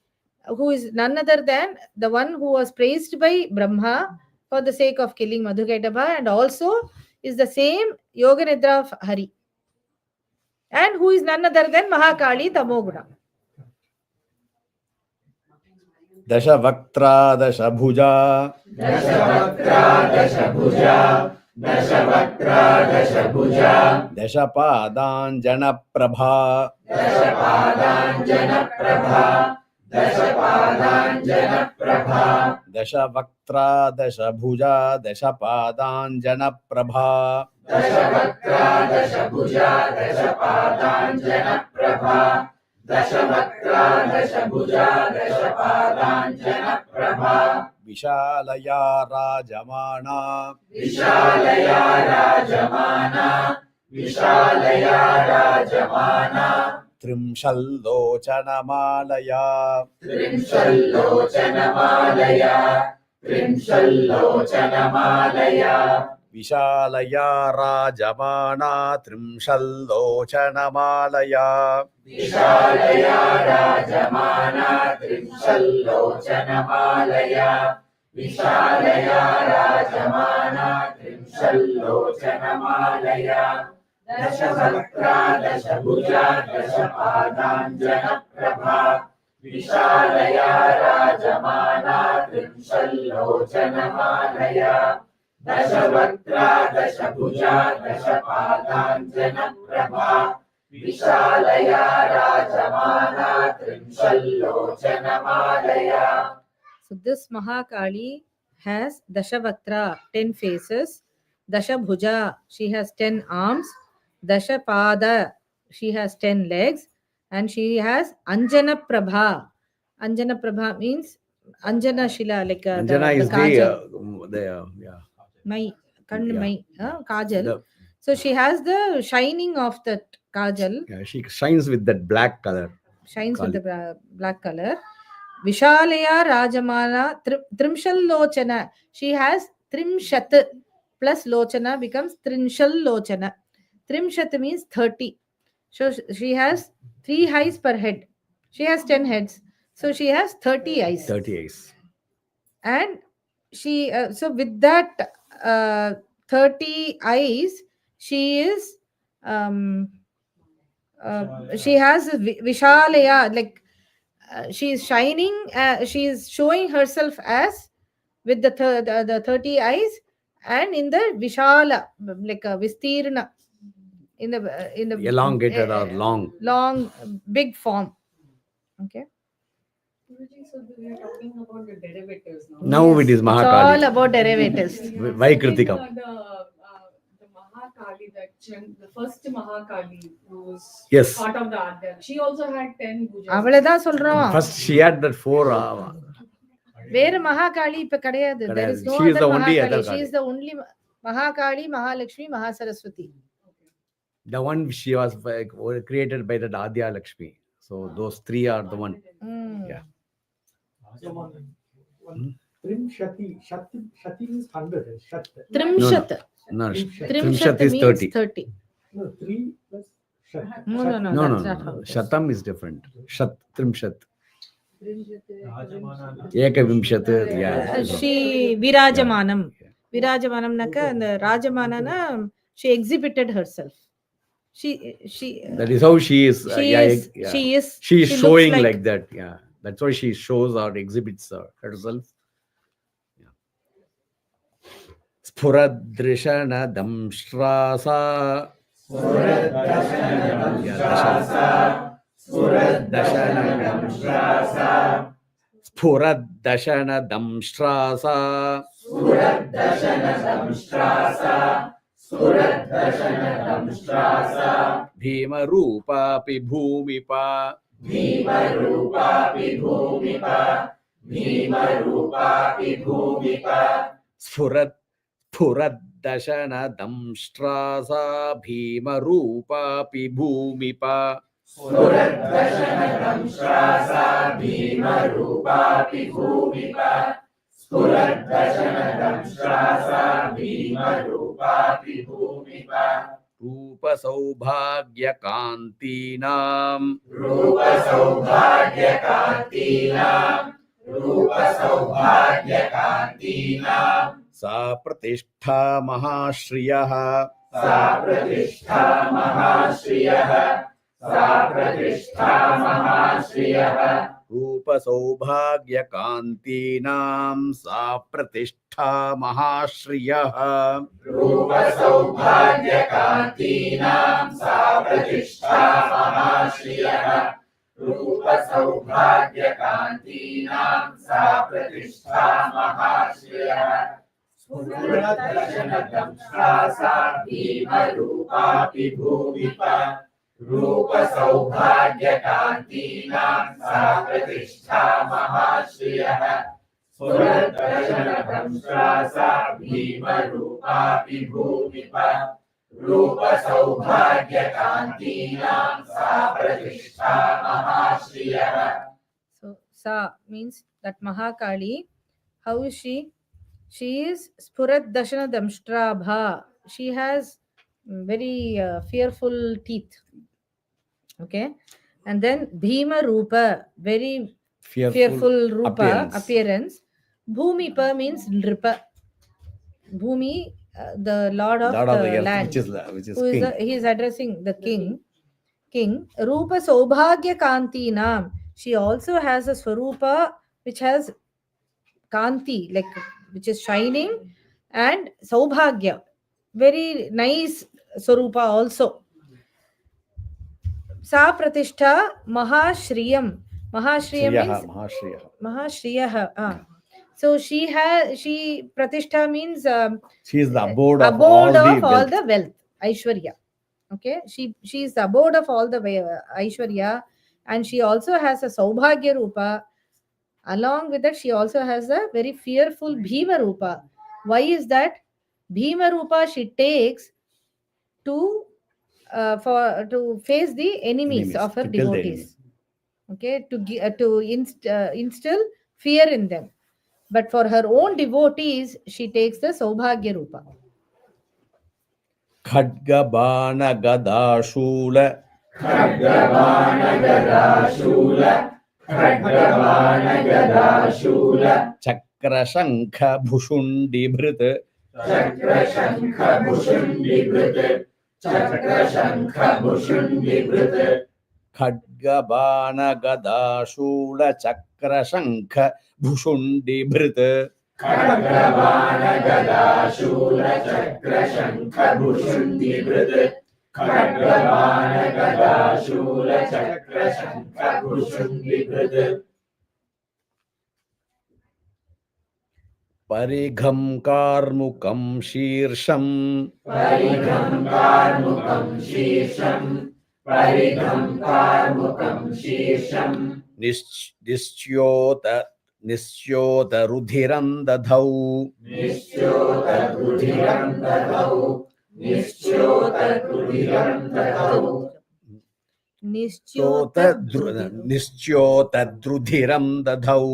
who is none other than the one who was praised by Brahma for the sake of killing Madhukaitabha, and also is the same Yoga Nidra of Hari, and who is none other than Mahakali Tamoguna. Dashavaktra Dashabhuja Dashavaktra Dashabhuja Dashavaktra Dashabhuja Dashapadanjana Prabha Dashapadanjana Prabha Dashapadanjana Prabha Dashavaktra Dashabhuja Dashapadanjana Prabha Dashavaktra Dashabhuja Dashapadanjana Prabha Dashavaktra Dashabhuja Dashapadanjana Prabha Vishalaya Rajamana Vishalaya Rajamana Vishalaya Rajamana Trimshallochanamalaya Trimshallochanamalaya Trimshallochanamalaya Vishalaya Rajamana Trimshallochanamalaya Vishalaya Rajamana Trimshallochanamalaya Vishalaya Rajamana Trimshallochanamalaya Dashavaktra Dashabhuja Dashapadanjana Prabha Vishalaya Rajamana Trimshallochanamalaya Dashavaktra Dashabhuja Dashapadanjana Prabha Vishalaya Rajamana Trimshallochanamalaya. So this Mahakali has Dashavaktra, 10 faces. Dashabhuja, she has 10 arms. Dashapada, she has 10 legs. And she has Anjana Prabha. Anjana Prabha means Anjana Shila, like Anjana the is kajal. yeah. Mai, Kandu Yeah. Mai, kajal. So she has the shining of that kajal. Yeah, she shines with that black color. Shines with the black color. Vishalaya Rajamana Trimshal Lochana. She has Trimshat plus Lochana becomes Trinshal Lochana. Trimshat means 30. So she has 3 eyes per head. She has 10 heads. So she has 30 eyes. 30 eyes. And she, so with that 30 eyes, she is, she has a Vishalaya, like she is shining, she is showing herself as with the 30 eyes, and in the Vishala, like a Vistirna, in the Elongated or long. Big form. Okay. Guruji, so we are talking about the derivatives now. Now it is It's all Mahakali. about derivatives. Vaikrutika. The Mahakali, the first Mahakali who was Yes. part of the Adya, she also had 10 pujas. அவளதான் சொல்றோம். First she had that 4. வேற மகாகாளி இப்ப கிடையாது. There is no She is other the only Mahakali. other She Kali. is the only Mahakali, Mahalakshmi, Mahasaraswati. The one she was created by the Adya Lakshmi. So those 3 are the one. Yeah. Trim Shati. Shati is 100. Shat. Trimshat. No, Trimshat Trimshat is means 30. 30. No, 3 plus Shat. No, No, that's no, not how no. it is. Shatam is different. Trimshat. Rajamana. Ekavimshat. Yeah. She Virajamanam. Virajamanam naka, and the Rajamanana, she exhibited herself. She That is how she is. she yeah, is yeah. she is She is looks showing like that. Yeah. That's why she shows or exhibits herself. Yeah. Spuradrishana damstrasa. Spuradashana damstrasa. Bhima Rupa Pi Bhumipa. Sfurat Dashana Damstrasa Bhima Rupa Pi Bhumipa. Rupa Saubhagya Kantinam. Sa Pratishtha Mahashriyah. Rupa Saubhagya Kantinam Sa Pratishtha Mahashriyah. So Sa means that Mahakali. How is she? She is Spurat Dashana Damstrabha. She has very fearful teeth. Okay. And then Bhima Rupa, very fearful Rupa appearance. Bhumipa means Nripa. Bhumi, the lord of the earth, land. which is Who is king. he is addressing the king. Rupa Saubhagya Kantinam. She also has a Swarupa which has Kanti, like which is shining, and Saubhagya. Very nice Swarupa also. Sa Pratishtha Mahashriyam. Mahashriyam means Mahashriyah. So she Pratishtha means she is the abode of all the wealth, Aishwarya. Okay, she is the abode of all the Aishwarya, and she also has a Saubhagya Rupa. Along with that, she also has a very fearful Bhima Rupa. Why is that? Bhima Rupa she takes to face the enemies of her devotees. Okay, to instill fear in them. But for her own devotees, she takes the Saubhagya Rupa. Khadga Bana Gada Shula. Khadgavana Gada Shula, Khadgavana Gada Shula, Chakra Shankha Bhushundi Bhrita, Chakra Shankha Bhushundi Bhrita, Chakra Shankha Bhushundi Bhrita, Khadgavana Gada Shula Chakra Shankha Bhushundi Bhrita, Khadgavana Gada Shula, Chakra Shankha Bhushundi Bhrita, Khadgavana Gada Shula, Chakra Shankha Bhushundi Bhrita, Parigham Karmukam Shirsham, Parigham Karmukam Shirsham, Parigham Karmukam Shirsham, Nisyota Rudhiram Dadhau, Nisyota Rudhiram Dadhau, Nisyota Rudhiram Dadhau, Nisyota Drudhiram Dadhau,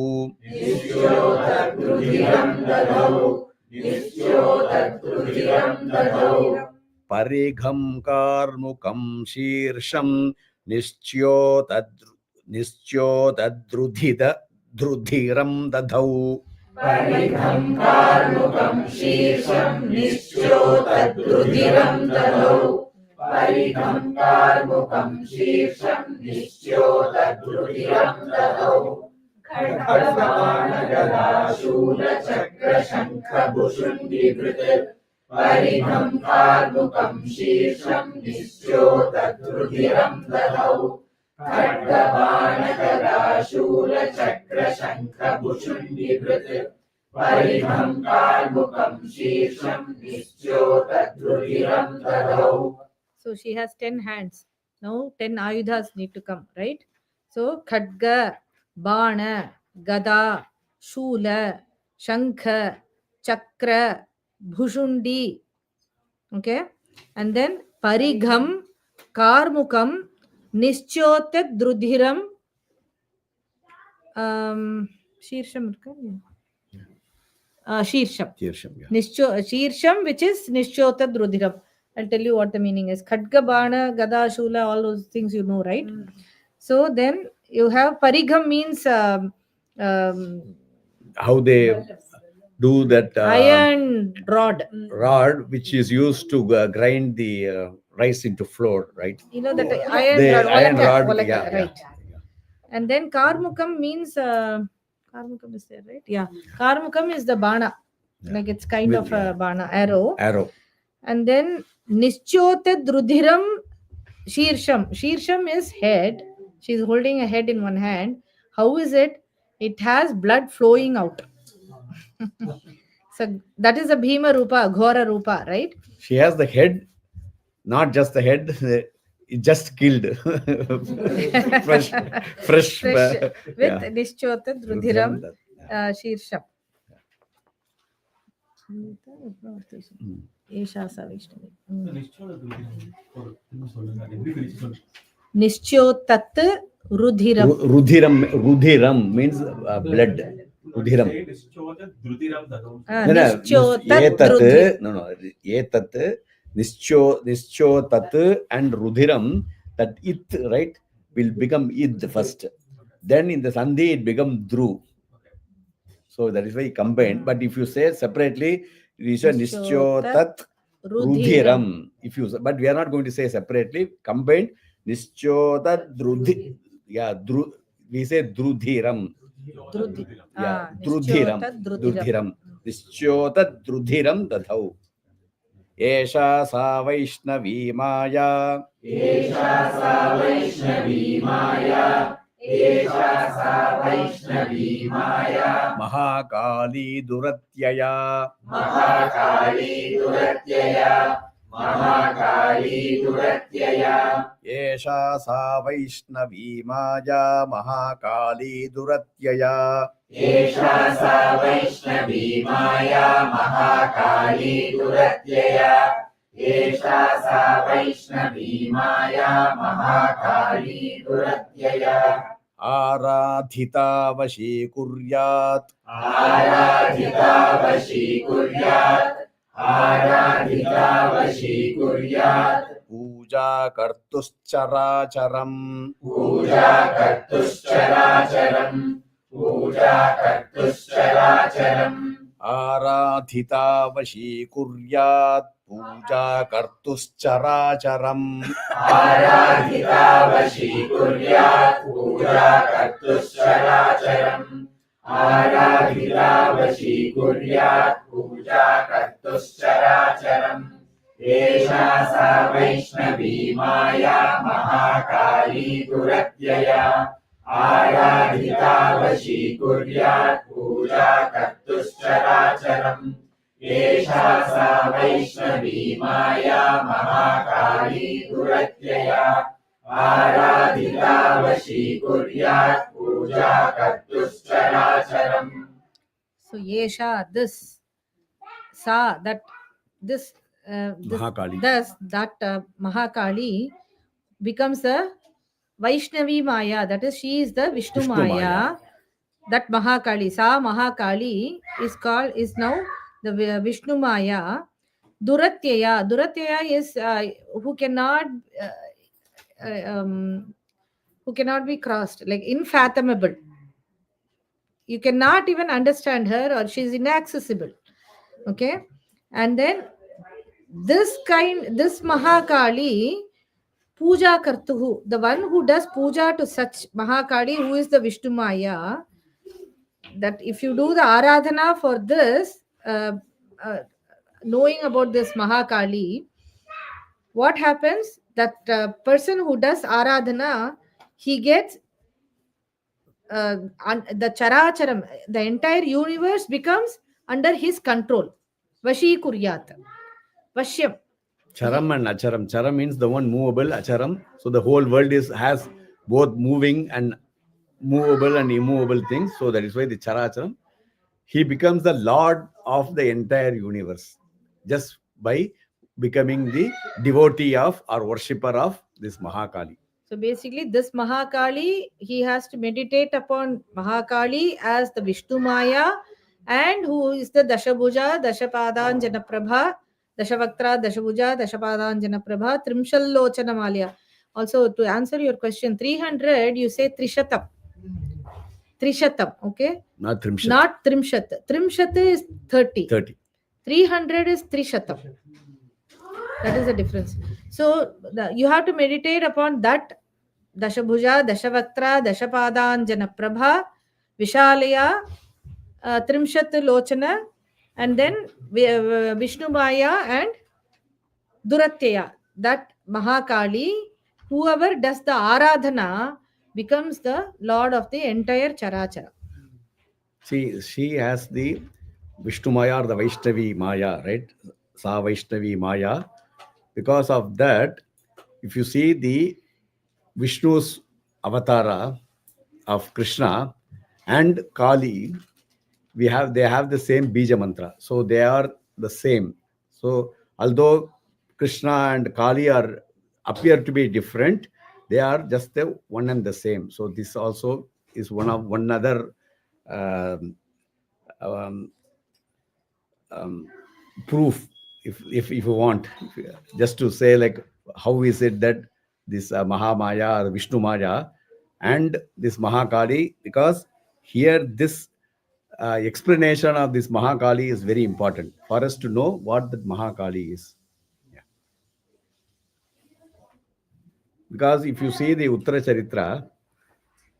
Nisyota Rudhiram Dadhau, Nisyota Rudhiram Dadhau, Parigham Karmukam Shirsham, Nisyota Drudhiram Dadhau, Parigham Karmukam Shirsham, Nisyota Rudhiram Dadhau, Parigham Karmukam Shirsham, Nisyota Rudhiram Dadhau, Khadgavana Gada Shula, Chakra Shankha Bhushundi Bhrita, Parigham Karmukam Shirsham, Nisyota Rudhiram Dadhau, Khadgavana Gada Shula, Chakra Shankha Bhushundi Bhrita, Parigham Karmukam Shirsham, Nisyota Rudhiram Dadhau. So she has 10 hands. Now 10 ayudhas need to come, right? So Khadga, Bana, Gada, Shula, Shankha, Chakra, Bhushundi. Okay? And then Parigham, Karmukam, Nischyotat Drudhiram, Shirsham. Shirsham. Shirsham, yeah. Shirsham, which is Nischyotat Drudhiram. I'll tell you what the meaning is. Khadga, Bana, Gada, Shula, all those things you know, right? So then you have Parigham means How they do that iron rod. rod, which is used to grind the rice into flour, right? You know that iron The rod. iron Olaka, rod, olaka, yeah, yeah. right. And then Karmukam means Karmukam is there, right? Yeah. Karmukam is the Bana. Yeah. Like it's kind With- of a Bana, arrow. Arrow. And then Nischyotat Drudhiram Shirsham. Shirsham is head. She's holding a head in one hand. How is it? It has blood flowing out. So that is a Bhima Rupa, Ghora Rupa, right? She has the head, not just the head, it just killed. fresh. Fresh, Yeah. with Nischyotat Drudhiram Shirsham. Nischyotat Rudhiram. Rudhiram means blood. Rudhiram. Etat, Nischyotat and Rudhiram, that it, right, will become id first. Then in the Sandhi, it becomes Dhru. So that is why combined. But if you say separately, you say Nischyotat Rudhiram. If you, but we are not going to say separately. Combined, Nischyotat Drudhi. Yeah, we say Drudhiram. Yeah, Drudhiram. Nischyotat Drudhiram Dadhau. Esha sa Vaishnavi Maya. Esha sa Vaishnavi Maya. Esha sa Vaishnavi Maya. Mahakali Duratyaya. Mahakali Duratyaya. Mahakali Duratyaya. Esha sa Vaishnavi Maya. Mahakali Duratyaya. Esha sa Vaishnavi Maya. Mahakali Duratyaya. Esha sa Vaishnavi Maya. Mahakali Duratyaya. Aradhita Vashi Kuryat. Aradhita Vashi Kuryat. आराधिता वशीकुर्यात् पूजा कर्तुश्चराचरम् पूजा कर्तुश्चराचरम् पूजा कर्तुश्चराचरम् आराधिता वशीकुर्यात् पूजा कर्तुश्चराचरम् आराधिता वशीकुर्यात् पूजा कर्तुश्चराचरम् आराधिता वशीकुर्यात् पूजा कर्तुश्चराचरम् एषा सा वैष्णवी माया महाकाली दुरत्यया आराधिता वशीकुर्यात् पूजा कर्तुश्चराचरम् एषा सा वैष्णवी माया महाकाली दुरत्यया आराधिता वशीकुर्यात् पूजा कर्तुश्चराचरम्. So Yesha, this, Sa, that, this, Mahakali. thus that Mahakali becomes the Vaishnavi Maya, that is, she is the Vishnu, Vishnu Maya. Maya. That Mahakali, Sa Mahakali is now the Vishnu Maya. Duratyaya, Duratyaya is who cannot be crossed, like infathomable. You cannot even understand her, or she is inaccessible. Okay, and then this Mahakali, Puja Kartuhu, the one who does puja to such Mahakali, who is the Vishnu Maya, that if you do the Aradhana for this, knowing about this Mahakali, what happens? That person who does Aradhana, he gets the Characharam, the entire universe becomes under his control. Vashi Kuryat. Vashyam. Charam and Acharam. Charam means the one movable, Acharam. So the whole world has both moving and movable and immovable things. So that is why the Characharam. He becomes the Lord of the entire universe just by becoming the devotee of or worshipper of this Mahakali. So basically, this Mahakali, he has to meditate upon Mahakali as the Vishnu Maya, and who is the Dashabhuja, Dashapadanjana Prabha, Dashavaktra, Dashabhuja, Dashapadanjana Prabha, Trimshallochana Malya. Also, to answer your question, 300, you say Trishatam. Trishatam, okay? Not Trimshat. Not Trimshat. Trimshat is 30. 30. 300 is Trishatam. That is the difference. So you have to meditate upon that Dashabhuja, Dashavaktra, Dashapadanjana Prabha, Vishalaya, Trimshat Lochana, and then Vishnu Maya and Duratyaya. That Mahakali, whoever does the Aradhana becomes the Lord of the entire Charachara. See, she has the Vishnu Maya or the Vaishnavi Maya, right? Sa Vaishnavi Maya. Because of that, if you see the Vishnu's avatara of Krishna and Kali, they have the same Bija mantra. So they are the same. So although Krishna and Kali appear to be different, they are just the one and the same. So this also is one other proof, if you want, just to say like how is it that this Mahamaya or Vishnu Maya and this Mahakali, because here this explanation of this Mahakali is very important for us to know what that Mahakali is. Yeah. Because if you see the Uttara Charitra,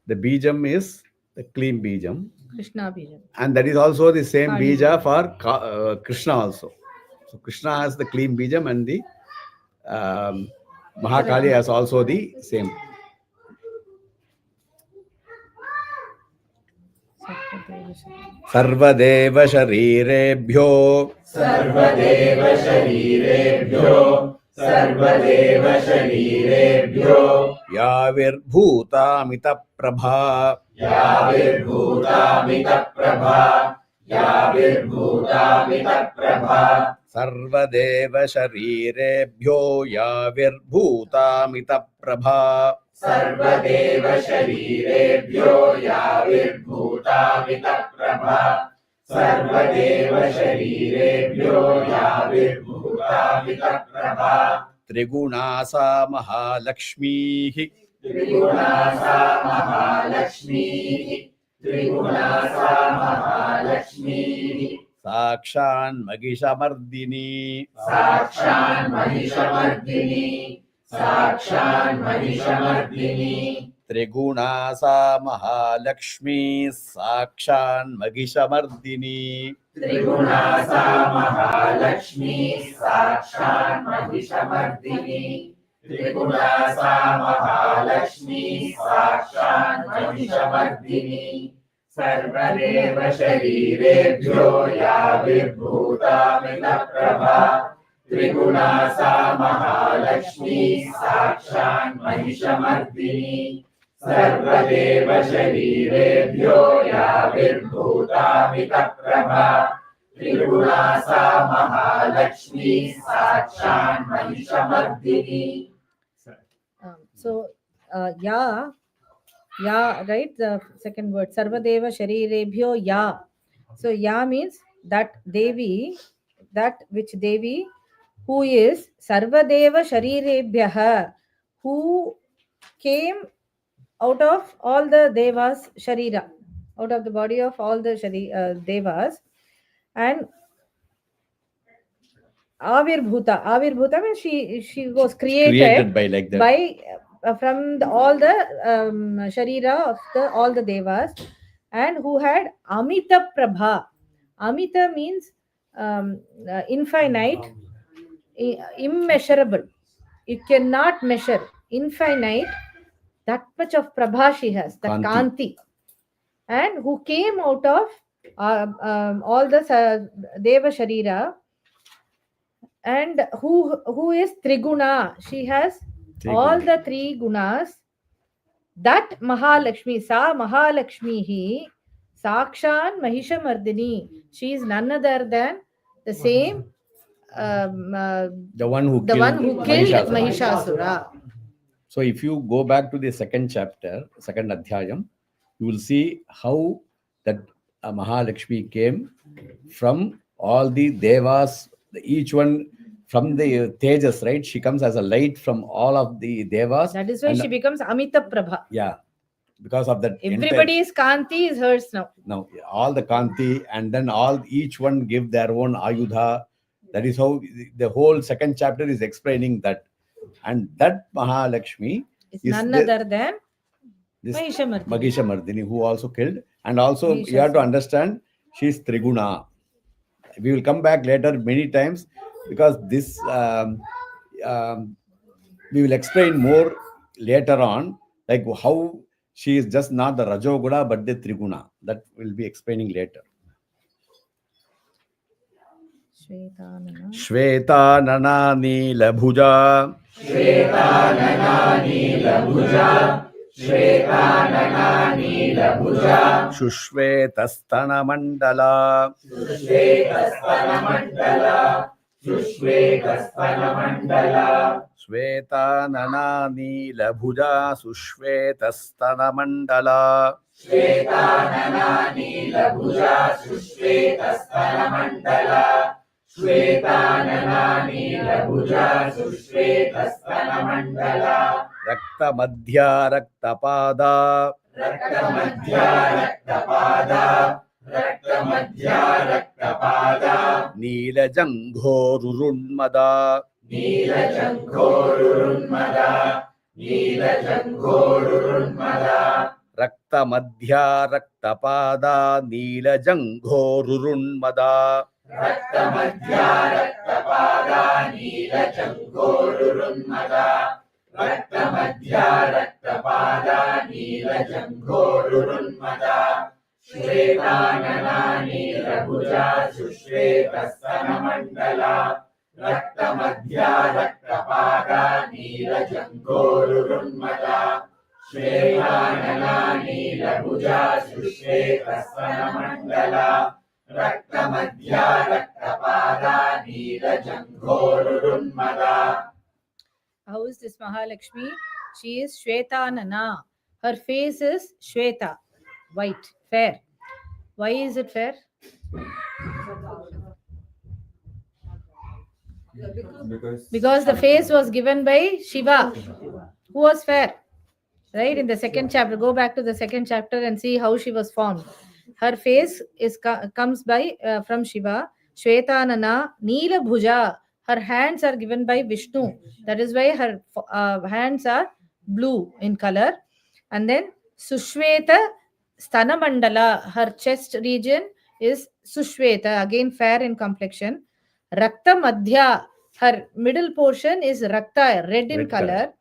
the Bijam is the clean Bijam. Krishna Bijam. And that is also the same Kali. Bija for Krishna also. So Krishna has the clean Bijam and the Mahakali has also the same. Sarvadeva Sharirebhyo Sarvadeva Sharirebhyo Sarvadeva Sharirebhyo Yavirbhuta Mita Prabha Yavirbhuta Mita Prabha Yavirbhuta Mita Prabha Sarvadeva Sharirebhyo Yavirbhuta Mita Prabha Sarvadeva Sharirebhyo Yavirbhuta Mita Prabha सर्वदेव शरीरेभ्यो याविर्भूतामितः प्रभा त्रिगुणा सा महालक्ष्मीः त्रिगुणा सा महालक्ष्मीः त्रिगुणा सा महालक्ष्मीः साक्षान्महिषमर्दिनी साक्षान्महिषमर्दिनी साक्षान्महिषमर्दिनी त्रिगुणा सा महालक्ष्मी साक्षान्महिषमर्दिनी त्रिगुणा सा महालक्ष्मी साक्षान्महिषमर्दिनी त्रिगुणा सा महालक्ष्मी साक्षान्महिषमर्दिनी सर्वदेव शरीरेभ्यो याविर्भूतामितः प्रभा त्रिगुणा सा महालक्ष्मी साक्षान्महिषमर्दिनी सर्वदेव शरीरेभ्यो याविर्भूतामितः प्रभा त्रिगुणा सा Mahalakshmi साक्षान्महिषमर्दिनी. Ya, right? The second word, Sarvadeva Sharirebhyo Ya. So Ya means that Devi, that which Devi, who is Sarvadeva Sharirebhyaha, who came out of all the Devas Sharira, out of the body of all the Devas, and Avirbhuta means she was created by like that. by from all the Sharira of all the Devas, and who had Amita Prabha. Amita means infinite, immeasurable. You cannot measure. Infinite, that much of Prabha she has, that Kanti. And who came out of all the Deva Sharira, and who is Triguna. She has all the three gunas. That Mahalakshmi, Sa Mahalakshmi, Sakshan Mahishamardini. She is none other than the same, the one who killed Mahishasura. So if you go back to the second chapter, second adhyayam, you will see how that Mahalakshmi came from all the devas, each one from the Tejas, right? She comes as a light from all of the devas. That is why she becomes Amita Prabha. Yeah, because of that. Everybody's Kanti is hers now. Now, all the Kanti, and then each one give their own Ayudha. That is how the whole second chapter is explaining that. And that Mahalakshmi is none other than Mahishamardini, who also killed. And also, you have to understand, she is Triguna. We will come back later many times, because this we will explain more later on, like how she is just not the Rajoguna but the Triguna. That will be explaining later. Shveta Nana Nila Bhuja. Shveta Nana Nila Bhuja. Shveta Nana Nila Bhuja. Shushveta Stana Mandala. Shushveta Stana Mandala. Shushveta Stana Mandala. Shveta Nana Nila Bhuja. Sushveta Stana Mandala. Shveta Nana Nila Bhuja. Sushveta Stana Mandala. Shveta Nana Nila Bhuja. Sushveta Stana Mandala. Rakta Madhya Rakta Pada. Rakta Madhya Rakta Pada. Rakta Madhya Rakta Pada. Nila Janghorurunmada. Nila Janghorurunmada. Nila Janghorurunmada. Rakta Madhya Rakta Pada. Nila Janghorurunmada. Rakta Madhya Rakta Pada. Nila Janghorurunmada. Rakta Madhya Rakta Pada. Nila Janghorurunmada. Shveta Nana Nila Bhuja. Sushveta Stana Mandala. Rakta Madhya Rakta Pada. Nila Janghorurunmada. Shveta Nana Nila Bhuja. Sushveta Stana Mandala. Rakta Madhya Rakta Pada. Nila Janghorurunmada. How is this Mahalakshmi? She is Shvetanana. Her face is Shweta, white, fair. Why is it fair? Because the face was given by Shiva, who was fair. Right, in the second chapter, go back to the second chapter and see how she was formed. Her face comes by from Shiva. Shvetanana Neela Bhuja. Her hands are given by Vishnu. That is why her hands are blue in color. And then Sushveta Sthana Mandala. Her chest region is Sushveta, again fair in complexion. Rakta Madhya. Her middle portion is Rakta, red in color.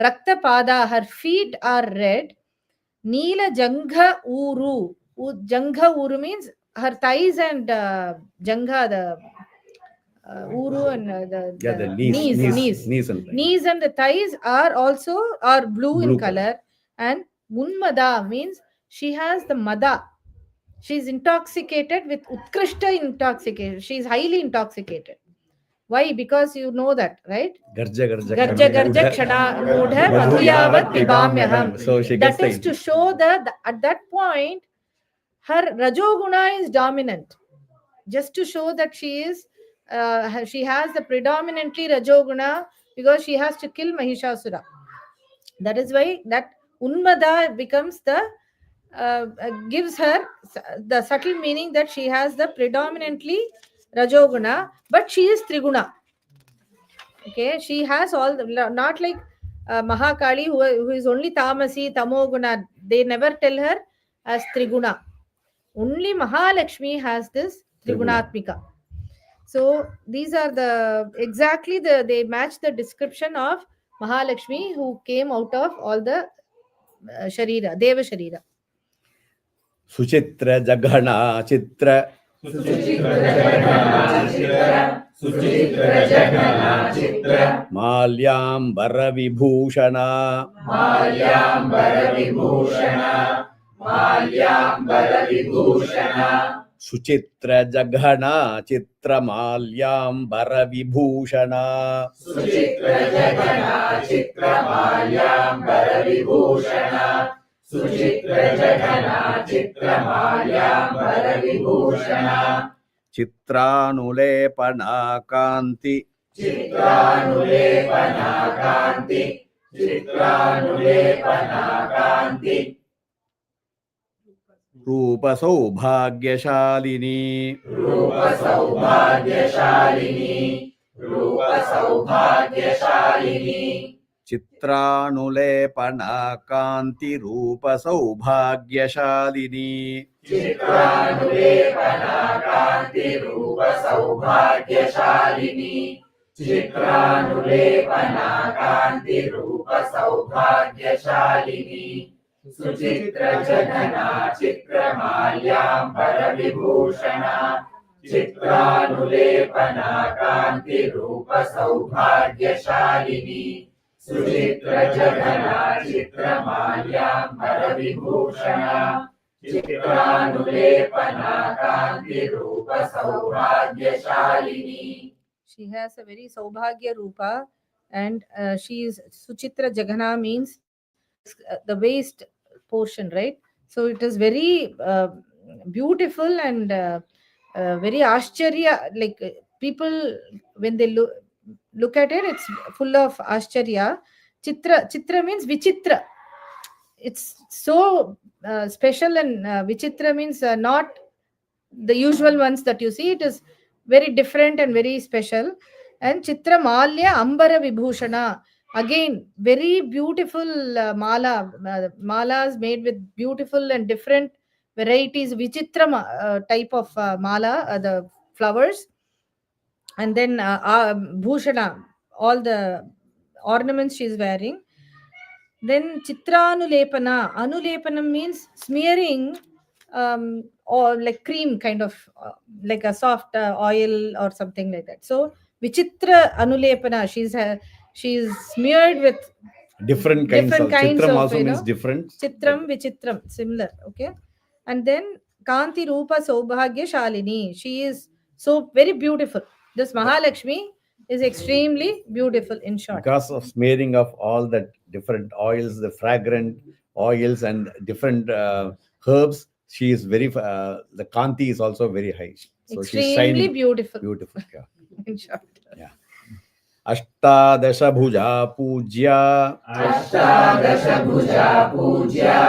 Rakta Pada, her feet are red. Neela Jangha Uru. Jangha Uru means her thighs and Jangha, the Uru and the knees and the thighs are also blue in color. And Munmada means she has the Mada. She is intoxicated with Utkrishta intoxication. She is highly intoxicated. Why? Because you know that, right? Garja Garja Kshana Mudha Madhuyavat Pibamyaham. So she That gets is to show that at that point, her Rajoguna is dominant. Just to show that she has the predominantly Rajoguna, because she has to kill Mahishasura. That is why that Unmada becomes the gives her the subtle meaning that she has the predominantly Rajoguna, but she is Triguna. Okay, she has all the, not like Mahakali who is only Tamasi, Tamoguna. They never tell her as Triguna. Only Mahalakshmi has this Trigunatmika. So these are they match the description of Mahalakshmi who came out of all the Sharira, Deva Sharira. Suchitra Jaghana Chitra. Suchitra Jagana Chitra Malyambara Vibhushana. Suchitra Jaghana Chitra Malyambara Vibhushana. Suchitra Jagana Chitra Malyambara Vibhushana. Suchitra Jagana Chitra Malyambara Vibhushana. Chitranulepana Kanti. Chitranulepana Kanti. Chitranulepana Kanti. Rupa Saubhagyashalini. Rupa Saubhagyashalini. Rupa Saubhagyashalini. Chitranulepana Kanti Rupa Saubhagyashalini. Chitranulepana Kanti Rupa Saubhagyashalini. Chitranulepana Kanti Rupa Saubhagyashalini. Suchitra Jagana Chitra Malyambara Vibhushana. Chitranulepana Kanti Rupa Saubhagyashalini. Suchitra Jagana Chitra Malyambara Vibhushana. Chitranulepana Kanti Rupa Saubhagyashalini. She has a very Saubhagya Rupa, and she is Suchitra Jagana means the waist portion, right? So it is very beautiful and very Ashcharya. Like people, when they look at it, it's full of Ashcharya. Chitra means Vichitra. It's so special, and Vichitra means not the usual ones that you see. It is very different and very special. And Chitra Malya Ambara Vibhushana, again very beautiful malas made with beautiful and different varieties, Vichitra type of mala, the flowers. And then Bhushana, all the ornaments she is wearing. Then Chitranulepana. Anulepana means smearing or like cream, kind of like a soft oil or something like that. So Vichitra Anulepana, she's smeared with Different kinds of Chitram of, also means different. Chitram, Vichitram, similar. Okay. And then Kanti Rupa Saubhagya Shalini. She is so very beautiful. This Mahalakshmi is extremely beautiful, in short. Because of smearing of all the different oils, the fragrant oils and different herbs, she is very, the Kanti is also very high. So she's Extremely shining. beautiful. Beautiful. Yeah. In short. Ashtadasha Bhuja Pujya. Ashtadasha Bhuja Pujya.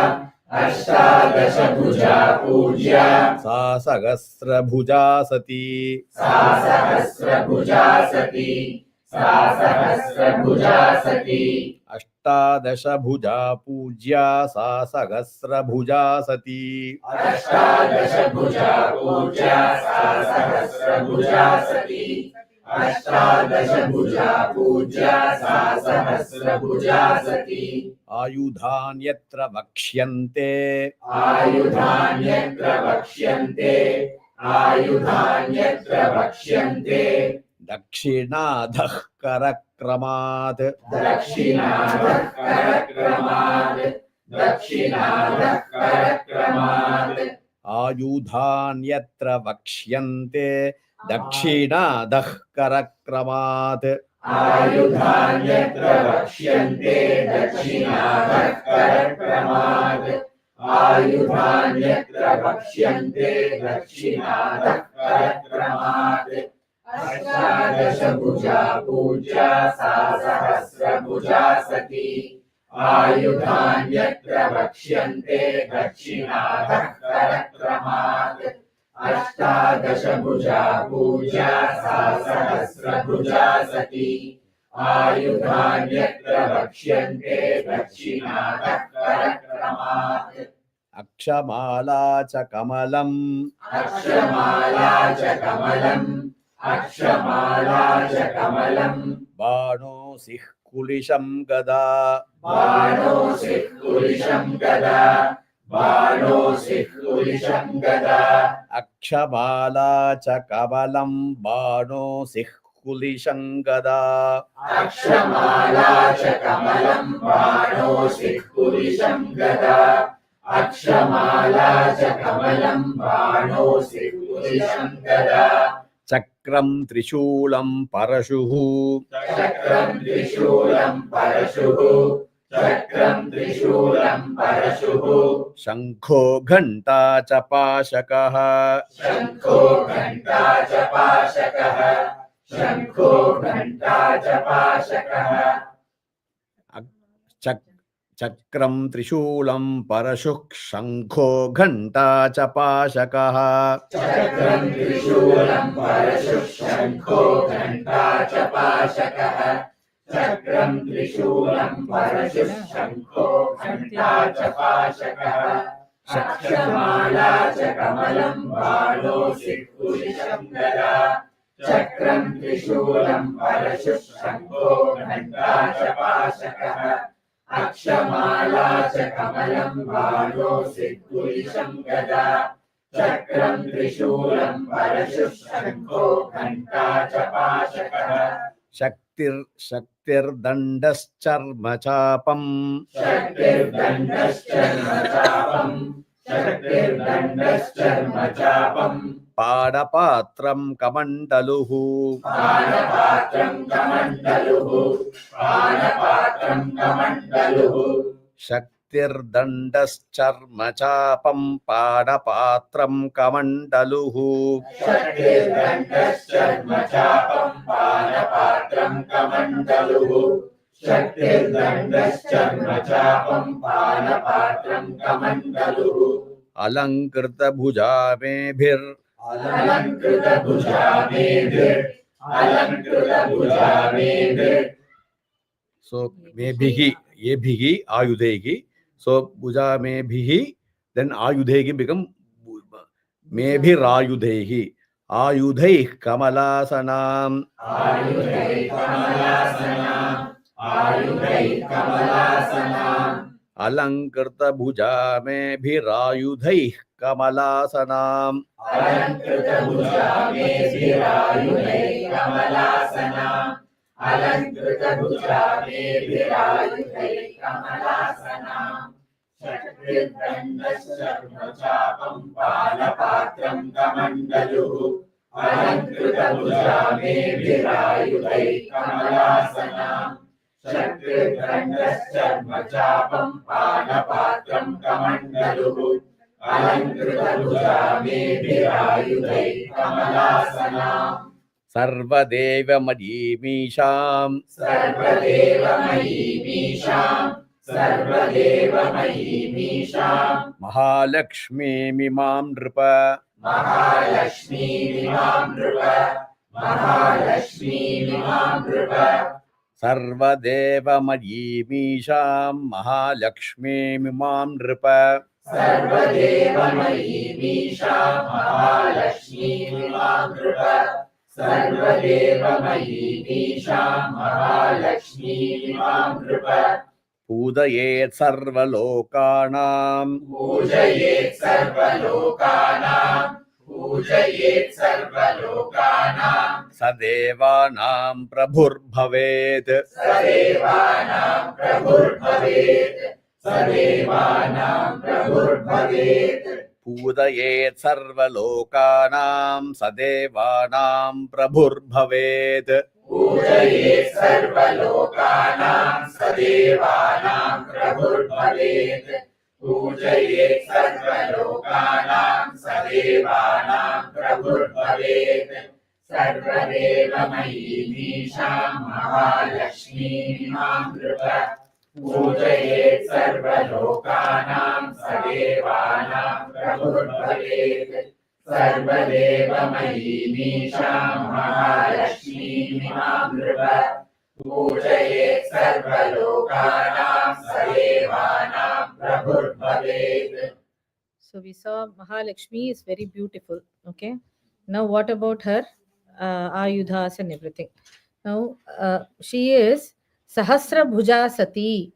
Ashtadasha Bhuja Pujya. Sa Sahasra Bhuja Sati. Sa Sahasra Bhuja Sati. Sa Sahasra Bhuja Sati. Ashtadasha Bhuja Pujya. Sa Sahasra Bhuja Sati. Ashtadasha Bhuja Pujya. Sa Sahasra Bhuja Sati. Ashtadasha Bhuja Pujya. Sa Sahasra Bhuja Sati. Ayudhanyatra Vakshyante. Ayudhanyatra Vakshyante. Ayudhanyatra Vakshyante. Dakshinadhah Karakramat. Dakshinadhah Karakramat. Dakshinadhah Karakramat. Ayudhanyatra Vakshyante. Dakshinadhah Karakramat. Ayudhanyatra Vakshyante. Dakshinadhah Karakramat. Ayudhanyatra Vakshyante. Dakshinadhah Karakramat. Ashtadasha Bhuja Pujya. Sa Sahasra Bhuja Sati. Ayudhanyatra Vakshyante. Dakshinadhah Karakramat. Ashtadasha Bhuja Pujya. Sa Sahasra Bhuja Sati. Ayudhanyatra Vakshyante. Dakshinadhah Karakramat. Akshamala cha Kamalam. Akshamala cha Kamalam. Akshamala cha Kamalam. Bano Kulisham Gada. Bano Kulisham Gada. Bano Kulisham Gada. Akshamala cha Kamalam. Bano Kulisham Gada. Akshamala cha Kamalam. Bano Kulisham Gada. Akshamala cha Kamalam. Bano Kulisham Gada. Chakram Trishulam Parashuhu. Chakram Trishulam Parashuhu. Chakram Trishulam Parashuhu. Shankho Ghanta Chapashakaha. Shankho Ghanta Chapashakaha. Shankho Ghanta Chapashakaha. Chakram Trishulam Parashuk Shankho Ghanta Chapashakaha. Chakram Trishulam Parashuk Shankho Ghanta Chapashakaha. Chakram Trishulam Parashuk Shankho Ghanta Chapashakaha. Akshamala cha Kamalam. Bano Kulisham Gada. Chakram Trishulam Parashuk Shankho Ghanta Chapashakaha. Akshamala cha Kamalam. Bano Kulisham Gada. Chakram Trishulam Parashuk Shankho Ghanta Chapashakaha. Shaktir Dandascharma Chapam. Shaktir Dandascharma Chapam. Shaktir Dandascharma Chapam. Padapatram Kamandaluhu. Padapatram Kamandaluhu. Padapatram Kamandaluhu. Shaktir Dandascharma Chapam. Padapatram Kamandaluhu. Shaktir Dandascharma Chapam. Padapatram Kamandaluhu. Shaktir Dandascharma Chapam. Padapatram Kamandaluhu. Alankrita Bhuja Mebhir. Alankrita Bhuja Mebhir. Alankrita Bhuja Mebhir. So Mebhihi, Yebhihi, Ayudhehi. So Bhuja Mebhihi, then Ayudhehi become Mebhir Ayudhehi. Ayudhai Kamalasanam. Ayudhai Kamalasanam. Ayudhai Kamalasanam. Alankrita Bhuja Mebhir Ayudhai Kamalasanam. Alankrita Bhuja Mebhir Ayudhai Kamalasanam. Alankrita Bhuja Mebhir Ayudhai Kamalasanam. Shaktir Dandascharma Chapam. Padapatram Kamandaluhu. Alankrita Bhuja Mebhir Ayudhai Kamalasanam. Shaktir Dandascharma Chapam. Padapatram Kamandaluhu. अलङ्कृतभुजा मेभिरायुधैः कमलासनाम् सर्वदेवमयीमीशाम् सर्वदेवमयीमीशाम् सर्वदेवमयीमीशाम् महालक्ष्मीमिमां नृप महालक्ष्मीमिमां नृप महालक्ष्मीमिमां नृप सर्वदेवमयीमीशां महालक्ष्मीमिमां नृप सर्वदेवमयीमीशां महालक्ष्मीमिमां नृप सर्वदेवमयीमीशां महालक्ष्मीमिमां नृप पूजयेत् सर्वलोकानां पूजयेत् सर्वलोकानां पूजयेत् सर्वलोकानां सदेवानां प्रभुर्भवेत् सदेवानां प्रभुर्भवेत् सदेवानां प्रभुर्भवेत् पूजयेत् सर्वलोकानां सदेवानां प्रभुर्भवेत् पूजयेत् सर्वलोकानां सदेवानां प्रभुर्भवेत् पूजयेत् सर्वलोकानां सदेवानां प्रभुर्भवेत् सर्वदेवमयीमीशां महालक्ष्मीमिमां नृप पूजयेत् सर्वलोकानां सदेवानां प्रभुर्भवेत् सर्वदेवमयीमीशां महालक्ष्मीमिमां नृप पूजयेत् सर्वलोकानां सदेवानां प्रभुर्भवेत्. So we saw Mahalakshmi is very beautiful. Okay. Now what about her ayudhas and everything? Now she is Sahasra Bhuja Sati.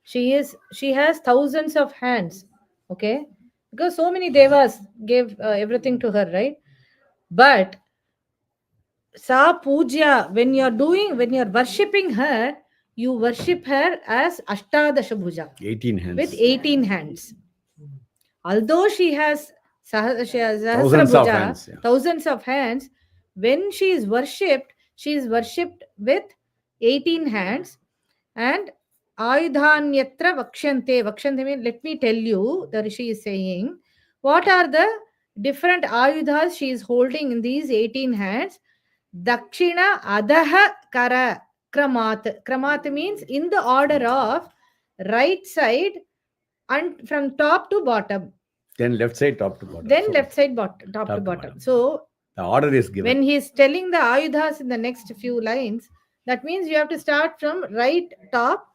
She has thousands of hands. Okay. Because so many devas gave everything to her, right? But Sa Puja, when you're worshipping her, you worship her as Ashtadasha Bhuja 18 hands. with 18 hands. Although she has Sahasra Thousands of Bhuja, hands, yeah. thousands of hands, when she is worshipped with 18 hands. And Ayudhanyatra Vakshante. Vakshante means, let me tell you, the Rishi is saying, what are the different Ayudhas she is holding in these 18 hands? Dakshina Adaha Kara Kramat. Kramat means in the order of right side and from top to bottom. Then left side, top to bottom. Then So, left side, top to to bottom. bottom. So the order is given. when he is telling the Ayudhas in the next few lines, that means you have to start from right top,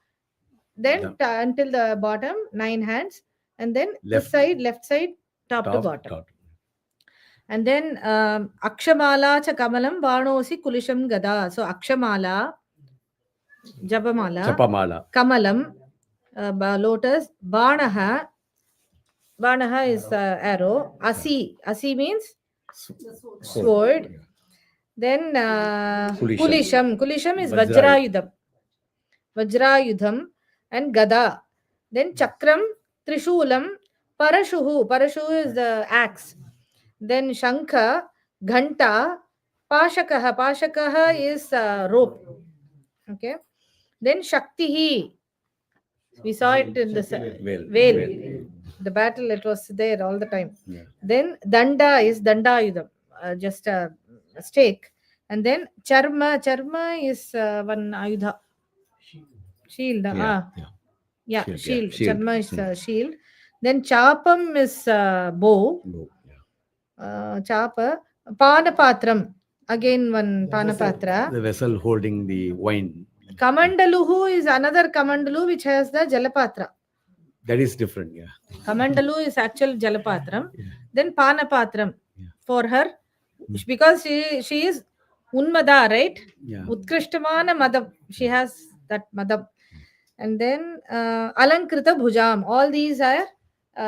then until the bottom, 9 hands, and then left side, top to bottom. Top. And then Akshamala cha Kamalam Vanosi Kulisham Gada. So Akshamala, Chapamala. Kamalam, lotus, Banaha is arrow, Asi means sword. Then Kulisham is Vajrayudham and Gada. Then Chakram, Trishulam, Parashu is the axe. Then Shankha, Ghanta, Pashakaha is rope. Okay. Then Shakti, we saw it in the veil. The battle, it was there all the time. Yeah. Then Danda is Dandayudham, just a stake. And then Charma is one Ayudha. Shield. Shield. Charma is shield. Then Chapam is bow. Chapa. Panapatram. Again one Panapatra. The vessel holding the wine. Kamandaluhu is another Kamandalu which has the Jalapatra. That is different, yeah. Kamandalu is actual Jalapatram. Yeah. Then Panapatram for her, because she is Unmada, right? Yeah. Utkrishtamana Madam. She has that Madam. And then Alankrita Bhujam. All these are,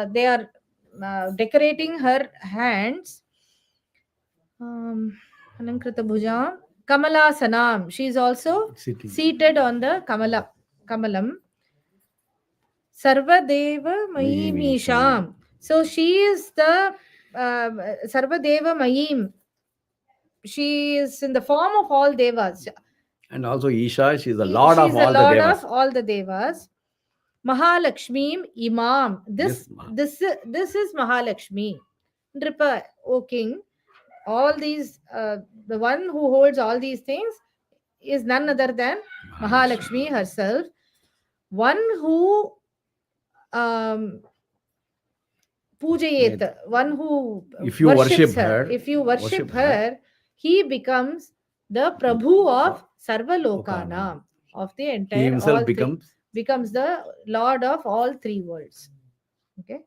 they are decorating her hands. Alankrita Bhujam. Kamala Sanam. She is also seated on the Kamalam. Sarvadeva Mayimisham. So she is the Sarvadeva Mayim. She is in the form of all devas. And also Isha, she is the lord of all the devas. Of all the devas. Mahalakshmim Imam. Yes, Ma. This is Mahalakshmi. Nripa, O king, all these, the one who holds all these things is none other than Mahalakshmi herself. One who Pujayet, one who If you worships worship her, her, if you worship worship her, her, he becomes the Prabhu of Sarva Lokanam, of the entire, he himself all three, becomes the Lord of all three worlds. Okay,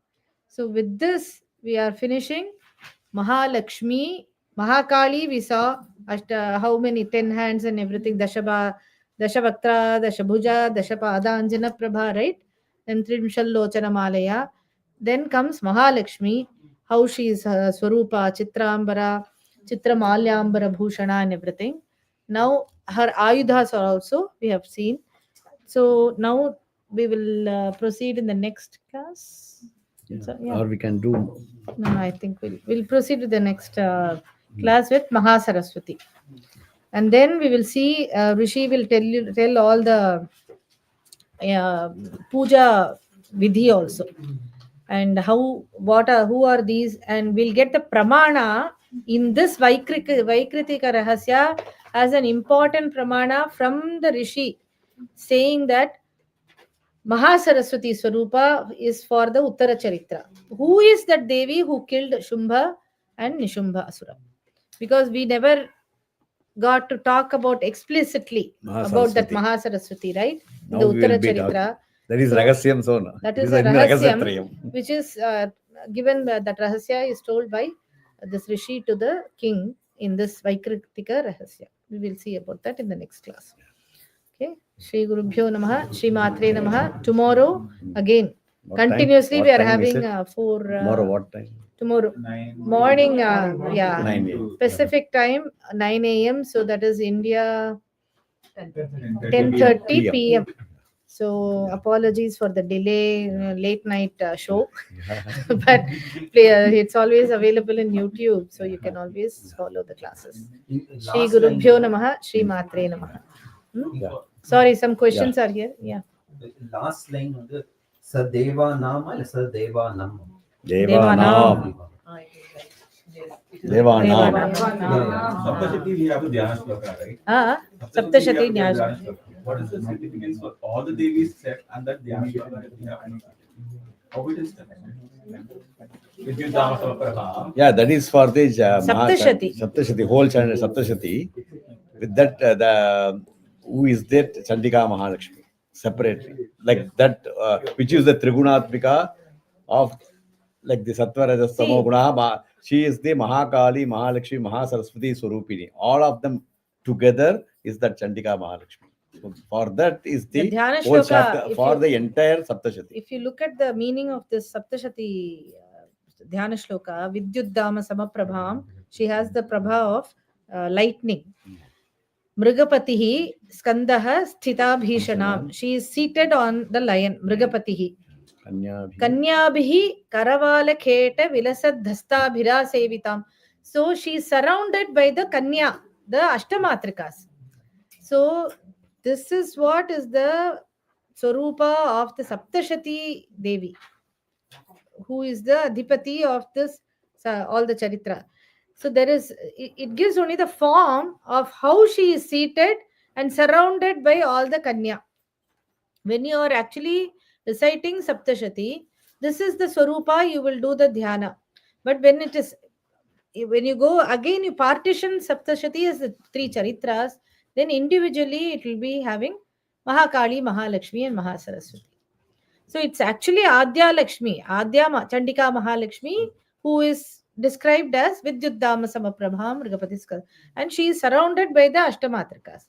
so with this we are finishing Mahalakshmi, Mahakali. We saw how many 10 hands and everything, Dashabha, Dashavaktra, Dashabhuja, Dashapada, Anjana Prabha, right? And Trimshal Lochana Malaya. Then comes Mahalakshmi, how she is Swarupa, Chitrambara, Chitramalyambara Bhushana and everything. Now her Ayudhas are also, we have seen. So now we will proceed in the next class. So, yeah. or we can do. No, I think we'll proceed to the next class with Mahasaraswati. And then we will see Rishi will tell all the puja vidhi also, and who are these, and we'll get the pramana in this Vaikrutika Rahasya as an important pramana from the Rishi, saying that Mahasaraswati Swarupa is for the Uttara Charitra. Who is that Devi who killed Shumbha and Nishumbha Asura? Because we never got to talk about explicitly about that Mahasaraswati, right? Now The we will Uttara be Charitra. That is So, Rahasyam Sona. that is It a in the Rahasyam, which is given, that Rahasya is told by this Rishi to the king in this Vaikrutika Rahasya. We will see about that in the next class. Okay. Shri Gurubhyo Namaha, Shri Matre Namaha. Tomorrow, again, continuously we are having for... Tomorrow what time? Tomorrow, morning, 9 a.m. Pacific time, 9 a.m. So that is India, 10:30 10:30 p.m. So apologies for the delay, late night show, but it's always available in YouTube, so you can always follow the classes. Shri Gurubhyo Namaha, Shri Matre Namaha. Sorry, some questions are here. Yeah. Last line வந்து Sadeva Nama இல்ல Sadeva Nam. Devanam. Devanam. Saptashati, we have a Dhyana Shloka, right? Saptashati we have a Dhyana. Dhyana Shloka. What is the significance for all the Devis set and that Dhyana Shloka that we have? How it is done? Vidya Navavarna Homam. Yeah, that is for the Saptashati. Saptashati, whole channel Saptashati. With that, the who is that Chandika Mahalakshmi separately, like that, which is the Trigunatmika of like the Sattva Rajas Tamo Guna. She is the Mahakali, Mahalakshmi, Mahasaraswati Swarupini. All of them together is that Chandika Mahalakshmi. So for that is the Dhyana whole Shloka, chapter for the entire Saptashati. If you look at the meaning of this Saptashati Dhyana Shloka, Vidyuddhama Samaprabham, she has the prabha of lightning. Mrigapatihi Skandaha Sthitabhishanam. She is seated on the lion, Mrigapatihi. Kanyabhihi Karavala Kheta Vilasad Dhastabhira Sevitam. So she is surrounded by the Kanya, the Ashtamatrikas. So this is what is the Swarupa of the Saptashati Devi, who is the Adhipati of this all the Charitra. So there is, it gives only the form of how she is seated and surrounded by all the Kanya. When you are actually reciting Saptashati, this is the Swarupa, you will do the Dhyana. But when you go again, you partition Saptashati as the three Charitras, then individually it will be having Mahakali, Mahalakshmi and Mahasaraswati. So it's actually Adya Lakshmi, Adya Chandika Mahalakshmi, who is described as Vidyuddhama Samaprabham Mrigapatiska, and she is surrounded by the Ashtamatrikas.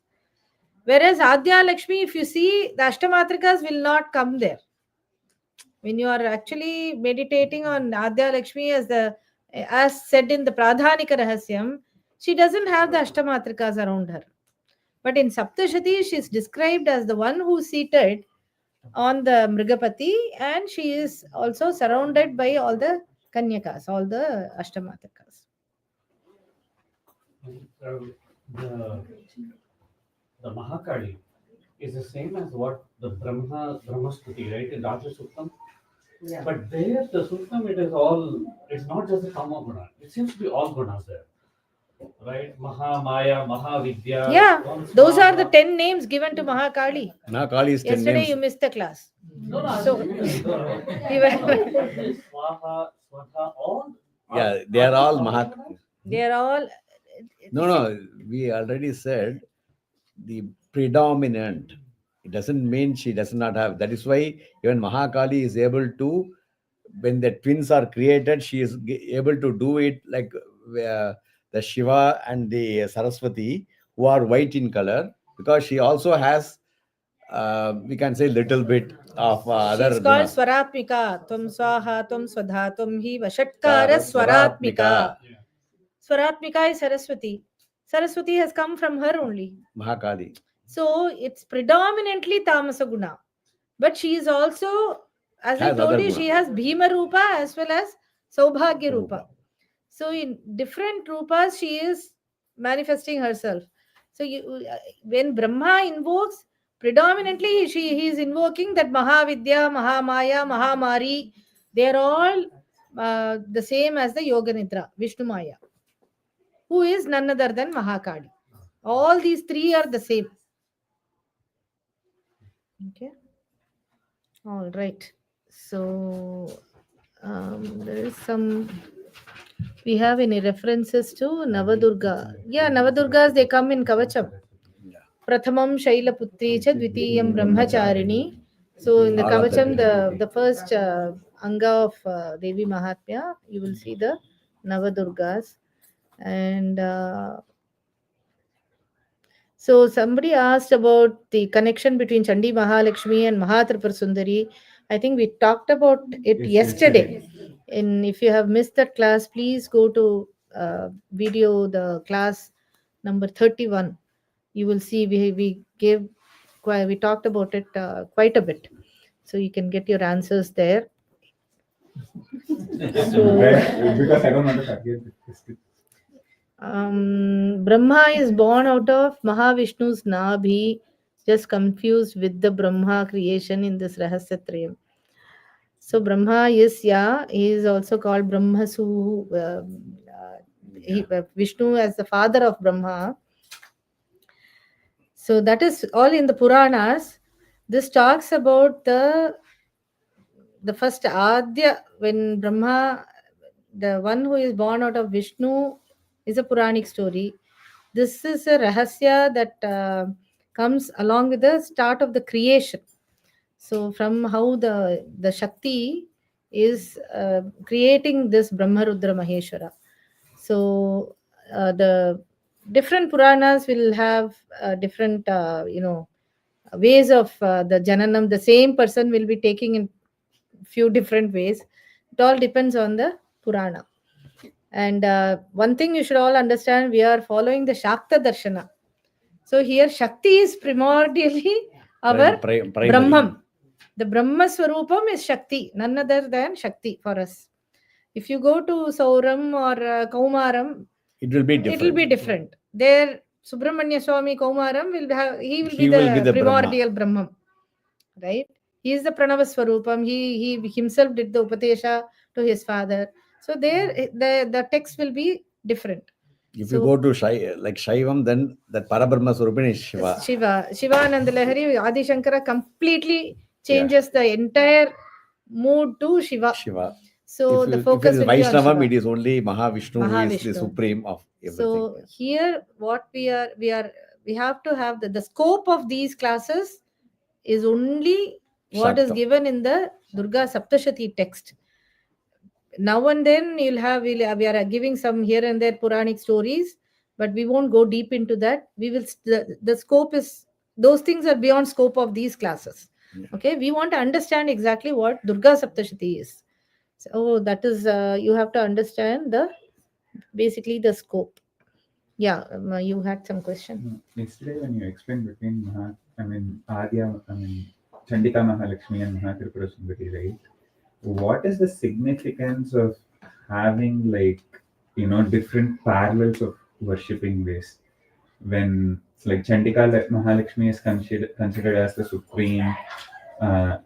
Whereas Adya Lakshmi, if you see, the Ashtamatrikas will not come there. When you are actually meditating on Adya Lakshmi as said in the Prādhānika Rahasyam, she doesn't have the Ashtamatrikas around her. But in Saptashati, she is described as the one who is seated on the Mrigapati, and she is also surrounded by all the Kanyakas, all the Ashtamatrikas. The Mahakali, is the same as what the Brahma Stuti, right? In Raja Suktam. Yeah. But there, the Suktam, it's not just the Kama Guna. It seems to be all gunas there. Right? Maha, Maya, Maha Vidya. Yeah, Om those are the Swaha. 10 names given to Mahakali. Mahakali is 10 Yesterday names. you missed the class. No, no, So- Swaha, Swatha, all. Yeah, they are all Mahak. They are all. No, we already said the predominant. It doesn't mean she does not have. That is why even Mahakali is able to, when the twins are created, she is able to do it like the Shiva and the Saraswati, who are white in color, because she also has, we can say, little bit of other She's called gunas. Swaratmika. Tum Swaha, Tum Swadha, Tum Hi Vashatkara Swaratmika. Swaratmika is Saraswati. Saraswati has come from her only. Mahakali. So it's predominantly Tamasa Guna. But she is also, as I Has told other you, guna. she has Bhima Rupa as well as Saubhagya Rupa. So in different Rupas, she is manifesting herself. So when Brahma invokes, predominantly he is invoking that Mahavidya, Mahamaya, Mahamari. They are all the same as the Yoga Nidra, Vishnu Maya, who is none other than Mahakali. All these three are the same. Okay. All right. So there is some. We have any references to Navadurga? Yeah, Navadurgas, they come in Kavacham. Prathamam Shaila Putri cha Dvitiyam Brahmacharini. So in the All of Kavacham, them. the first Anga of Devi Mahatmya, you will see the Navadurgas. And so somebody asked about the connection between Chandi Mahalakshmi and Mahatripura Sundari. I think we talked about it yesterday. And if you have missed that class, please go to video, the class number 31. You will see we talked about it quite a bit. So you can get your answers there. Because I don't want to forget this. Brahma is born out of Mahavishnu's Nabhi, just confused with the Brahma creation in this Rahasya Trayam. So Brahma is, he is also called Brahmasu, Vishnu as the father of Brahma. So that is all in the Puranas. This talks about the first Adya, when Brahma, the one who is born out of Vishnu, is a Puranic story. This is a Rahasya that comes along with the start of the creation. So from how the Shakti is creating this Brahma Rudra Maheshwara. So the different Puranas will have different, ways of the Jananam. The same person will be taking in few different ways. It all depends on the Purana. And one thing you should all understand, we are following the Shakta Darshana. So here Shakti is primordially our Primary. Brahman. The Brahma Swarupam is Shakti, none other than Shakti for us. If you go to Sauram or Kaumaram, It will be different. it will be different. There, Subramanya Swami Kaumaram he will be He will be the the primordial Brahman, right? He is the Pranava Swarupam. He himself did the Upatesha to his father. So there, the text will be different. If you go to Shaivam, then that Parabrahma Swarupin is Shiva. Shivananda Lahari, Adi Shankara completely changes the entire mood to Shiva. So the focus if it will is be on Vaishnavam, Shiva. it is only Mahavishnu who is the Mahavishnu. supreme of everything. So here, what we have to have the scope of these classes is only what is Shaktam. given in the Durga Saptashati text. Now and then we are giving some here and there Puranic stories, but we won't go deep into that. We will the scope is, those things are beyond scope of these classes. Okay, we want to understand exactly what Durga Saptashati is. So that is you have to understand basically the scope. Yeah, you had some question. Yesterday when you explained between Adya, Chandika Mahalakshmi and Mahatripura Sundari, right? What is the significance of having different parallels of worshipping ways? when like Chandika Mahalakshmi is considered as the supreme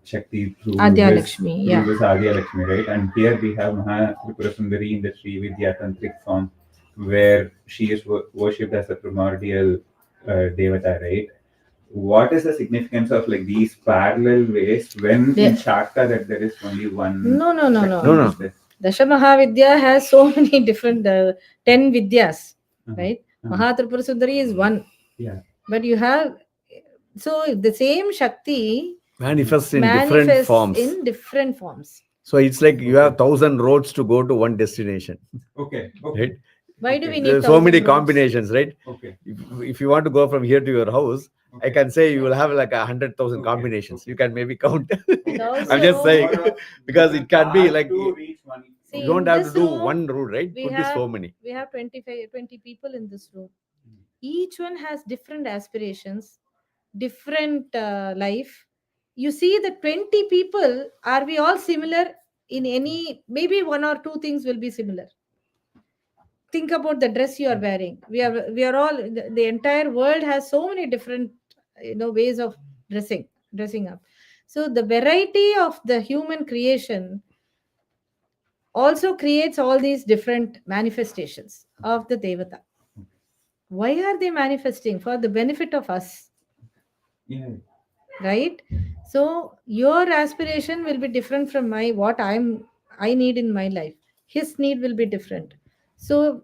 Shakti through Adya his, Lakshmi, through yeah. his Adya Lakshmi, right? And here we have Mahatripura Sundari in the Sri Vidya Tantric form, where she is worshipped as the primordial Devata, right? What is the significance of like these parallel ways when in Shakta that there is only one? No. Shakti? Dasha Mahavidya has so many different 10 Vidyas, right? Uh-huh. Mahatripura Sundari is one. Yeah. But you have, so the same Shakti manifests in different forms. in different forms. So it's like you have 1,000 roads to go to one destination. Okay. Right? Why do we need There's so 1,000 many roads? combinations, right? Okay. If you want to go from here to your house, Okay. I can say you will have like 100,000 Okay. combinations. You can maybe count. And I'm just also- saying because it can be like to reach one. See, you don't in have this to do room, one route, right? we Could be have- so many. We have 20 people in this room. Each one has different aspirations, different life. You see the 20 people, are we all similar in any, maybe one or two things will be similar. Think about the dress you are wearing. We are all, the entire world has so many different ways of dressing up. So the variety of the human creation also creates all these different manifestations of the Devata. Why are they manifesting? For the benefit of us, Yeah. right? So your aspiration will be different from what I need in my life. His need will be different. So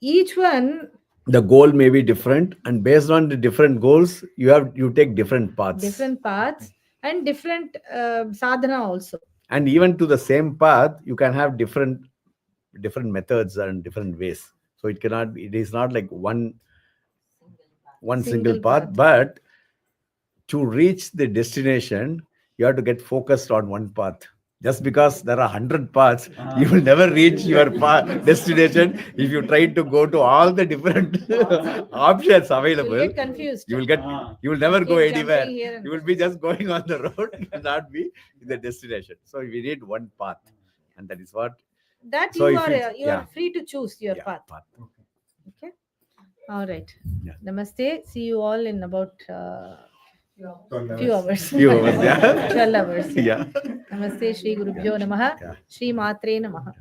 each one, The goal may be different, and based on the different goals, you take different paths. and different sadhana also. And even to the same path, you can have different methods and different ways. So it is not like one single path, but to reach the destination, you have to get focused on one path. Just because there are 100 paths, you will never reach your destination if you try to go to all the different options available. You will get confused. You will never go Keep anywhere. jumping here and You will be just going on the road. You will not be in the destination. So we need one path, and that is what. that So you if are it's- you are yeah. free to choose your path. Okay. All right. Yeah. Namaste. See you all in about few hours. Few hours, yeah. 12 hours. Yeah. Namaste. Shri Gurubhyo Namaha. Yeah. Shri Matre Namaha.